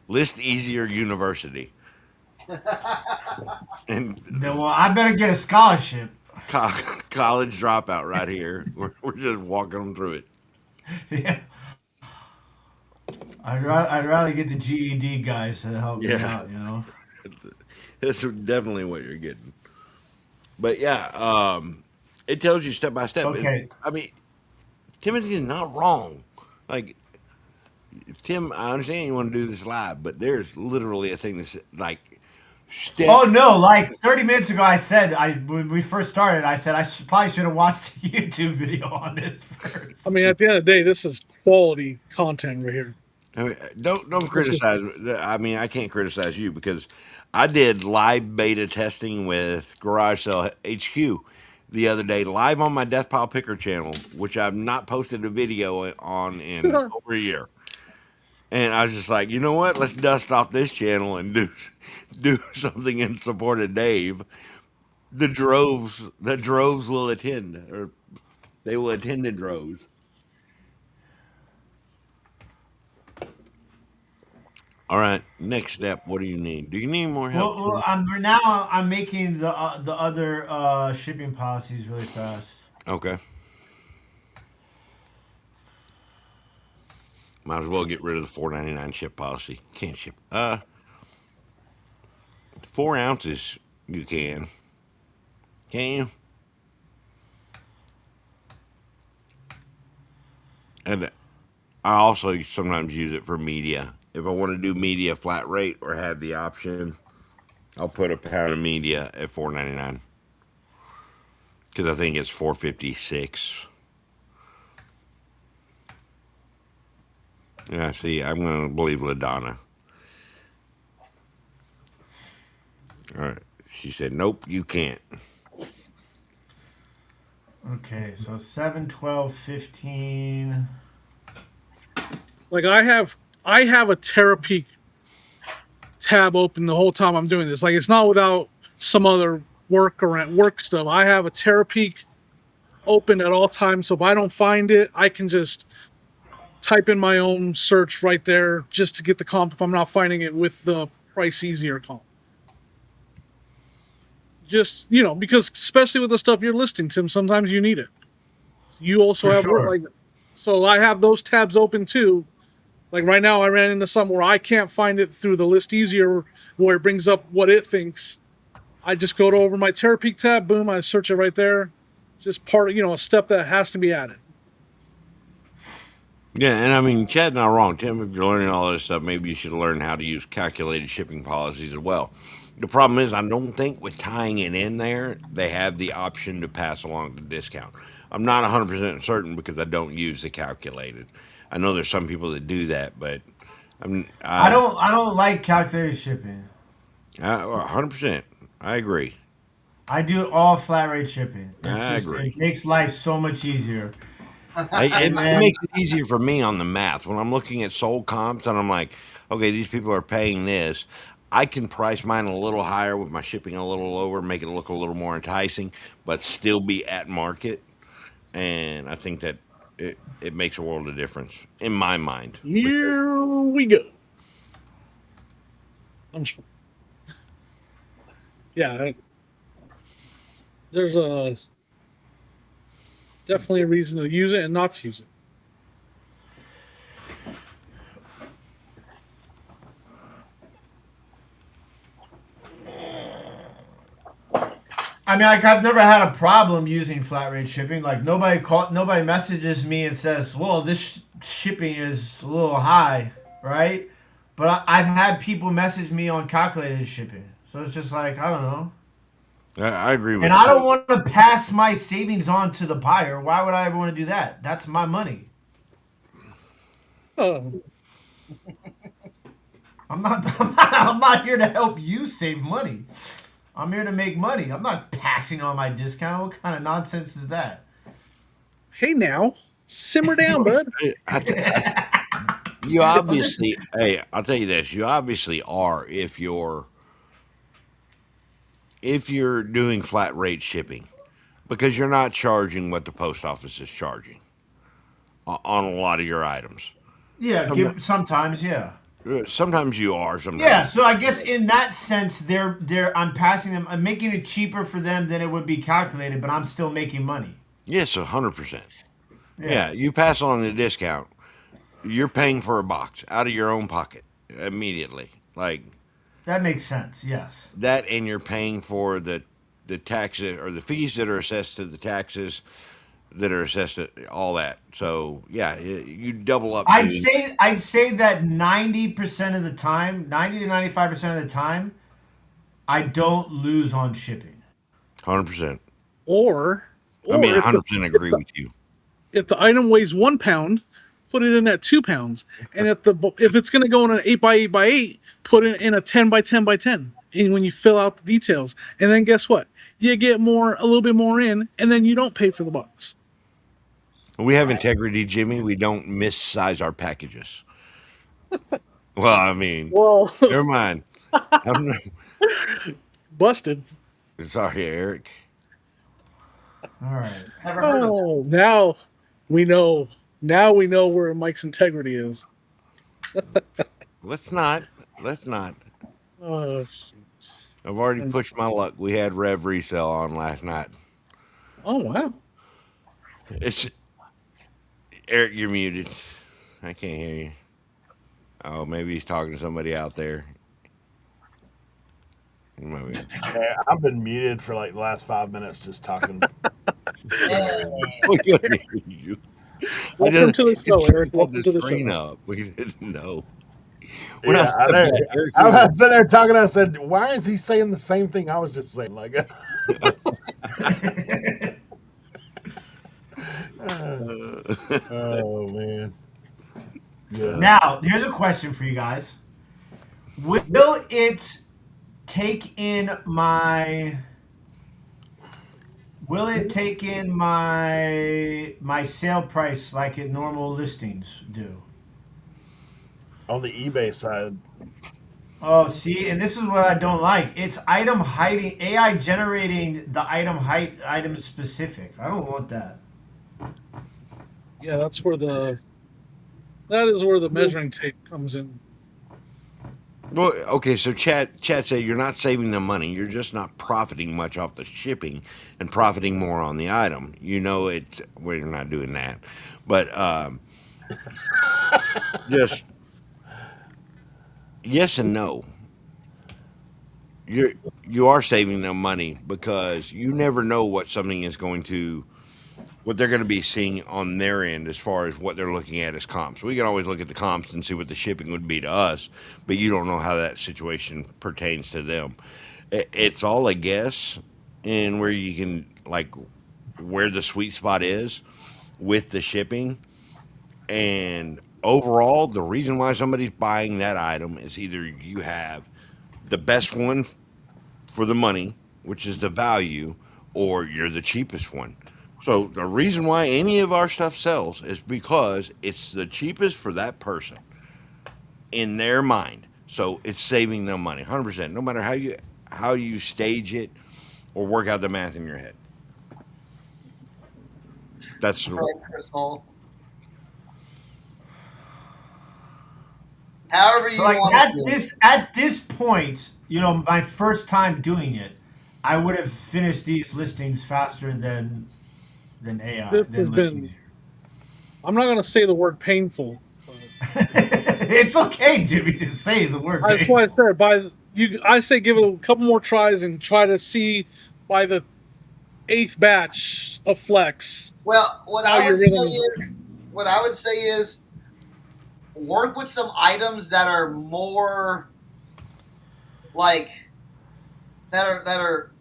List Easier University, and Then, well, I better get a scholarship. co- college dropout right here. We're just walking them through it. Yeah. I'd rather get the GED guys to help me Yeah, out. You know. that's definitely what you're getting. But yeah, it tells you step by step. Okay. I mean, Timothy is not wrong. Like Tim, I understand you want to do this live, but there's literally a thing that's like Oh step. no! Like 30 minutes ago, I said when we first started, I said probably should have watched a YouTube video on this I first. mean, at the end of the day, this is quality content right here. I mean, don't This is criticize. I mean, I can't criticize you because I did live beta testing with Garage Sale HQ the other day, live on my Death Pile Picker channel, which I've not posted a video on in over a year. And I was just like, you know what? Let's dust off this channel and do something in support of Dave. The droves will attend, or they will attend in droves. All right, next step. What do you need? Do you need more help? Well, right now I'm making the other shipping policies really fast. Okay. Might as well get rid of the 4.99 ship policy. Can't ship. 4 ounces you can you? And I also sometimes use it for media. If I want to do media flat rate or have the option, I'll put a pound of media at 4.99 because I think it's 4.56. Yeah, see, I'm gonna believe LaDonna. All right, she said, "Nope, you can't." Okay, so 7, 12, 15. like I have a Terapeak tab open the whole time I'm doing this. Like it's not without some other work stuff. I have a Terapeak open at all times. So if I don't find it, I can just type in my own search right there just to get the comp if I'm not finding it with the price easier comp. Just because especially with the stuff you're listing, Tim, sometimes you need it. You also For have sure. like so I have those tabs open too. Like right now, I ran into some where I can't find it through the list easier, where it brings up what it thinks. I just go to over my Terapeak tab, boom, I search it right there. Just part of a step that has to be added. Yeah, and I mean, Chad's not wrong. Tim, if you're learning all this stuff, maybe you should learn how to use calculated shipping policies as well. The problem is, I don't think with tying it in there, they have the option to pass along the discount. I'm not 100% certain because I don't use the calculated. I know there's some people that do that, but I don't like calculated shipping. 100%. I agree. I do all flat rate shipping. It's I just agree. it makes life so much easier. It And then makes it easier for me on the math when I'm looking at sold comps and I'm like, okay, these people are paying this. I can price mine a little higher with my shipping a little lower, make it look a little more enticing, but still be at market. And I think that it makes a world of difference in my mind. Here we go. I'm just, yeah. There's a definitely a reason to use it and not to use it. I mean, like I've never had a problem using flat rate shipping. Like nobody messages me and says, "Well, this shipping is a little high," right? But I've had people message me on calculated shipping, so it's just like I don't know. I agree And with I don't you. want to pass my savings on to the buyer. Why would I ever want to do that? That's my money. Oh, I'm not here to help you save money. I'm here to make money. I'm not passing on my discount. What kind of nonsense is that? hey now, simmer down, bud. You obviously, hey, I'll tell you this. You obviously are if you're doing flat rate shipping because you're not charging what the post office is charging on a lot of your items. Yeah, Some- sometimes, yeah. Sometimes you are, Yeah, sometimes. so I guess in that sense, I'm passing them. I'm making it cheaper for them than it would be calculated, but I'm still making money. Yes, 100%. Yeah, Yeah, you pass along the discount. You're paying for a box out of your own pocket immediately, like that makes sense. Yes. that, and you're paying for the taxes or the fees that are assessed to the taxes that are assessed to all that. So yeah, you double up doing I'd say that 90% of the time, 90 to 95% of the time, I don't lose on shipping. 100%. Or, I mean, or if the 100% agree with you. if the item weighs 1 pound, put it in at 2 pounds. And if it's going to go in an 8 by 8 by 8, put it in a 10 by 10 by 10. And when you fill out the details, and then guess what? You get a little bit more in, and then you don't pay for the box. We have integrity, Jimmy. We don't missize our packages. Well, I mean, Well, never mind. I'm busted. sorry, Eric. All right. Oh, now we know. Now we know where Mike's integrity is. Let's not. Let's not. Oh, I've already and- pushed my luck. We had Rev Resell on last night. oh wow. It's Eric. You're muted. I can't hear you. Oh, maybe he's talking to somebody out there. Maybe. Yeah, I've been muted for like the last 5 minutes just talking. We couldn't hear you. Welcome to the show, it Eric. pulled Welcome to the screen show. up. We didn't know. When Yeah, I said know. that, Eric, I you was sitting there talking. I said, "Why is he saying the same thing I was just saying?" Like, oh man. Yeah. Now, here's a question for you guys. Will it take in my my sale price like at normal listings do? On the eBay side, Oh, see, and this is what I don't like. It's item hiding, AI generating the item specific. I don't want that. Yeah, that is where the measuring tape comes in. well, okay, so Chad said you're not saving them money. You're just not profiting much off the shipping and profiting more on the item. You know, we're not doing that, but just yes and no. You you are saving them money because you never know what they're going to be seeing on their end as far as what they're looking at as comps. We can always look at the comps and see what the shipping would be to us, but you don't know how that situation pertains to them. It's all a guess, and where you can like where the sweet spot is with the shipping. And overall, the reason why somebody's buying that item is either you have the best one for the money, which is the value, or you're the cheapest one. So the reason why any of our stuff sells is because it's the cheapest for that person in their mind. So it's saving them money, 100%. No matter how you stage it or work out the math in your head. That's Right, Crystal. However you So like want to do it. at this point, my first time doing it, I would have finished these listings faster than AI This has than been. listings. I'm not gonna say the word painful. But It's okay, Jimmy, to say the word that's why I painful. said I say give it a couple more tries and try to see by the 8th batch of flex Well, how your rhythm. what I would say is work with some items that are more like that are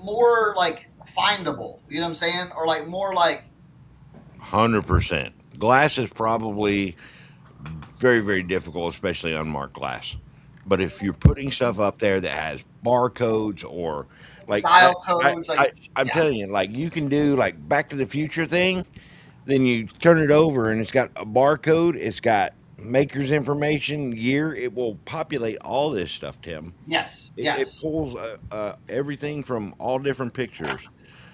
more like findable. You know what I'm saying? Or like more like 100%. Glass is probably very, very difficult, especially unmarked glass. But if you're putting stuff up there that has barcodes or like style codes, like I'm yeah, telling you, like you can do like Back to the Future thing, then you turn it over and it's got a barcode, it's got maker's information, year, it will populate all this stuff, Tim. yes, It yes. pulls everything from all different pictures.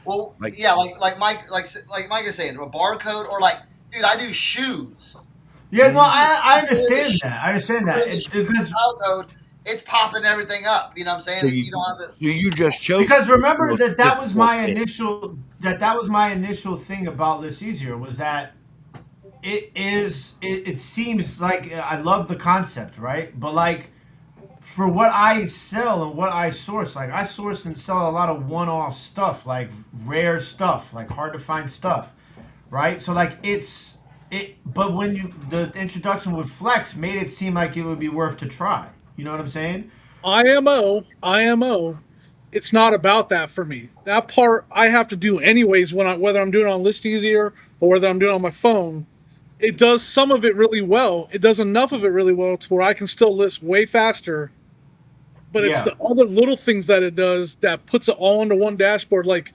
Well, Like, yeah, like Mike is saying, a barcode or like, dude, I do shoes. Yeah, no, mhm. I Put in the understand sh- that. I understand put that. in the Because style code, it's popping everything up. You know what I'm saying? so You don't have to. you just chose because the remember most that was difficult my thing. initial thing about this easier was that it seems like I love the concept, right? But like for what I sell and what I source, like I source and sell a lot of one-off stuff, like rare stuff, like hard to find stuff, right? So like but when the introduction with Flex made it seem like it would be worth to try. You know what I'm saying? IMO. It's not about that for me. That part I have to do anyways whether I'm doing it on List Easier or whether I'm doing it on my phone. It does some of it really well. It does enough of it really well to where I can still list way faster. But it's Yeah. the other little things that it does that puts it all into one dashboard. Like,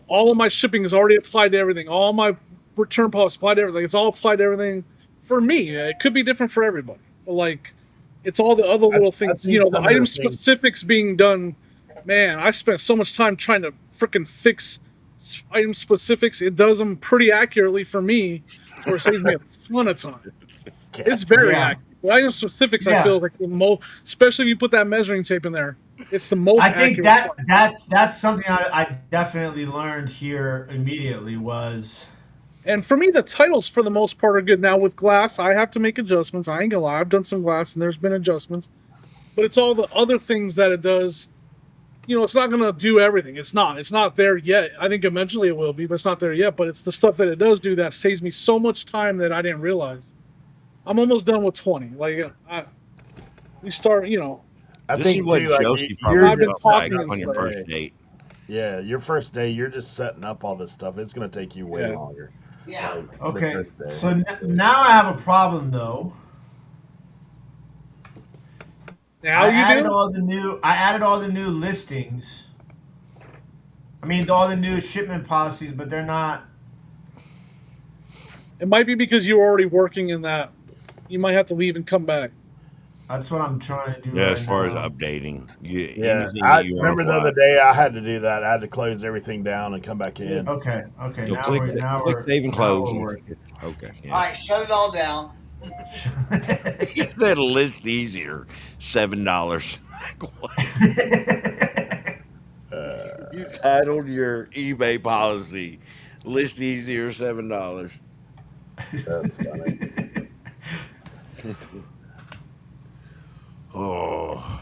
all of my shipping is already applied to everything. All my return policy applied to everything. It's all applied to everything. For me, it could be different for everybody. But like, it's all the other little I things. think The some of item the things. specifics being done. Man, I spent so much time trying to freaking fix item specifics. It does them pretty accurately for me, to where it saves me a ton of time. Yeah. It's very Yeah. accurate. The item specifics, I feel, Yeah. is like the most, especially if you put that measuring tape in there. It's the most I think accurate part. that's something I definitely learned here immediately was And for me, the titles for the most part are good. Now with glass, I have to make adjustments. I ain't gonna lie, I've done some glass and there's been adjustments. But it's all the other things that it does. It's not gonna do everything. It's not. It's not there yet. I think eventually it will be, but it's not there yet. But it's the stuff that it does do that saves me so much time that I didn't realize. I'm almost done with 20. Like we start. I This is think what too, like Chelsea you're probably I've been just felt like talking setting up and on your the stuff. first day. date. Yeah, your first day, you're just setting up all this stuff. It's going to take you way Yeah. longer. Yeah. Like the okay. first day. So now I have a problem though. Now you do. I added all the new listings. I mean all the new shipment policies, but they're not. It might be because you were already working in that. You might have to leave and come back. That's what I'm trying to do Yeah, as right far as now. updating, Yeah, anything that I you want to remember the apply. other day I had to do that. I had to close everything down and come back Yeah. in. Okay, okay. So click click save and Now close. we're And, working. okay, All yeah. right, shut it all down. He said list easier, $7. You titled your eBay policy list easier, $7. That's funny. Oh,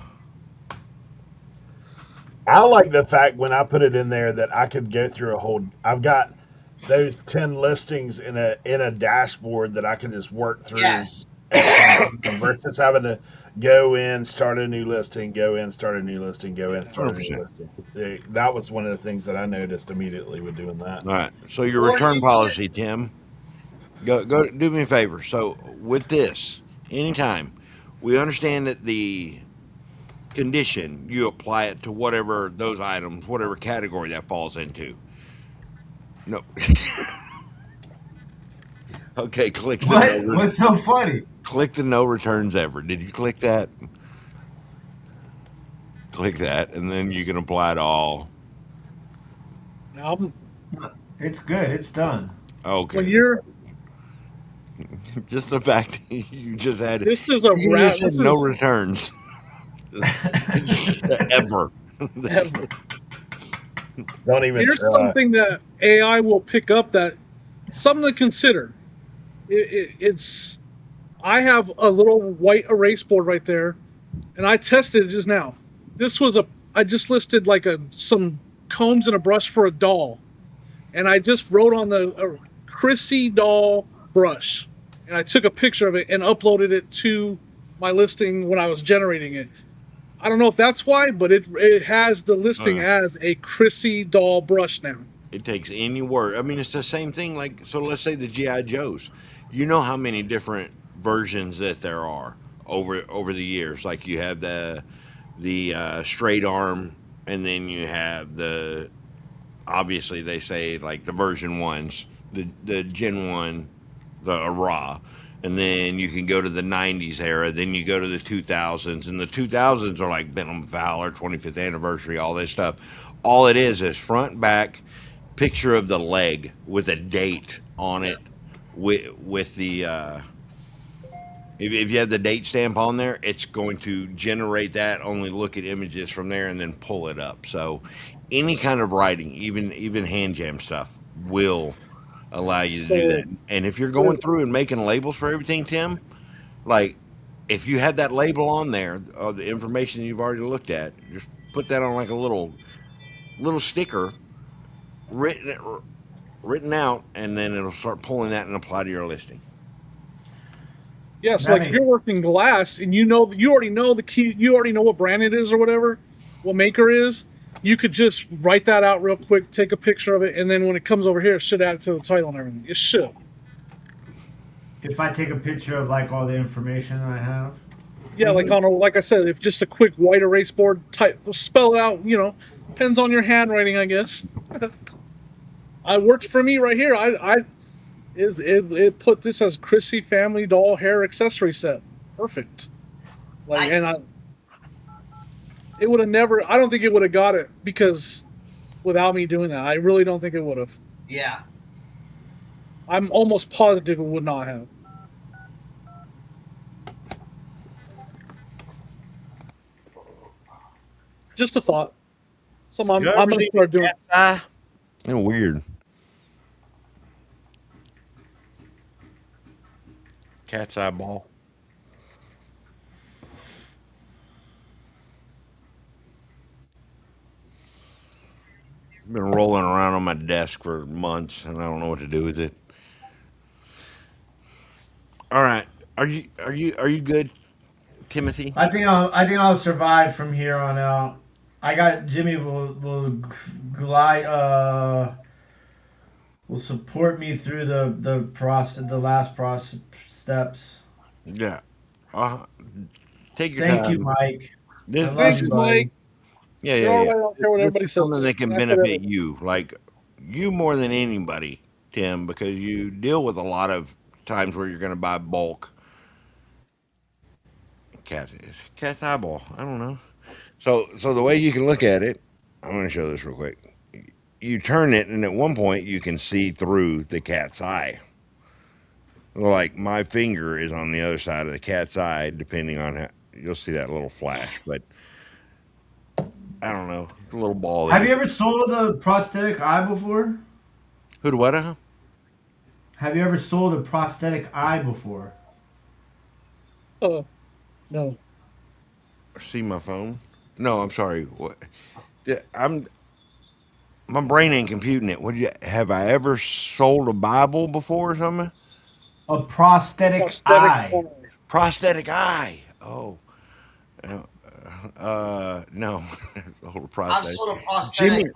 I like the fact when I put it in there that I could go through a whole. I've got those 10 listings in a dashboard that I can just work through Yes. at one time versus having to go in, start a new listing, go in, start a new listing, go in, start a new 100%. listing. That was one of the things that I noticed immediately with doing that. All right. So your Or return you can policy, Tim. Go do me a favor. So with this, anytime we understand that the condition, you apply it to whatever those items, whatever category that falls into. No. Okay, click the What? What's so funny? click the no returns ever. Did you click that? Click that, and then you can apply it all. Now, It's good. It's done. Okay. when you're Just the fact that you just had this is a you rat. just said no returns ever. Ever. Don't even Here's try. something that AI will pick up that something to consider. It's I have a little white erase board right there, and I tested it just now. This was I just listed like some combs and a brush for a doll, and I just wrote on the Chrissy doll brush, and I took a picture of it and uploaded it to my listing when I was generating it. I don't know if that's why, but it has the listing as a Chrissy doll brush now. It takes any word. I mean, it's the same thing. Like, so let's say the GI Joes. You know how many different versions that there are over the years. Like you have the straight arm, and then you have the obviously they say like the version ones, the Gen 1, the raw, and then you can go to the 90s era, then you go to the 2000s, and the 2000s are like Venom Valor, 25th anniversary, all this stuff. All it is front back picture of the leg with a date on it, with the if you have the date stamp on there, it's going to generate that. Only look at images from there and then pull it up. So any kind of writing, even hand jam stuff, will allow you to do that. And if you're going through and making labels for everything, Tim, like if you have that label on there of the information you've already looked at, just put that on like a little sticker written out, and then it'll start pulling that and apply to your listing. Yes, like if you're working glass and you already know the key, you already know what brand it is or whatever, what maker it is, you could just write that out real quick, take a picture of it, and then when it comes over here, it should add it to the title and everything. It should. If I take a picture of like all the information I have. Yeah, like I said, if just a quick white erase board type, spell it out, depends on your handwriting, I guess. It worked for me right here. It put this as Chrissy family doll hair accessory set. Perfect. Like, nice. And it would have never. I don't think it would have got it because without me doing that, I really don't think it would have. Yeah. I'm almost positive it would not have. Just a thought. I'm going to start doing. Weird. Cat's eyeball. Been rolling around on my desk for months, and I don't know what to do with it. All right, are you good, Timothy? I think I'll survive from here on out. I got Jimmy will glide will support me through the last process steps. Yeah. Take your Thank time. you, Mike. Thanks, Mike. Yeah. I don't care what everybody says. Something that can benefit you, like you more than anybody, Tim, because you deal with a lot of times where you're going to buy bulk. Cat's eyeball. I don't know. So the way you can look at it, I'm going to show this real quick. You turn it, and at one point you can see through the cat's eye. Like my finger is on the other side of the cat's eye, depending on how you'll see that little flash. But I don't know, a little ball. Have you ever sold a prosthetic eye before? Who what? Have you ever sold a prosthetic eye before? No. See my phone? No, I'm sorry. What? My brain ain't computing it. Have I ever sold a Bible before or something? A prosthetic eye. Prosthetic eye. Oh. No. I've sold a prosthetic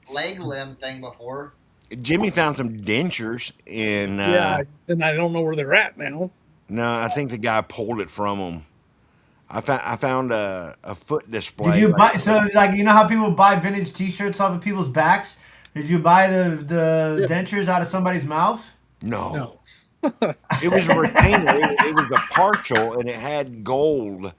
leg limb thing before. Jimmy found some dentures in. Yeah, and I don't know where they're at now. No, I think the guy pulled it from him. I found a foot Did display you like buy? So like you know how people buy vintage T-shirts off of people's backs? Did you buy the Yeah. dentures out of somebody's mouth? no. No. It was a retainer. It was a partial, and it had gold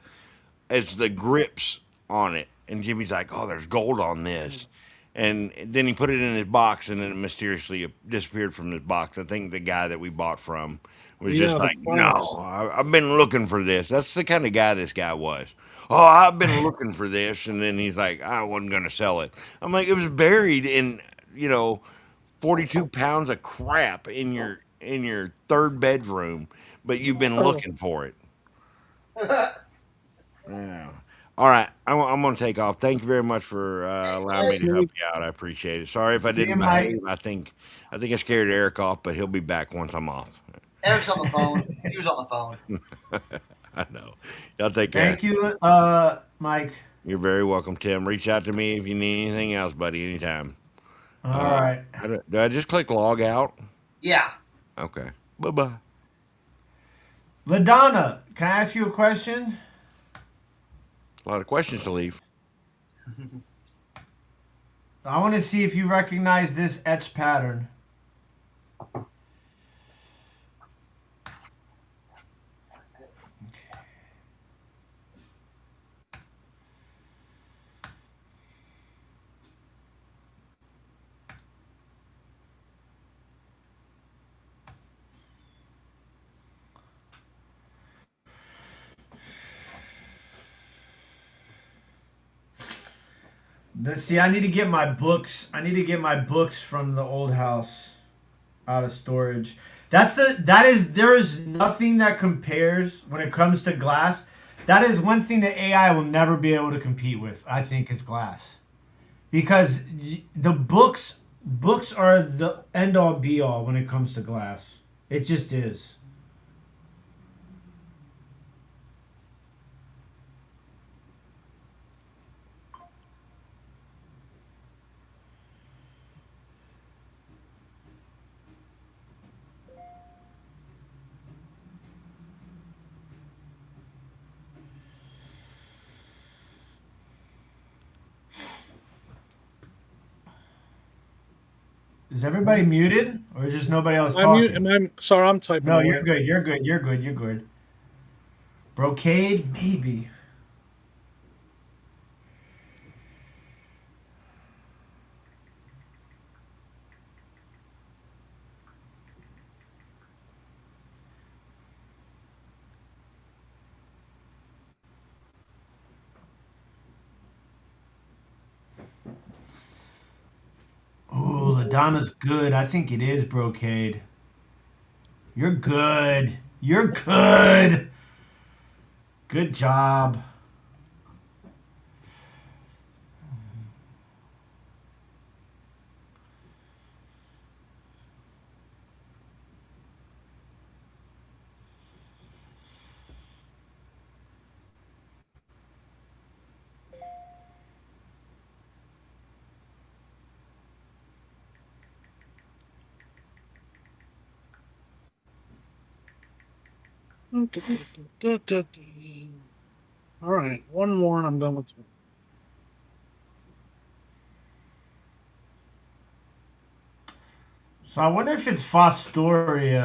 as the grips on it. And Jimmy's like, "Oh, there's gold on this." And then he put it in his box, and then it mysteriously disappeared from his box. I think the guy that we bought from was Yeah, just the like, "No, flaps. I've been looking for this." That's the kind of guy this guy was. Oh, I've been looking for this, and then he's like, "I wasn't gonna sell it." I'm like, "It was buried in, you know, 42 pounds of crap in your third bedroom, but you've been Oh, looking for it." Yeah. All right, I'm going to take off. Thank you very much for allowing me to help me- you out. I appreciate it. Sorry if I See you, didn't Mike. behave. I think I scared Eric off, but he'll be back once I'm off. Eric's on the phone. He was on the phone. I know. Y'all take care. Thank you, Mike. You're very welcome, Tim. Reach out to me if you need anything else, buddy. Anytime. All Uh, right, do I just click log out? Yeah. Okay. Bye bye. Ladonna, can I ask you a question? A lot of questions to leave. I want to see if you recognize this etch pattern. See, I need to get my books. I need to get my books from the old house out of storage. There is nothing that compares when it comes to glass. That is one thing that AI will never be able to compete with. I think is glass because the books are the end all be all when it comes to glass. It just is. Is everybody muted or is just nobody else I'm mute. talking? Am I? Sorry, I'm typing No, you're away. good. You're good. You're good. You're good. Brocade, maybe. Ooh, LaDonna's good. I think it is brocade. You're good. You're good. Good job. All right, one more and I'm done with. So I wonder if it's Fostoria.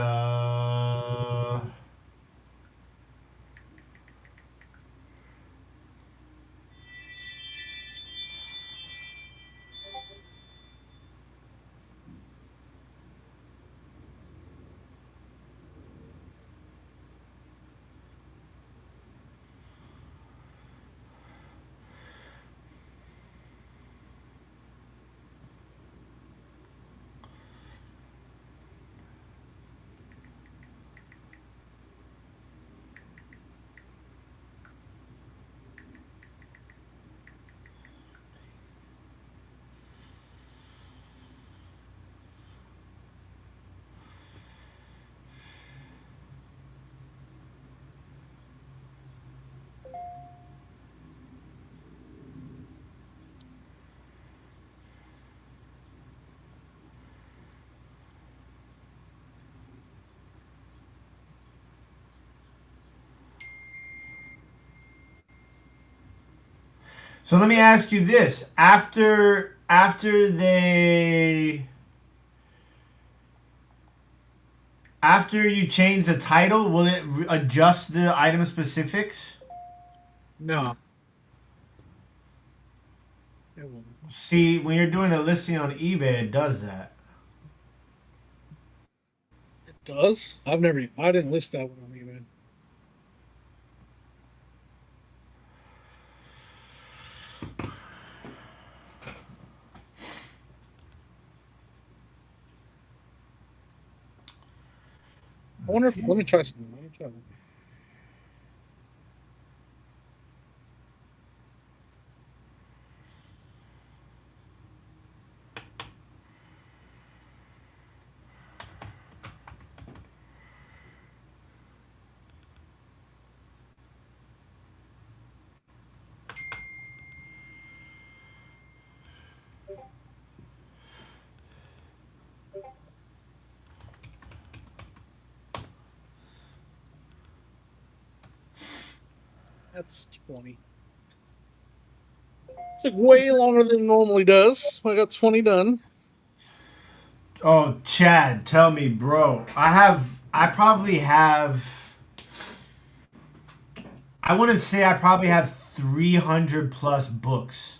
So let me ask you this: after you change the title, will it adjust the item specifics? No. It won't. See, when you're doing a listing on eBay, it does that. It does? I didn't list that one on eBay. I wonder if, let me try something. Let me try. That's 20. It's like way longer than it normally does. I got 20 done. Oh, Chad, tell me, bro. I probably have. I want to say I probably have 300 plus books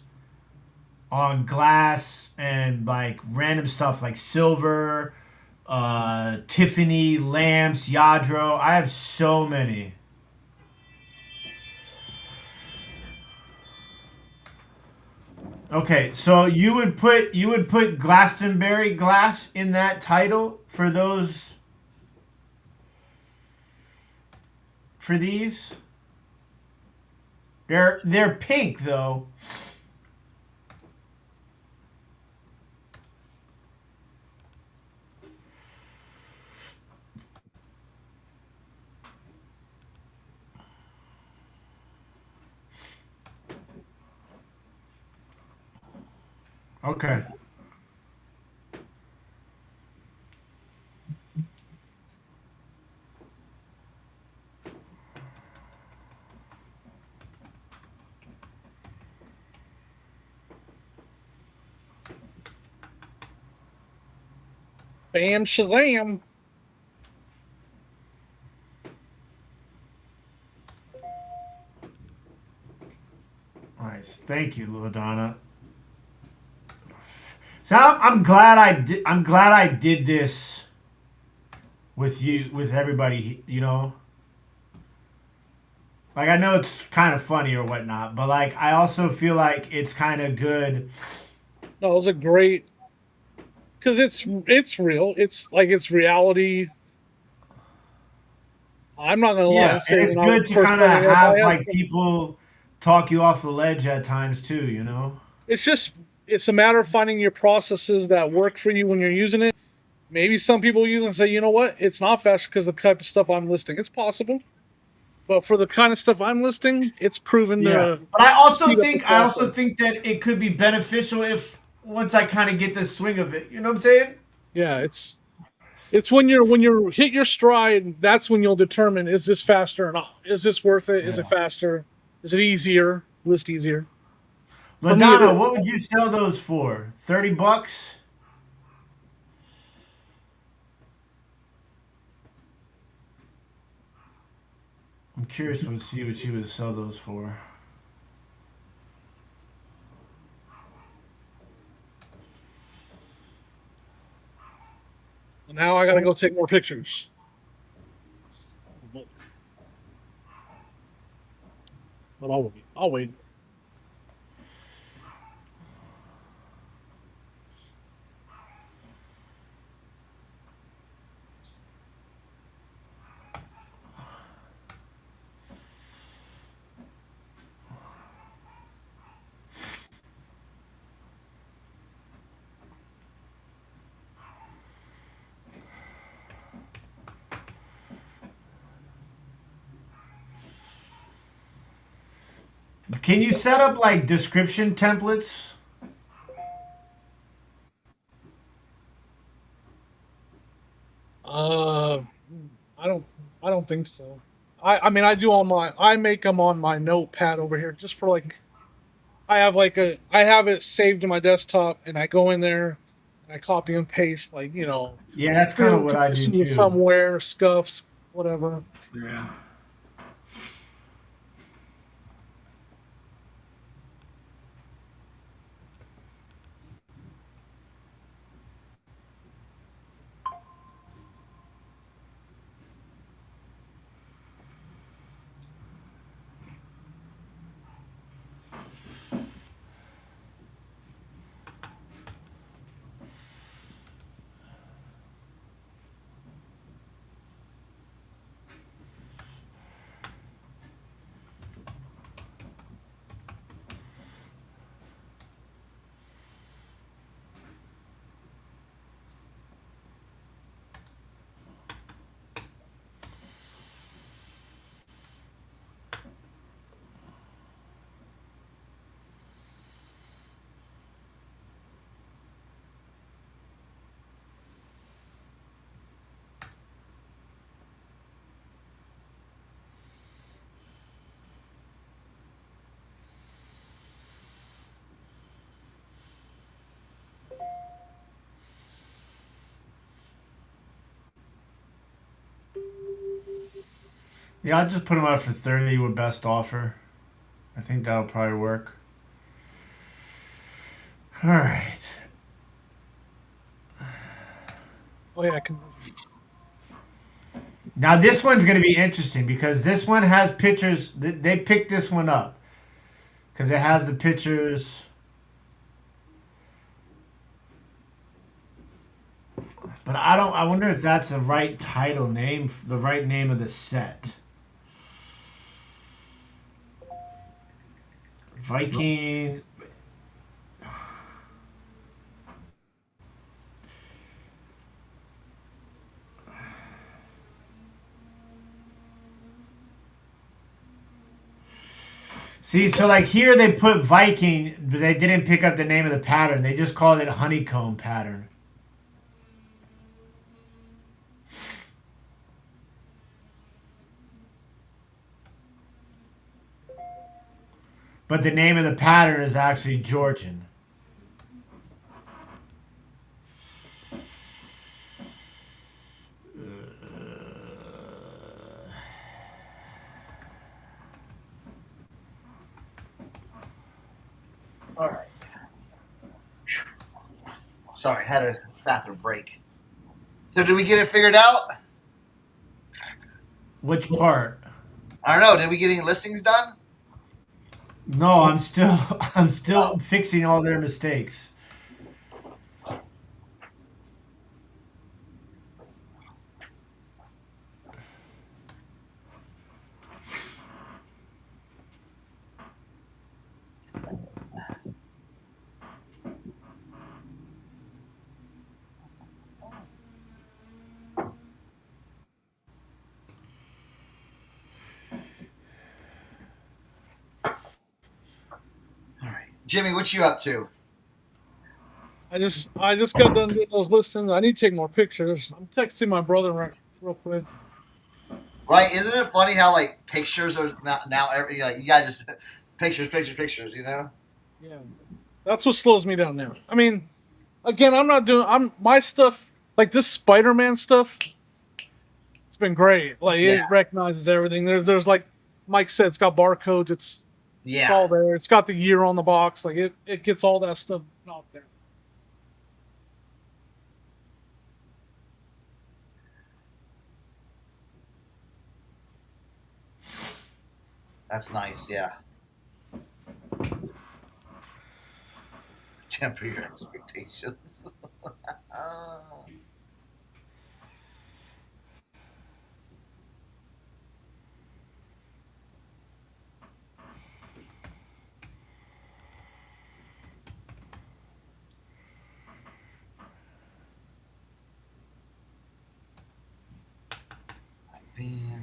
on glass and like random stuff like silver, Tiffany lamps, Yadro. I have so many. Okay, so you would put Glastonbury glass in that title for these. They're pink though. Okay. Bam Shazam. Nice. Thank you, Luadonna. So I'm glad I did. I'm glad I did this with you, with everybody. You know, like I know it's kind of funny or whatnot, but like I also feel like it's kind of good. No, it was a great, because it's real. It's like it's reality. I'm not gonna lie Yeah, and and say it's when I was good to first kind of starting up, have like people talk you off the ledge at times too. You know. it's a matter of finding your processes that work for you when you're using it. Maybe some people use it and say, you know what, it's not faster because the type of stuff I'm listing. It's possible, but for the kind of stuff I'm listing, it's proven Yeah, to but I also speed up the think I also process. think that it could be beneficial if once I kind of get the swing of it. You know what I'm saying? Yeah, it's when you hit your stride, that's when you'll determine, is this faster or not? Is this worth it? Is it Yeah. faster? Is it easier? List easier. For me, it Ladonna, is. what would you sell those for? $30? I'm curious to see what you would sell those for. Now I got to go take more pictures. But I'll wait. I'll wait. Can you set up like description templates? Uh, I don't. I don't think so. I mean, I do on my. I make them on my notepad over here, just for like. I have it saved to my desktop, and I go in there and I copy and paste, like, Yeah, that's kind of film what I do conditions too. somewhere, scuffs, whatever. Yeah. Yeah, I'll just put them out for 30 with best offer. I think that'll probably work. All right. Oh yeah, I can. Now this one's going to be interesting because this one has pictures. They picked this one up because it has the pictures. But I don't. I wonder if that's the right title name, the right name of the set. Viking. See, so like here they put Viking, but they didn't pick up the name of the pattern. They just called it honeycomb pattern. But the name of the pattern is actually Georgian. All right. Sorry, had a bathroom break. So did we get it figured out? Which part? I don't know. Did we get any listings done? No, I'm still I'm still fixing all their mistakes. All right. Jimmy, what you up to? I just got done doing those listings. I need to take more pictures. I'm texting my brother real quick. Right? Isn't it funny how like pictures are now every like you got just pictures, you know? Yeah, that's what slows me down now. I mean, again, I'm my stuff like this Spider-Man stuff. It's been great. Like Yeah. it recognizes everything. There's like Mike said, it's got barcodes. It's Yeah. all there. It's got the year on the box. Like it gets all that stuff out there. That's nice, yeah. Temper your expectations. Man.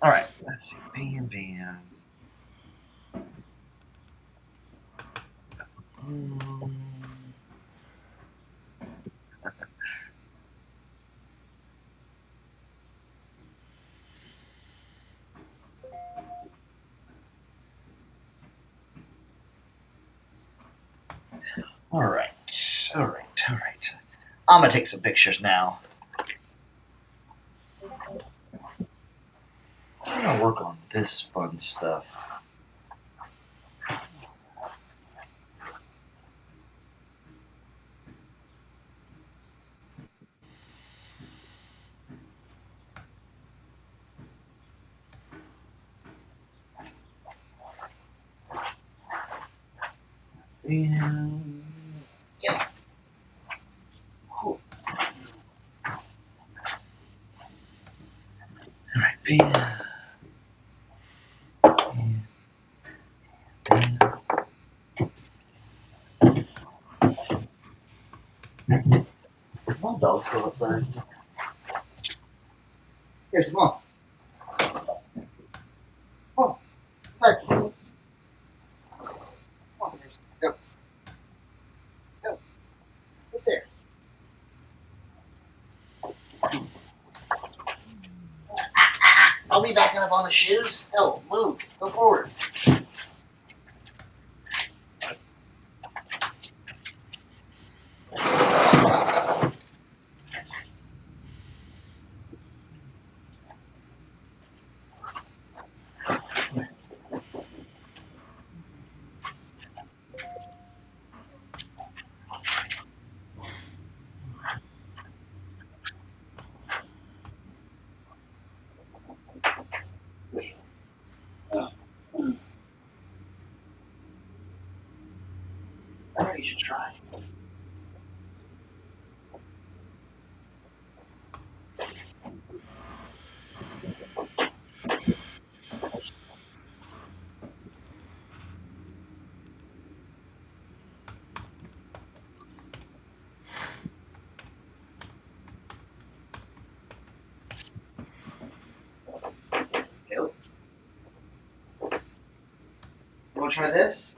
All right, let's see. Bam, bam. All right, all right, all right. I'm gonna take some pictures now. I'm gonna work on this fun stuff. And yeah. Cool. All right, bam. Is my dog still outside? Here's mom. Oh, sorry. Come on, go, go, sit there. I'll be backing up on the shoes. No, move, go forward. I think you should try. You want to try this?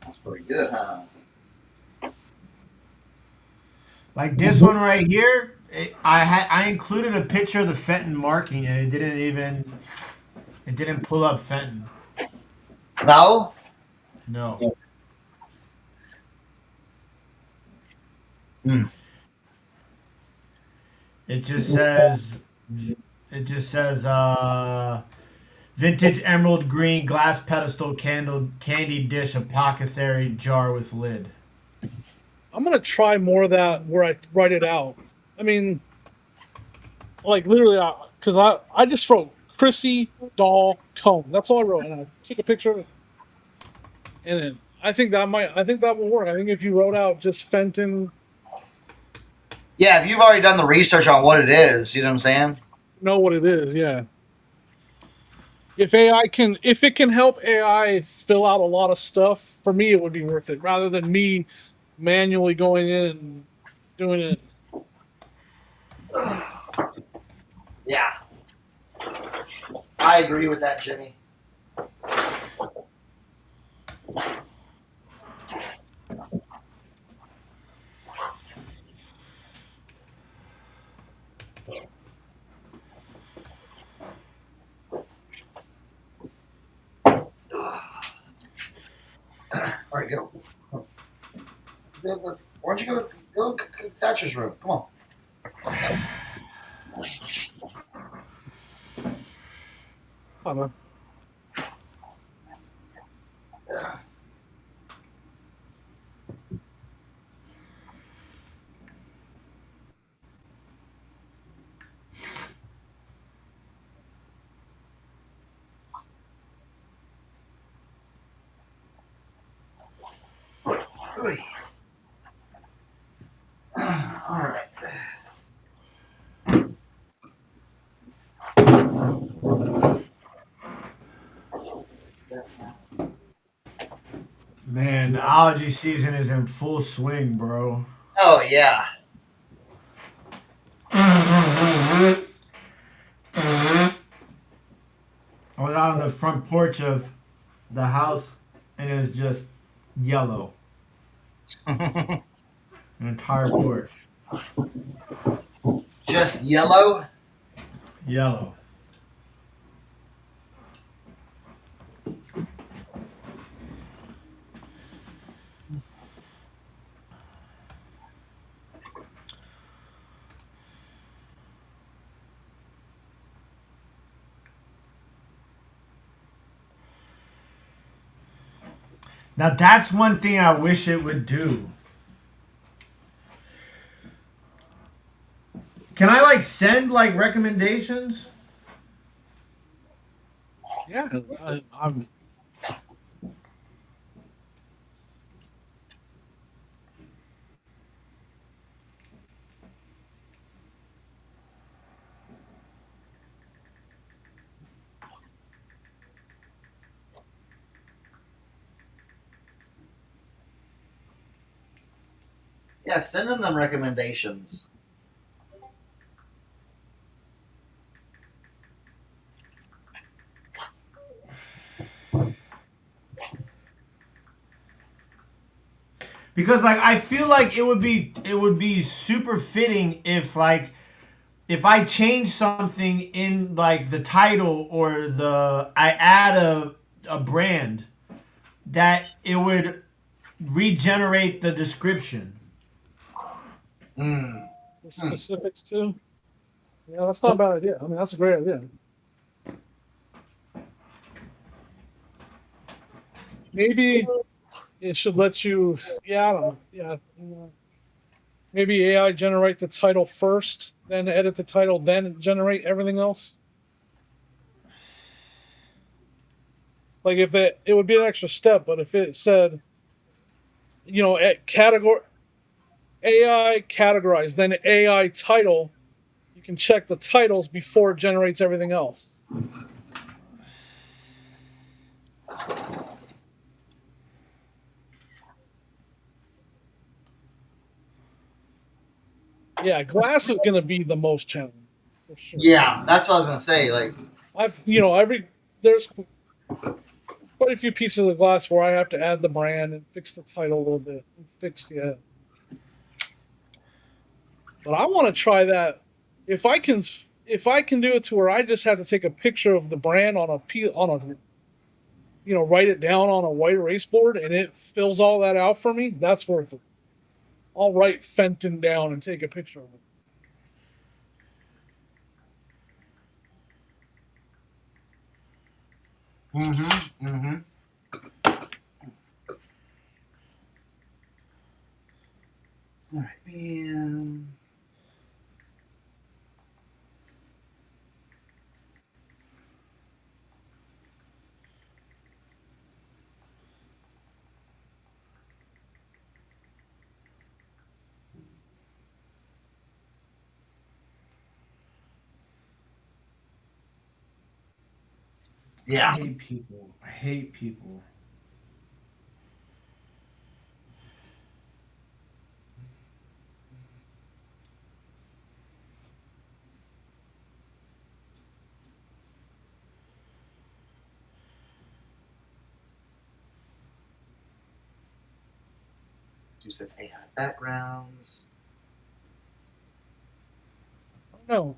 That's pretty good, huh? Like this one right here, I included a picture of the Fenton marking, and it didn't pull up Fenton. No? No. Hmm. It just says it just says vintage emerald green glass pedestal candle candy dish apothecary jar with lid. I'm gonna try more of that where I write it out. I mean, like literally, because I just wrote Chrissy doll comb. That's all I wrote, and I took a picture of it. And I think that will work. I think if you wrote out just Fenton, Yeah, if you've already done the research on what it is, you know what I'm saying? know what it is. Yeah. If it can help AI fill out a lot of stuff, for me it would be worth it rather than me manually going in and doing it. Yeah. I agree with that, Jimmy. All right, go. Why don't you go Thatcher's room? Come on. I don't know. All right. Man, the allergy season is in full swing, bro. Oh yeah. I was out on the front porch of the house, and it was just yellow. An entire porch. Just yellow. Yellow. Now that's one thing I wish it would do. Can I like send like recommendations? Yeah, I'm. Yeah, send them recommendations. Because like I feel like it would be super fitting if like if I change something in like the title or the I add a brand that it would regenerate the description. Mm. The specifics too. Yeah, that's not a bad idea. I mean, that's a great idea. Maybe it should let you. Yeah, I don't know. Yeah. Maybe AI generate the title first, then edit the title, then generate everything else. Like if it would be an extra step, but if it said, at category AI categorize, then AI title, you can check the titles before it generates everything else. Yeah, glass is gonna be the most challenging for sure. Yeah, that's what I was gonna say. Like, There's quite a few pieces of glass where I have to add the brand and fix the title a little bit and fix the. But I want to try that. If I can do it to where I just have to take a picture of the brand write it down on a white erase board and it fills all that out for me, that's worth it. I'll write Fenton down and take a picture of it. all right, man. I Yeah. hate people. I hate people. Do some AI backgrounds. No,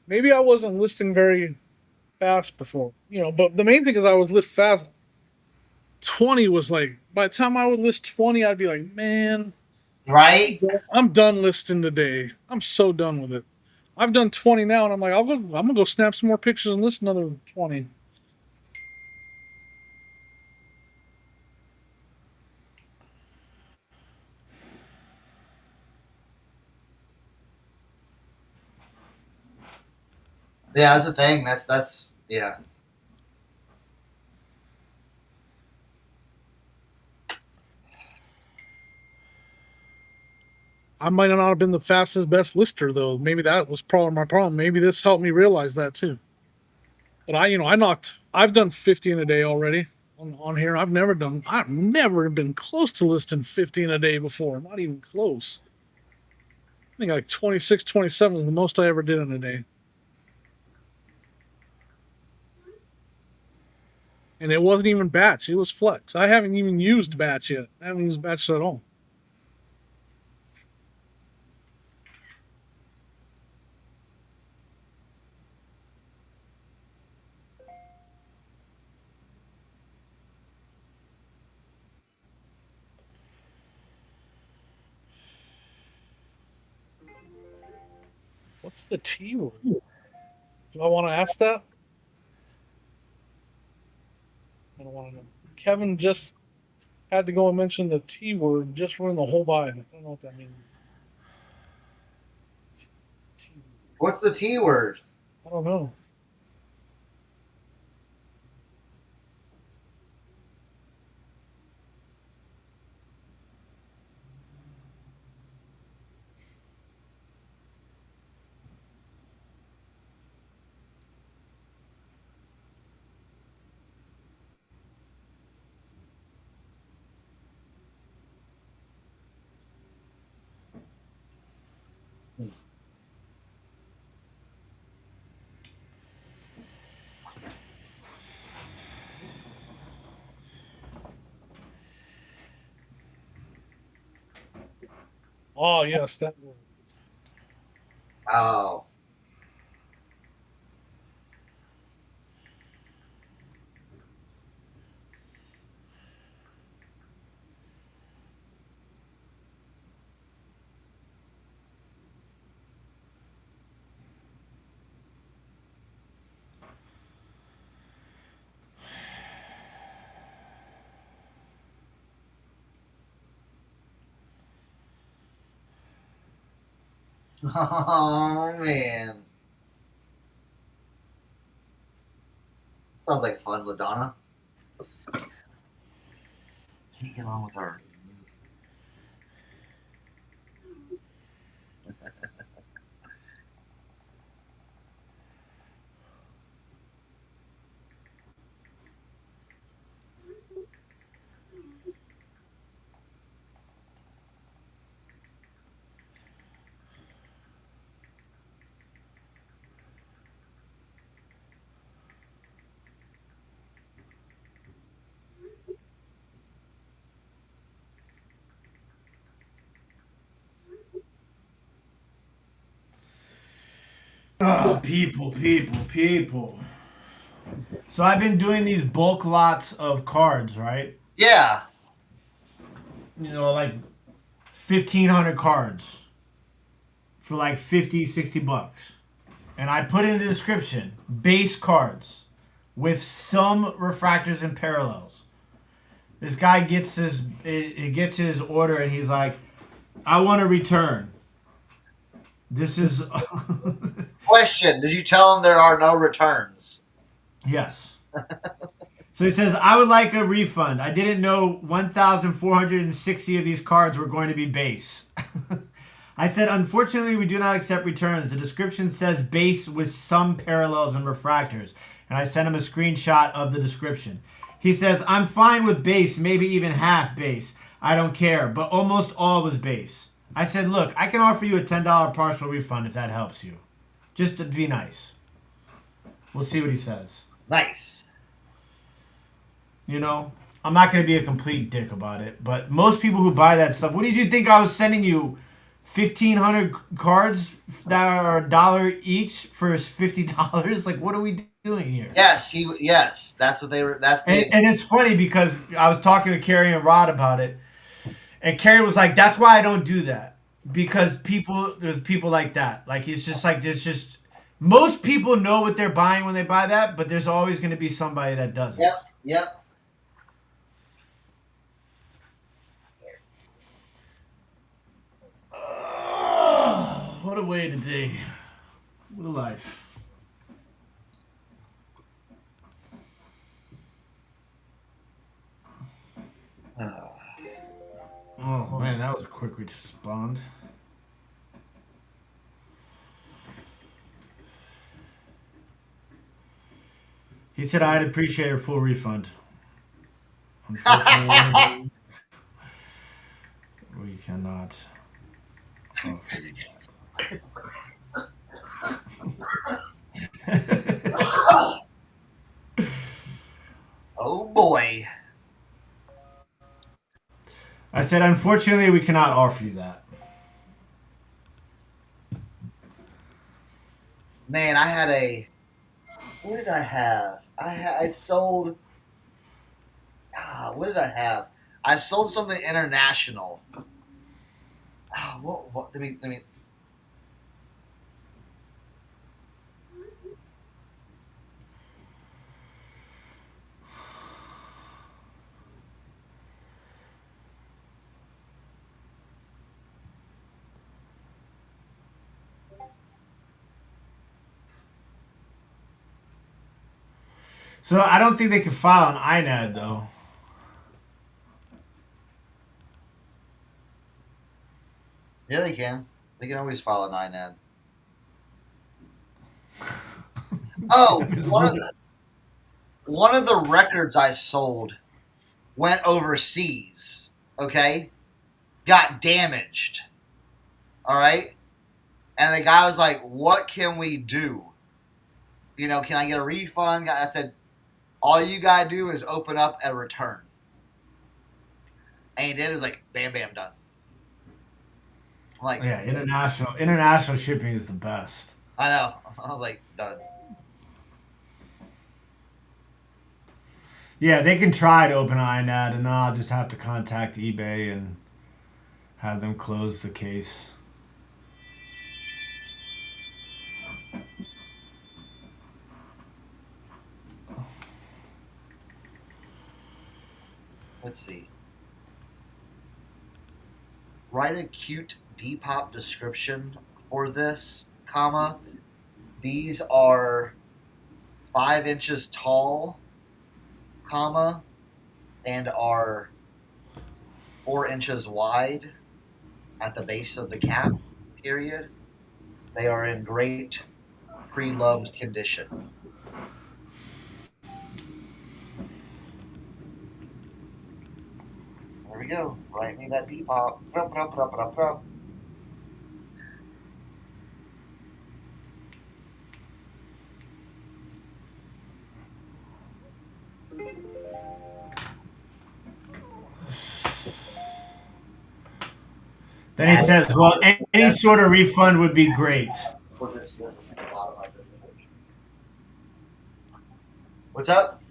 maybe I wasn't listing very fast before, but the main thing is I was lit fast. 20 was like, by the time I would list 20, I'd be like, man, Right? I'm done listing today. I'm so done with it. I've done 20 now, and I'm like, I'm gonna go snap some more pictures and list another 20. Yeah, that's the thing. That's yeah. I might not have been the fastest best lister though. Maybe that was probably my problem. Maybe this helped me realize that too. But I've done 50 in a day already on here. I've never been close to listing 50 in a day before. Not even close. think like 26, 27 is the most I ever did in a day. And it wasn't even batch. It was flex. I haven't even used batch yet. I haven't used batch at all. What's the T word? Do I want to ask that? I don't want to know. Kevin just had to go and mention the T word, just ruined the whole vibe. I don't know what that means. T word. What's the T word? I don't know. Oh, yes, that word. Oh. Oh, man. Sounds like fun, LaDonna. Can't get on with her. Oh, people. So I've been doing these bulk lots of cards, right? Yeah. You know, like 1,500 cards for like 50, 60 bucks. And I put in the description, base cards with some refractors and parallels. This guy gets his order and he's like, I want to return. This is Question: did you tell him there are no returns? yes. So he says, I would like a refund. I didn't know 1,460 of these cards were going to be base. I said, unfortunately, we do not accept returns. The description says base with some parallels and refractors. And I sent him a screenshot of the description. He says, I'm fine with base, maybe even half base. I don't care, but almost all was base. I said, look, I can offer you a $10 partial refund if that helps you. Just to be nice. We'll see what he says. Nice. You know, I'm not going to be a complete dick about it, but most people who buy that stuff, what did you think I was sending you? 1,500 cards that are $1 each for $50? Like, what are we doing here? Yes, yes, that's what they were. And it's funny because I was talking to Carrie and Rod about it, and Carrie was like, "That's why I don't do that because there's people like that. Like, it's just like there's just most people know what they're buying when they buy that, but there's always going to be somebody that doesn't." Yep. What a way today. What a life. Oh, man, that was a quick respond. He said I'd appreciate a full refund. Unfortunately, we cannot offer you that. said, unfortunately, we cannot offer you that. Man, I had a. What did I have? I sold. What did I have? I sold something international. What? Let me. So I don't think they can file an INAD, though. Yeah, they can. They can always file an INAD. Oh, one of the records I sold went overseas. Okay, got damaged. All right, and the guy was like, "What can we do? Can I get a refund?" I said, "All you gotta do is open up a return." And he did. It was like, bam, bam, done. I'm like, Yeah, international shipping is the best. I know. I was like, done. Yeah, they can try to open an INAD, and I'll just have to contact eBay and have them close the case. Let's see. Write a cute Depop description for this, comma. These are 5 inches tall, comma, and are 4 inches wide at the base of the cap, period. They are in great pre-loved condition. There we go. Write me that Depop. Then he says, well, any sort of refund would be great. What's up?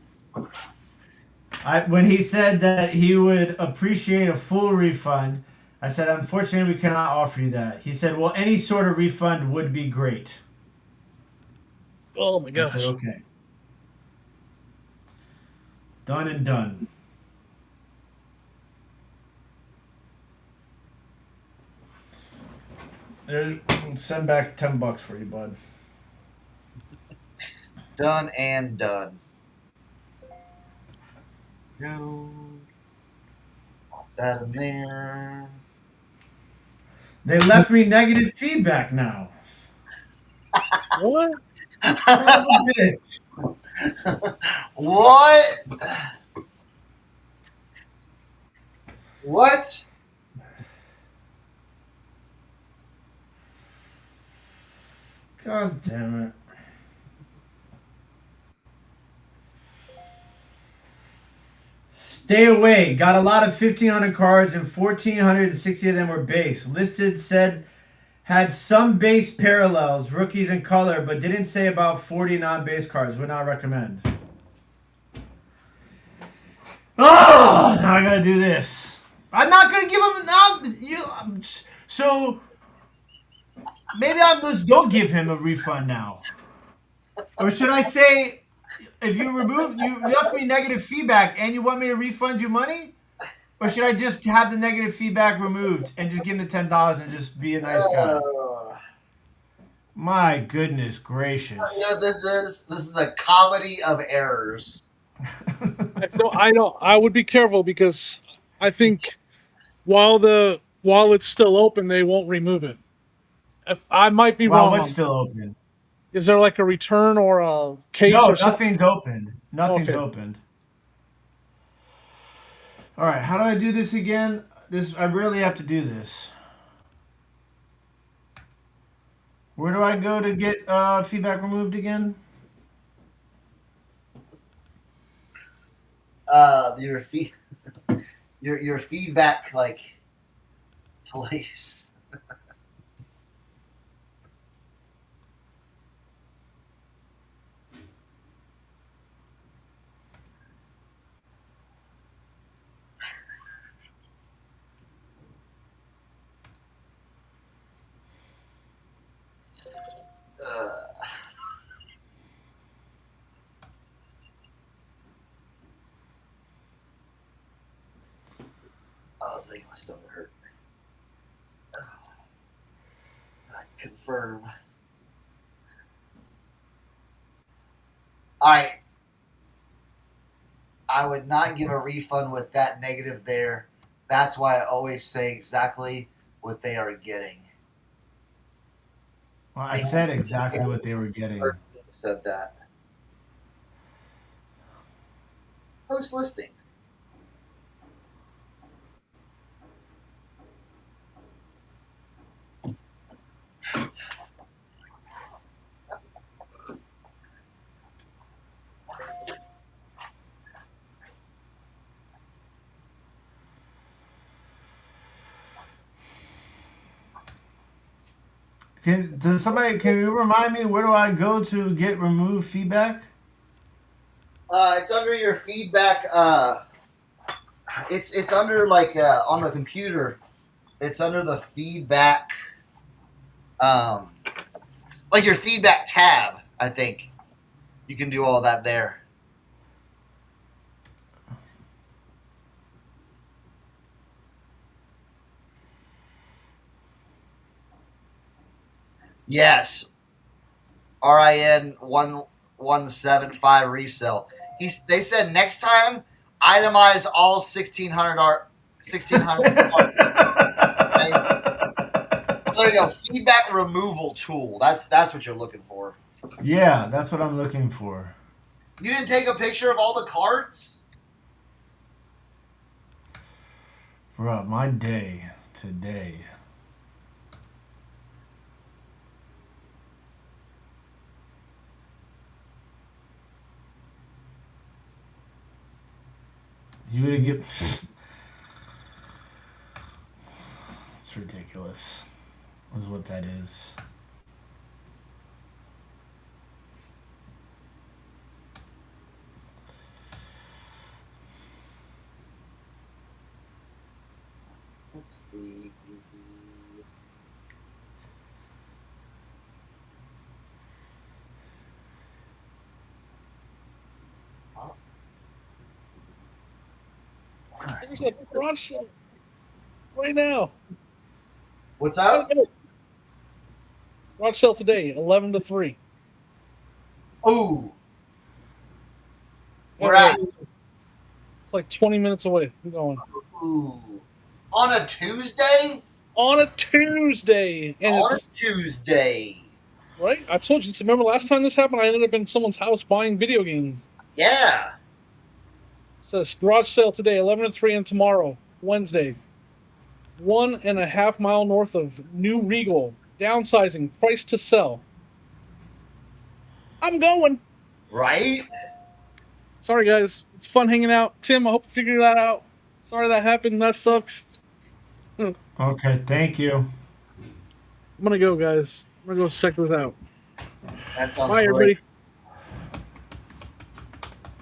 When he said that he would appreciate a full refund, I said, unfortunately, we cannot offer you that. He said, well, any sort of refund would be great. Oh my I gosh. said, okay. Done and done. Send back $10 for you, bud. Done and done. No. That in there. They left me negative feedback now. What? Son of a bitch. What? What? God damn it. Stay away. Got a lot of 1,500 cards and 1,460 of them were base. Listed said had some base parallels, rookies and color, but didn't say about 40 non-base cards. Would not recommend. Oh, now I gotta do this. I'm not gonna give him so maybe I just don't give him a refund now. Or should I say, if you left me negative feedback and you want me to refund you money? Or should I just have the negative feedback removed and just give him the $10 and just be a nice guy? My goodness gracious. This is the comedy of errors. So I would be careful because I think while it's still open, they won't remove it. If I might be wrong. What's still open? Is there like a return or a case? No, or something? nothing's open. Nothing's Okay. opened. All right, how do I do this again? I really have to do this. Where do I go to get feedback removed again? Your your feedback like place. I was making my stomach hurt. I confirm. All right. I would not give a refund with that negative there. That's why I always say exactly what they are getting. Well, I said exactly what they were getting. Said that. Post listing. Can you remind me, where do I go to get removed feedback? It's under your feedback. It's under like on the computer. It's under the feedback. Um, like your feedback tab. I think you can do all that there. Yes. RIN 1175 resale. They said next time itemize all 1600 art 1600 art. Okay? There you go. Feedback removal tool. That's what you're looking for. Yeah, that's what I'm looking for. You didn't take a picture of all the cards? Bro, my day today. You would get. It's ridiculous. Is what that is. Let's see. There's a garage sale right now. What's up? Garage sale today, 11 to 3. Ooh. We're at. It's like 20 minutes away. I'm going. Ooh. On a Tuesday? On a Tuesday. And On a it's Tuesday. right. I told you. Remember last time this happened, I ended up in someone's house buying video games. Yeah. It says garage sale today, 11 to 3, and tomorrow, Wednesday. 1.5 mile north of New Regal. Downsizing, price to sell. I'm going. Right? Sorry, guys. It's fun hanging out. Tim, I hope you figured that out. Sorry that happened. That sucks. Okay, thank you. I'm going to go, guys. I'm going to go check this out. That sounds Bye, great. everybody.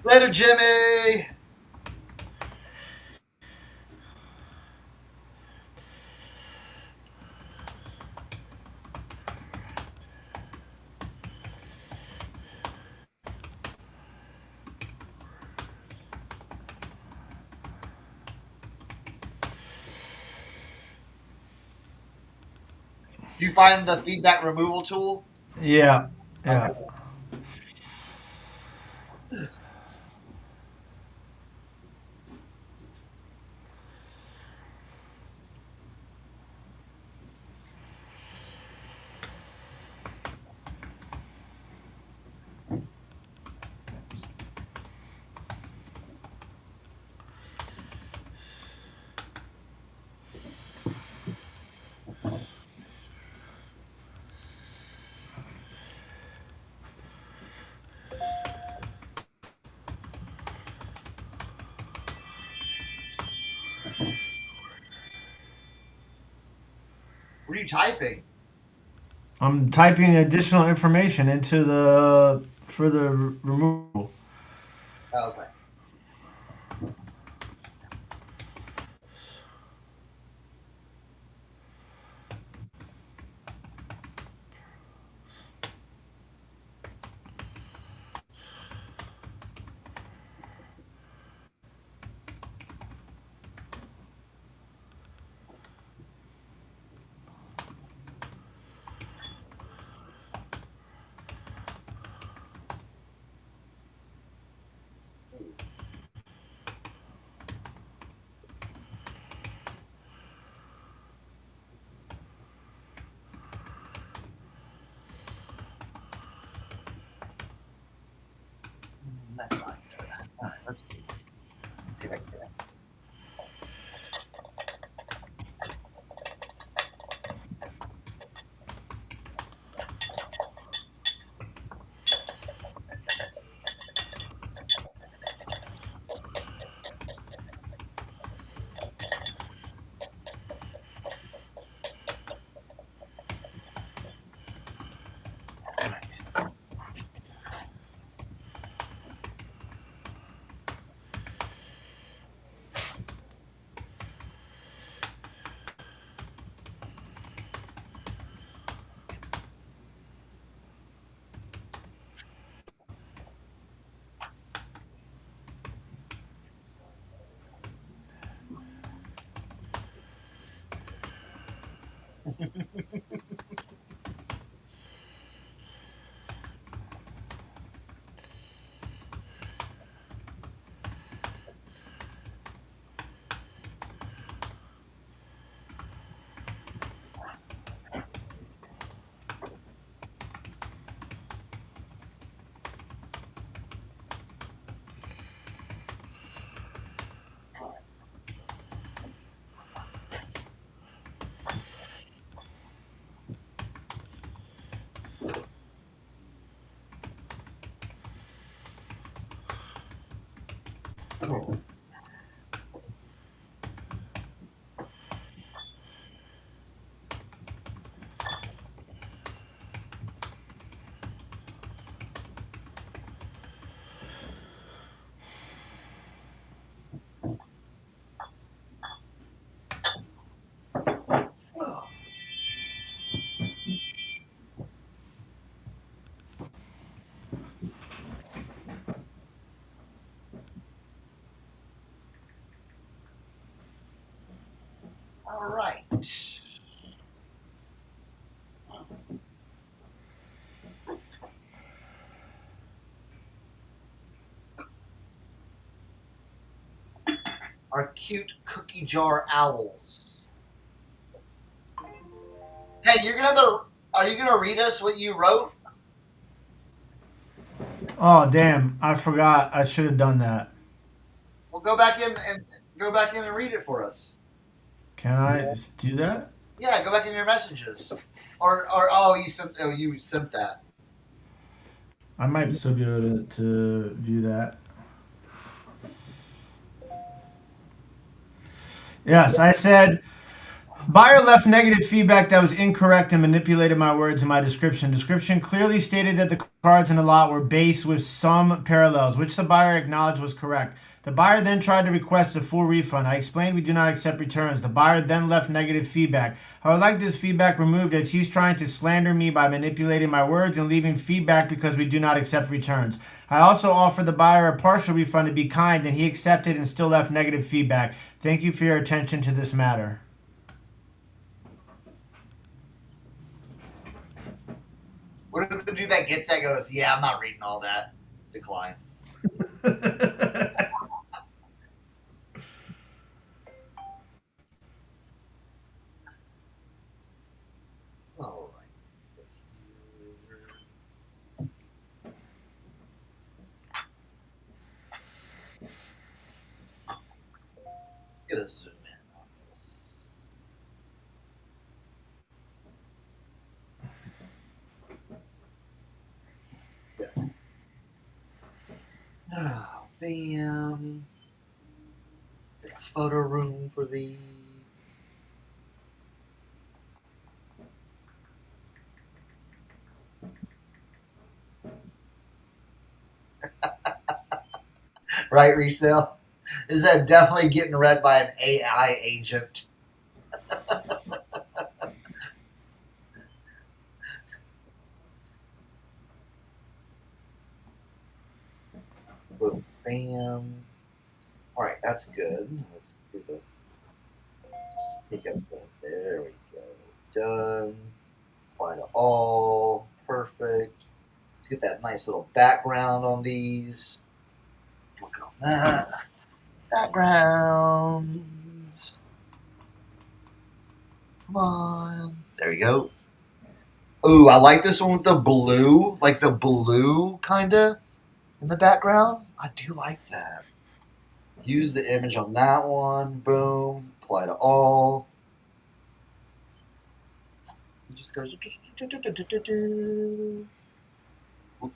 Later, Jimmy. Did you find the feedback removal tool? Yeah. Yeah. Okay. What are you typing? I'm typing additional information into the for the removal. Oh, okay. That's not good. All right, let's see. See if I can get it. All right. Our cute cookie jar owls. Hey, are you gonna read us what you wrote? Oh damn! I forgot. I should have done that. Well, go back in and read it for us. Can I do that? Yeah, go back in your messages. Or you sent that. I might still be able to view that. Yes, I said buyer left negative feedback that was incorrect and manipulated my words in my description. Description clearly stated that the cards in the lot were base with some parallels, which the buyer acknowledged was correct. The buyer then tried to request a full refund. I explained we do not accept returns. The buyer then left negative feedback. I would like this feedback removed as he's trying to slander me by manipulating my words and leaving feedback because we do not accept returns. I also offered the buyer a partial refund to be kind, and he accepted and still left negative feedback. Thank you for your attention to this matter. What if the dude that gets that goes, yeah, I'm not reading all that. Decline. All right. Get a zoom in on this. Oh, bam. Photoroom for these. Right, Resale? Is that definitely getting read by an AI agent? Boom, bam. All right, that's good. Let's do the take up the. There we go. Done. Apply to all. Perfect. Let's get that nice little background on these. Working on that. Backgrounds. Come on. There we go. Ooh, I like this one with the blue, like the blue kind of in the background. I do like that. Use the image on that one. Boom. Apply to all. It just goes.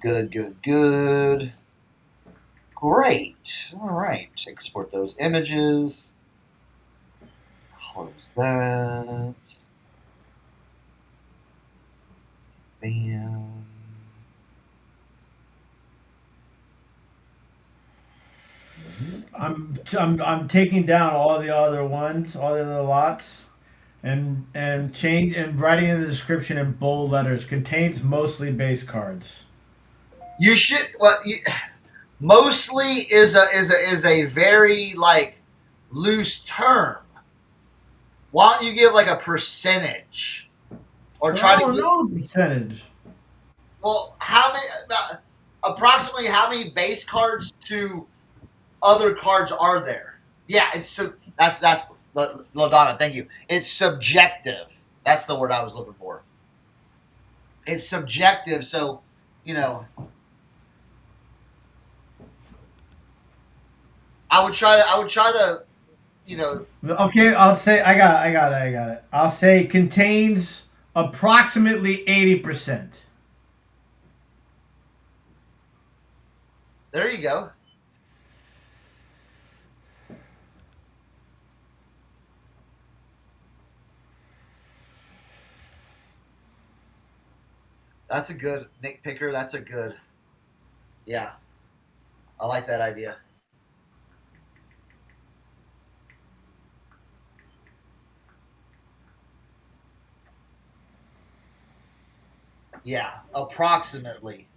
Good, good, good. Great. All right. Export those images. Close that. Bam. I'm taking down all the other ones, all the other lots, and change and writing in the description in bold letters contains mostly base cards. You should. Well, mostly is a very like loose term. Why don't you give like a percentage, or try I to don't get, know the percentage. well, how many approximately how many base cards to other cards are there? Yeah, that's Ladonna. Thank you. It's subjective. That's the word I was looking for. It's subjective, so you know. I would try to, you know. Okay, I'll say I got it. I'll say contains approximately 80%. There you go. That's a good Nick Picker. That's a good. Yeah, I like that idea. Yeah, approximately.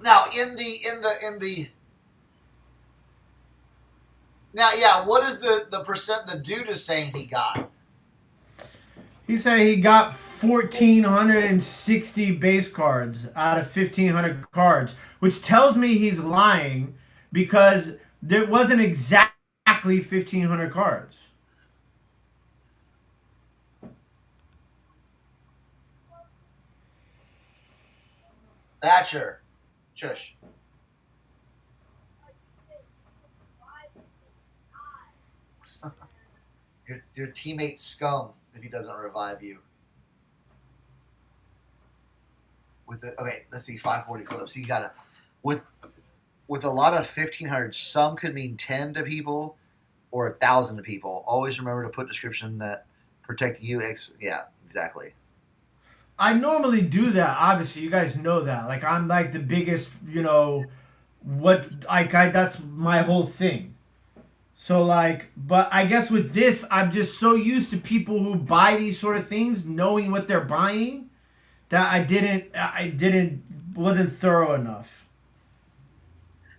Now in the now, yeah, what is the percent the dude is saying he got? He said he got 1,460 base cards out of 1,500 cards, which tells me he's lying because there wasn't exactly 1,500 cards. Thatcher, shush. Your teammate's scum if he doesn't revive you. With it, okay, let's see, 540 clips. You gotta with a lot of 1,500. Some could mean 10 to people or 1,000 to people. Always remember to put description that protect you. Yeah, exactly. I normally do that. Obviously, you guys know that. Like I'm like the biggest, what I that's my whole thing. So like, but I guess with this, I'm just so used to people who buy these sort of things, knowing what they're buying, that wasn't thorough enough.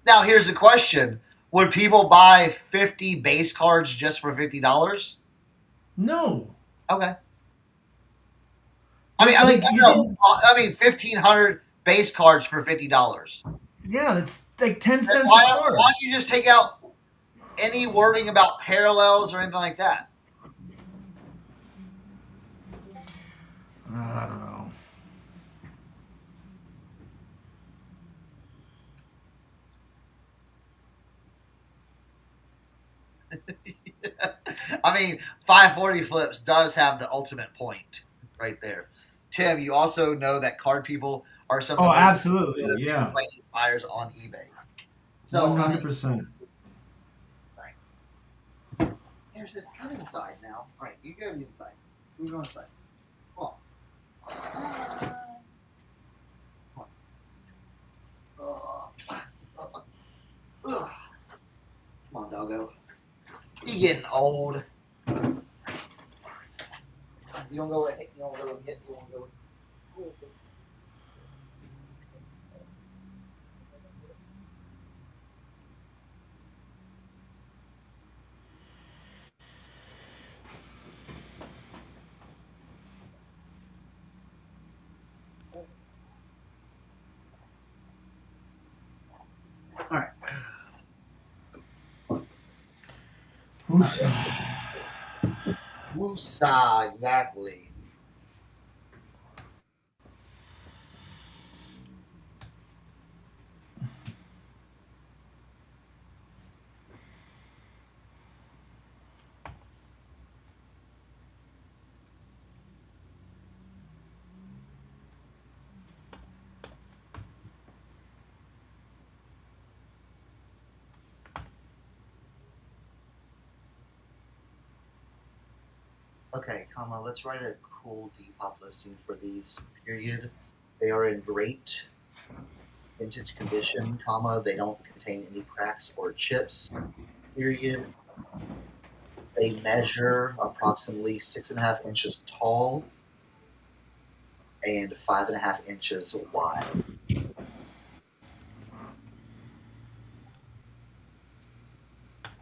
Now here's the question: would people buy 50 base cards just for $50? No. Okay. Like no. I mean, 1,500 base cards for $50. yeah, that's like 10 cents a Why card. don't you just take out any wording about parallels or anything like that? I don't know. I mean, 540 flips does have the ultimate point right there. Tim, you also know that card people are some of Oh, the most absolutely, yeah, complaining buyers on eBay. So, I mean, 100%. here said, come inside now. All right, you go inside. Who's going inside? Come on. Come on. Ugh. Come on, doggo. You getting old. You don't go. You don't go get. You don't go. All right. Who's Woosah, exactly. Okay, comma, let's write a cool Depop listing for these, period. They are in great vintage condition, comma, they don't contain any cracks or chips, period. They measure approximately 6.5 inches tall and 5.5 inches wide.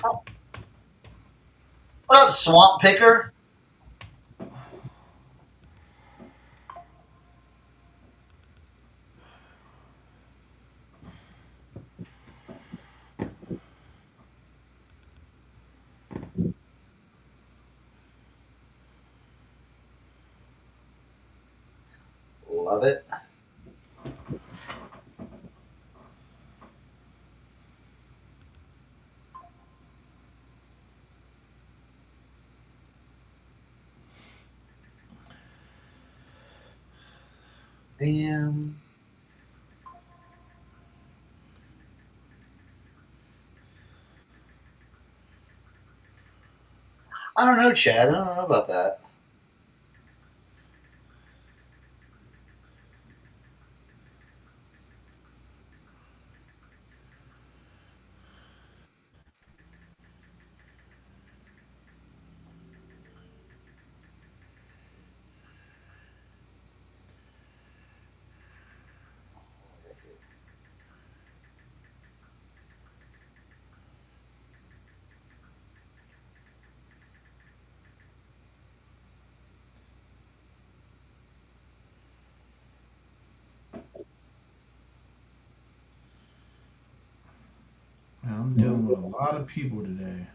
Oh. What up, Swamp Picker? Love it. Bam. I don't know, Chad. I don't know about that. I'm dealing with a lot of people today.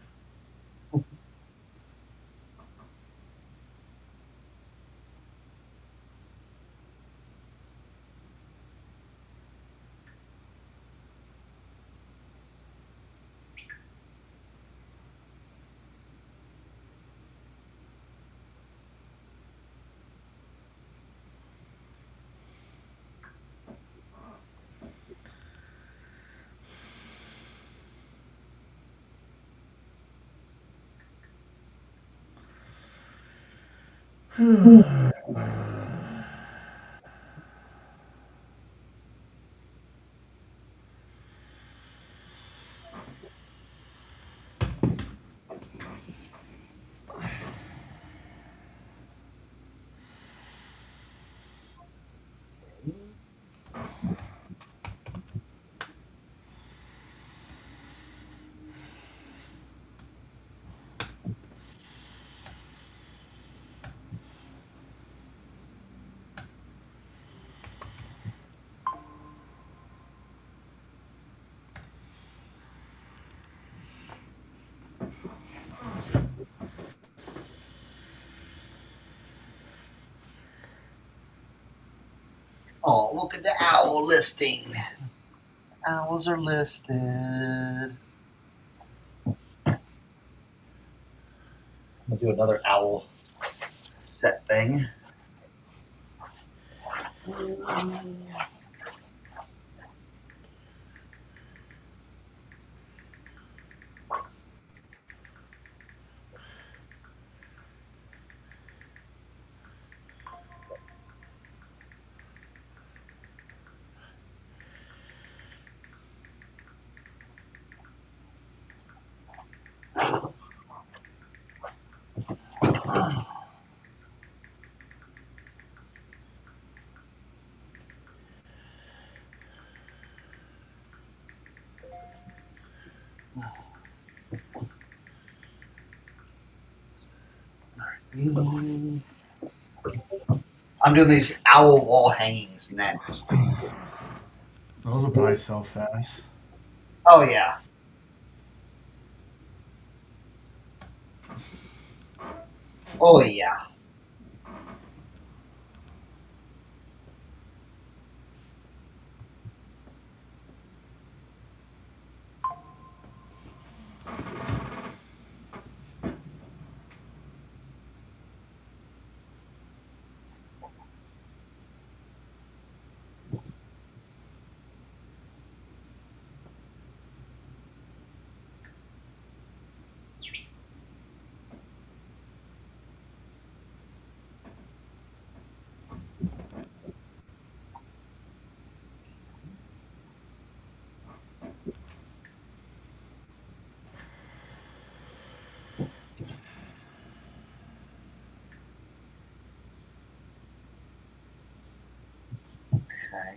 Oh, look at the owl listing. Owls are listed. I'm gonna do another owl set thing. I'm doing these owl wall hangings next. Those will probably sell fast. Oh yeah. Oh yeah.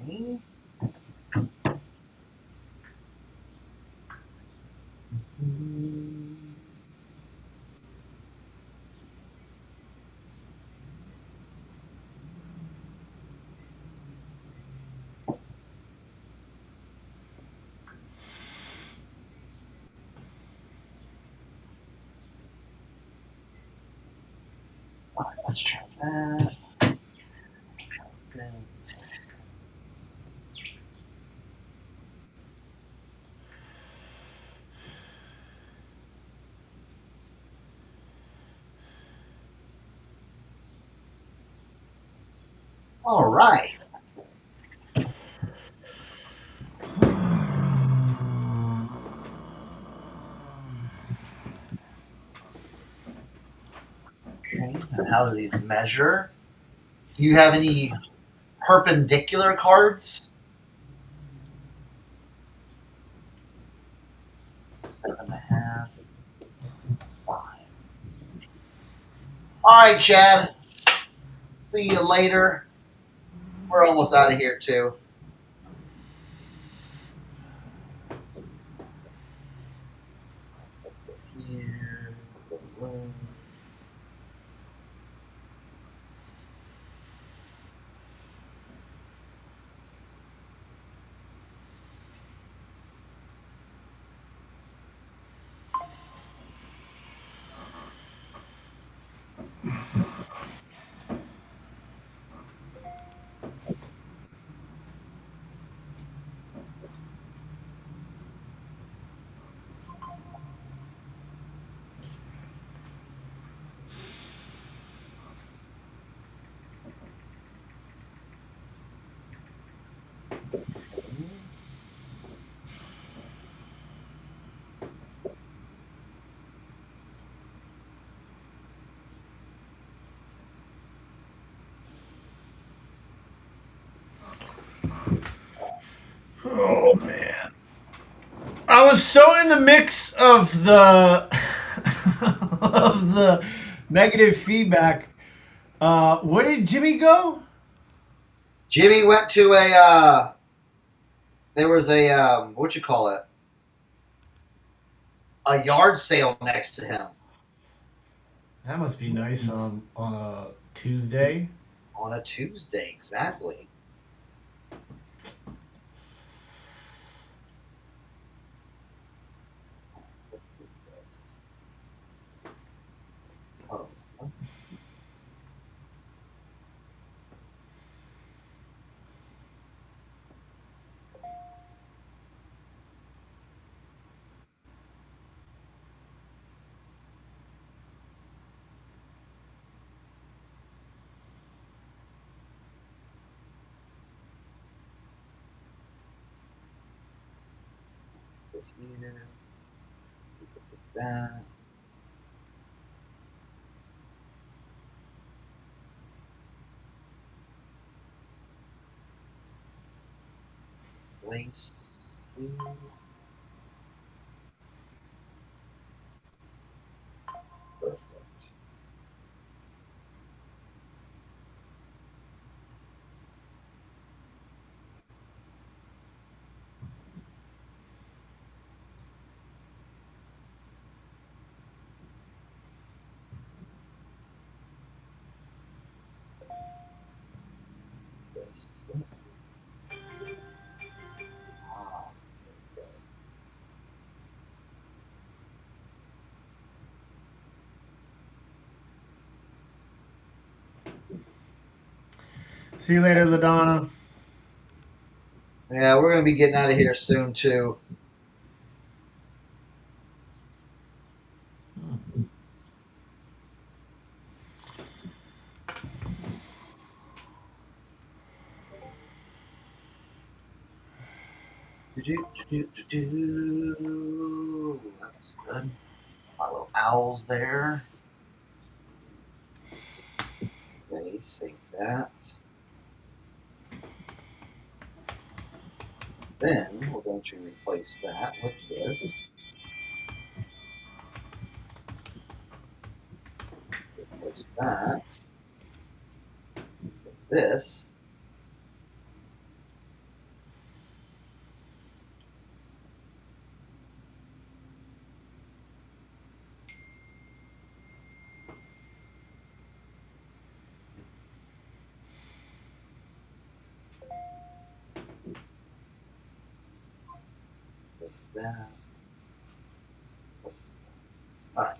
Okay. Let's try that. All right. Okay. And how do these measure? Do you have any perpendicular cards? 7.5. 5. All right, Chad. See you later. We're almost out of here too. Here. Oh man. I was so in the mix of the of the negative feedback. Where did Jimmy go? Jimmy went to a. There was a what you call it? A yard sale next to him That must be nice on a Tuesday. on a Tuesday. Exactly. Oh. Here, that. Place. Perfect. See you later, LaDonna. Yeah, we're gonna be getting out of here soon too. That's good. My little owls there. Okay, save that. Then we're going to replace that with this. Replace that with this. With that. Alright, I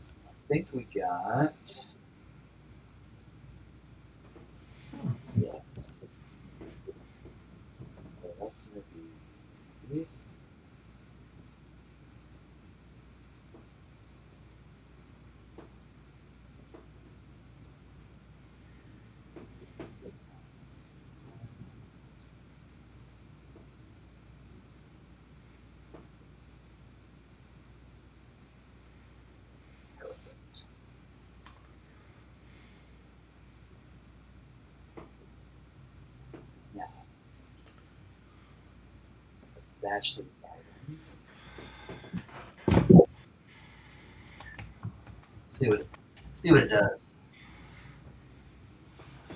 think we got. Yes. So that's going to be. Now, dash the item. See what it does.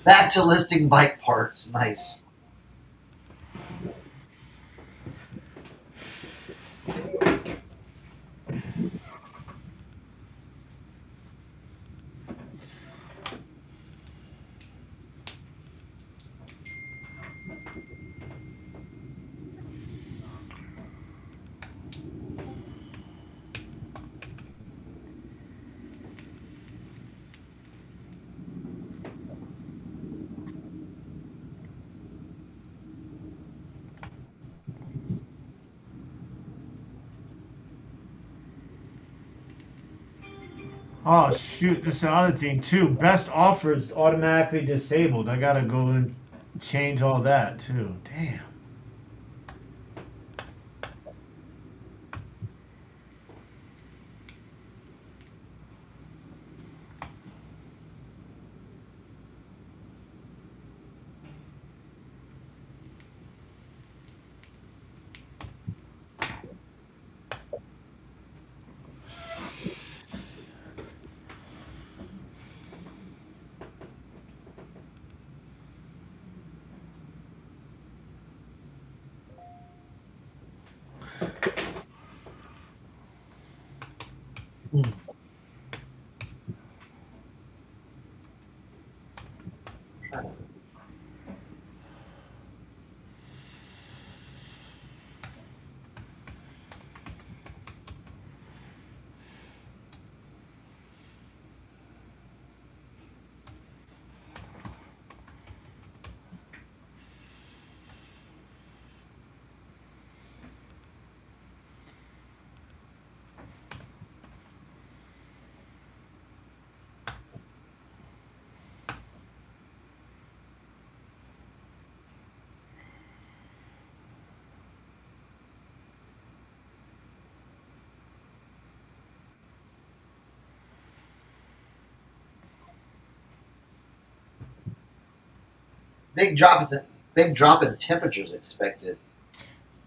Back to listing bike parts. Nice. Oh shoot, this is the other thing too. Best offers automatically disabled. I gotta go and change all that too. Damn. Big drop in big drop in temperatures expected.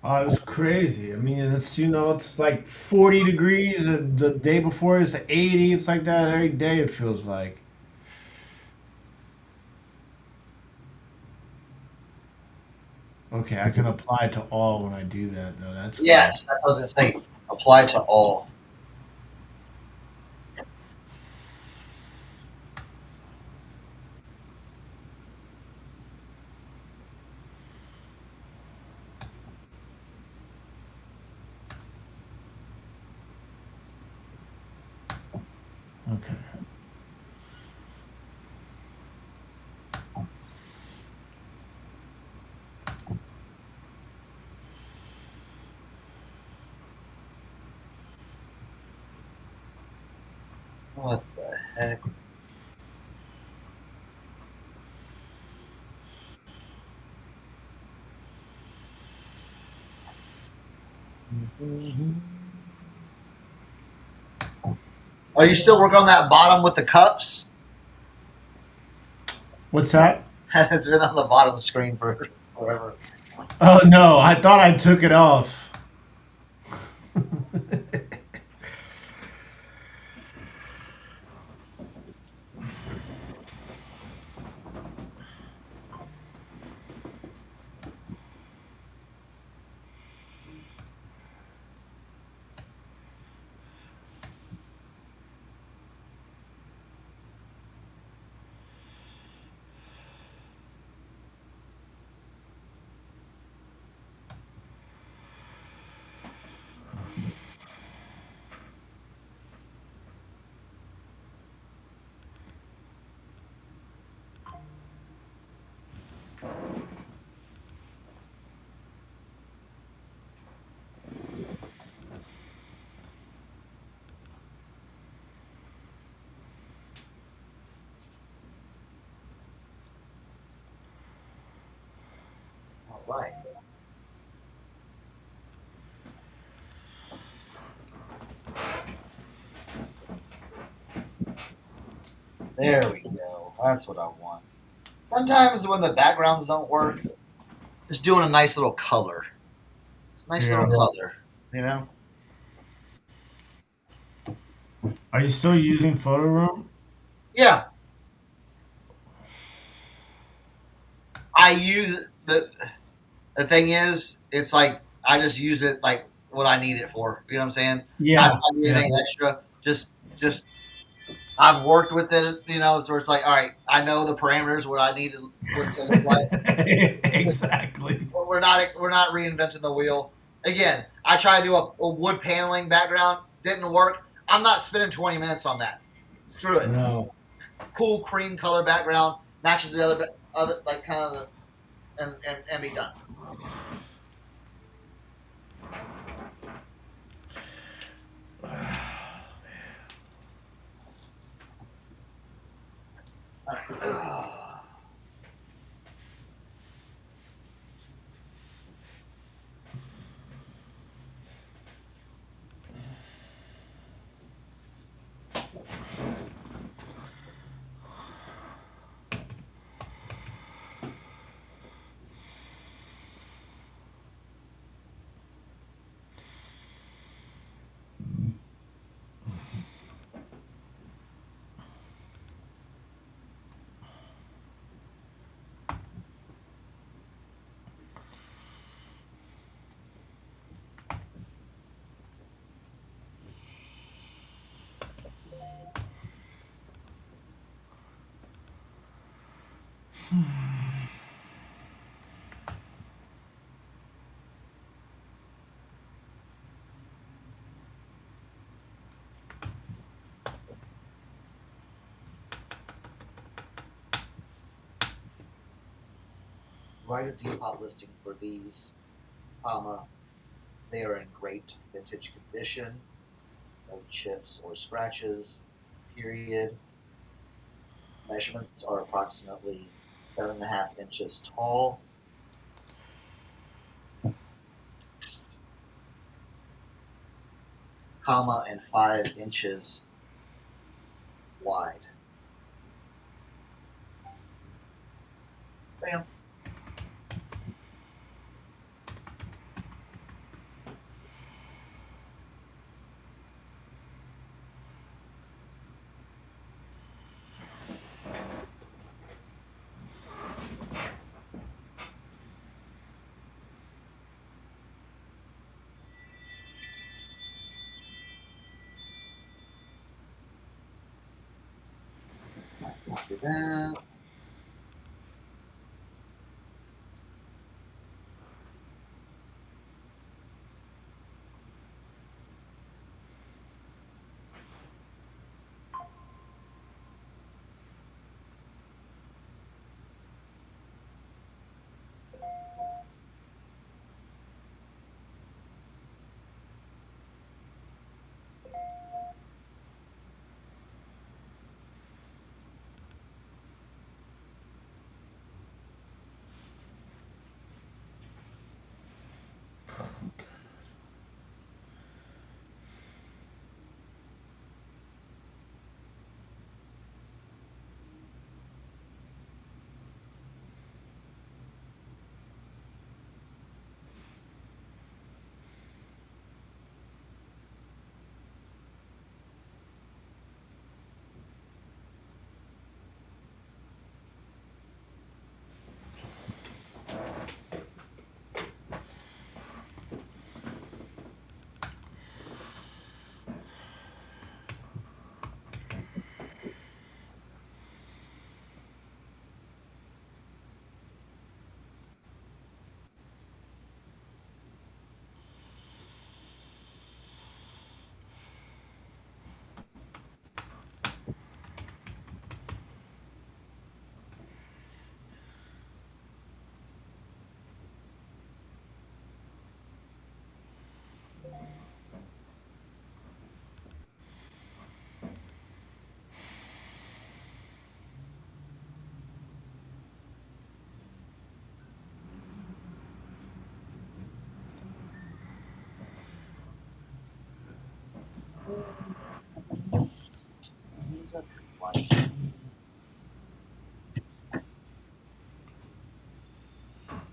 Oh, it was crazy. I mean, it's like 40 degrees. And the day before it's 80. It's like that every day. It feels like. Okay, I can apply it to all when I do that though. That's cool. Yes, that's what I was gonna say. Apply to all. Okay. What the heck? Are you still working on that bottom with the cups? What's that? It's been on the bottom screen for forever. Oh no, I thought I took it off. All right. There we go. That's what I want. Sometimes when the backgrounds don't work, just doing a nice little color. Nice Yeah. little color, you know? Are you still using Photoroom? Yeah. I use the thing is, it's like I just use it like what I need it for. You know what I'm saying? Not Yeah. trying to do Yeah. anything extra. Just I've worked with it, you know, so it's like, all right, I know the parameters, what I need what it to look like. Exactly. We're not reinventing the wheel. Again, I tried to do a wood paneling background, didn't work. I'm not spending 20 minutes on that. Screw it. No. Cool cream color background matches the other like kind of the and be done. All right. Write a Depop listing for these, comma. They are in great vintage condition, no chips or scratches. Period. Measurements are approximately 7.5 inches tall, comma, and 5 inches wide. Bam. Copy that.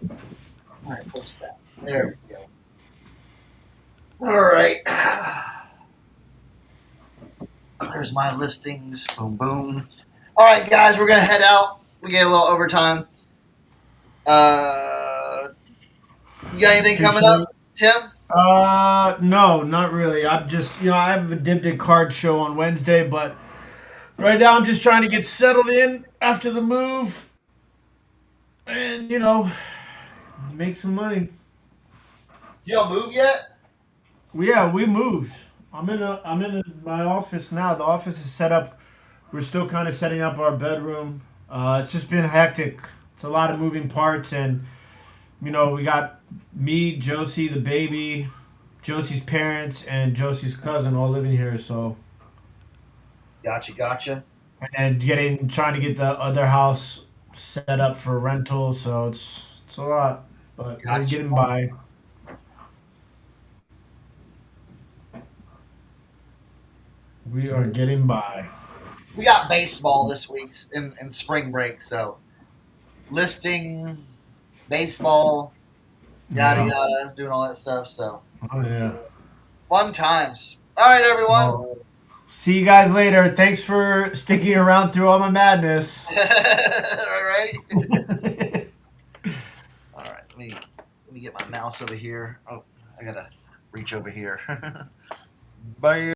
All right, push that. There we go. All right. There's my listings. Boom, boom. All right, guys, we're gonna head out. We gave a little overtime. You got anything coming up, Tim? No, not really. I'm just, I have a Diptic card show on Wednesday, but right now I'm just trying to get settled in after the move and, make some money. You don't move yet? Well, yeah, we moved. I'm in my office now. The office is set up. We're still kind of setting up our bedroom. It's just been hectic. It's a lot of moving parts, and we got me, Josie, the baby, Josie's parents, and Josie's cousin all living here. So, Gotcha. and trying to get the other house set up for rental. So it's a lot, but we're Gotcha. getting by. We are getting by. We got baseball this week in spring break, so listing, baseball, yada Yeah. yada, doing all that stuff. So Oh yeah. fun times. All right, everyone. Well, see you guys later. Thanks for sticking around through all my madness. All right. All right. Let me get my mouse over here. Oh, I gotta reach over here. Bye.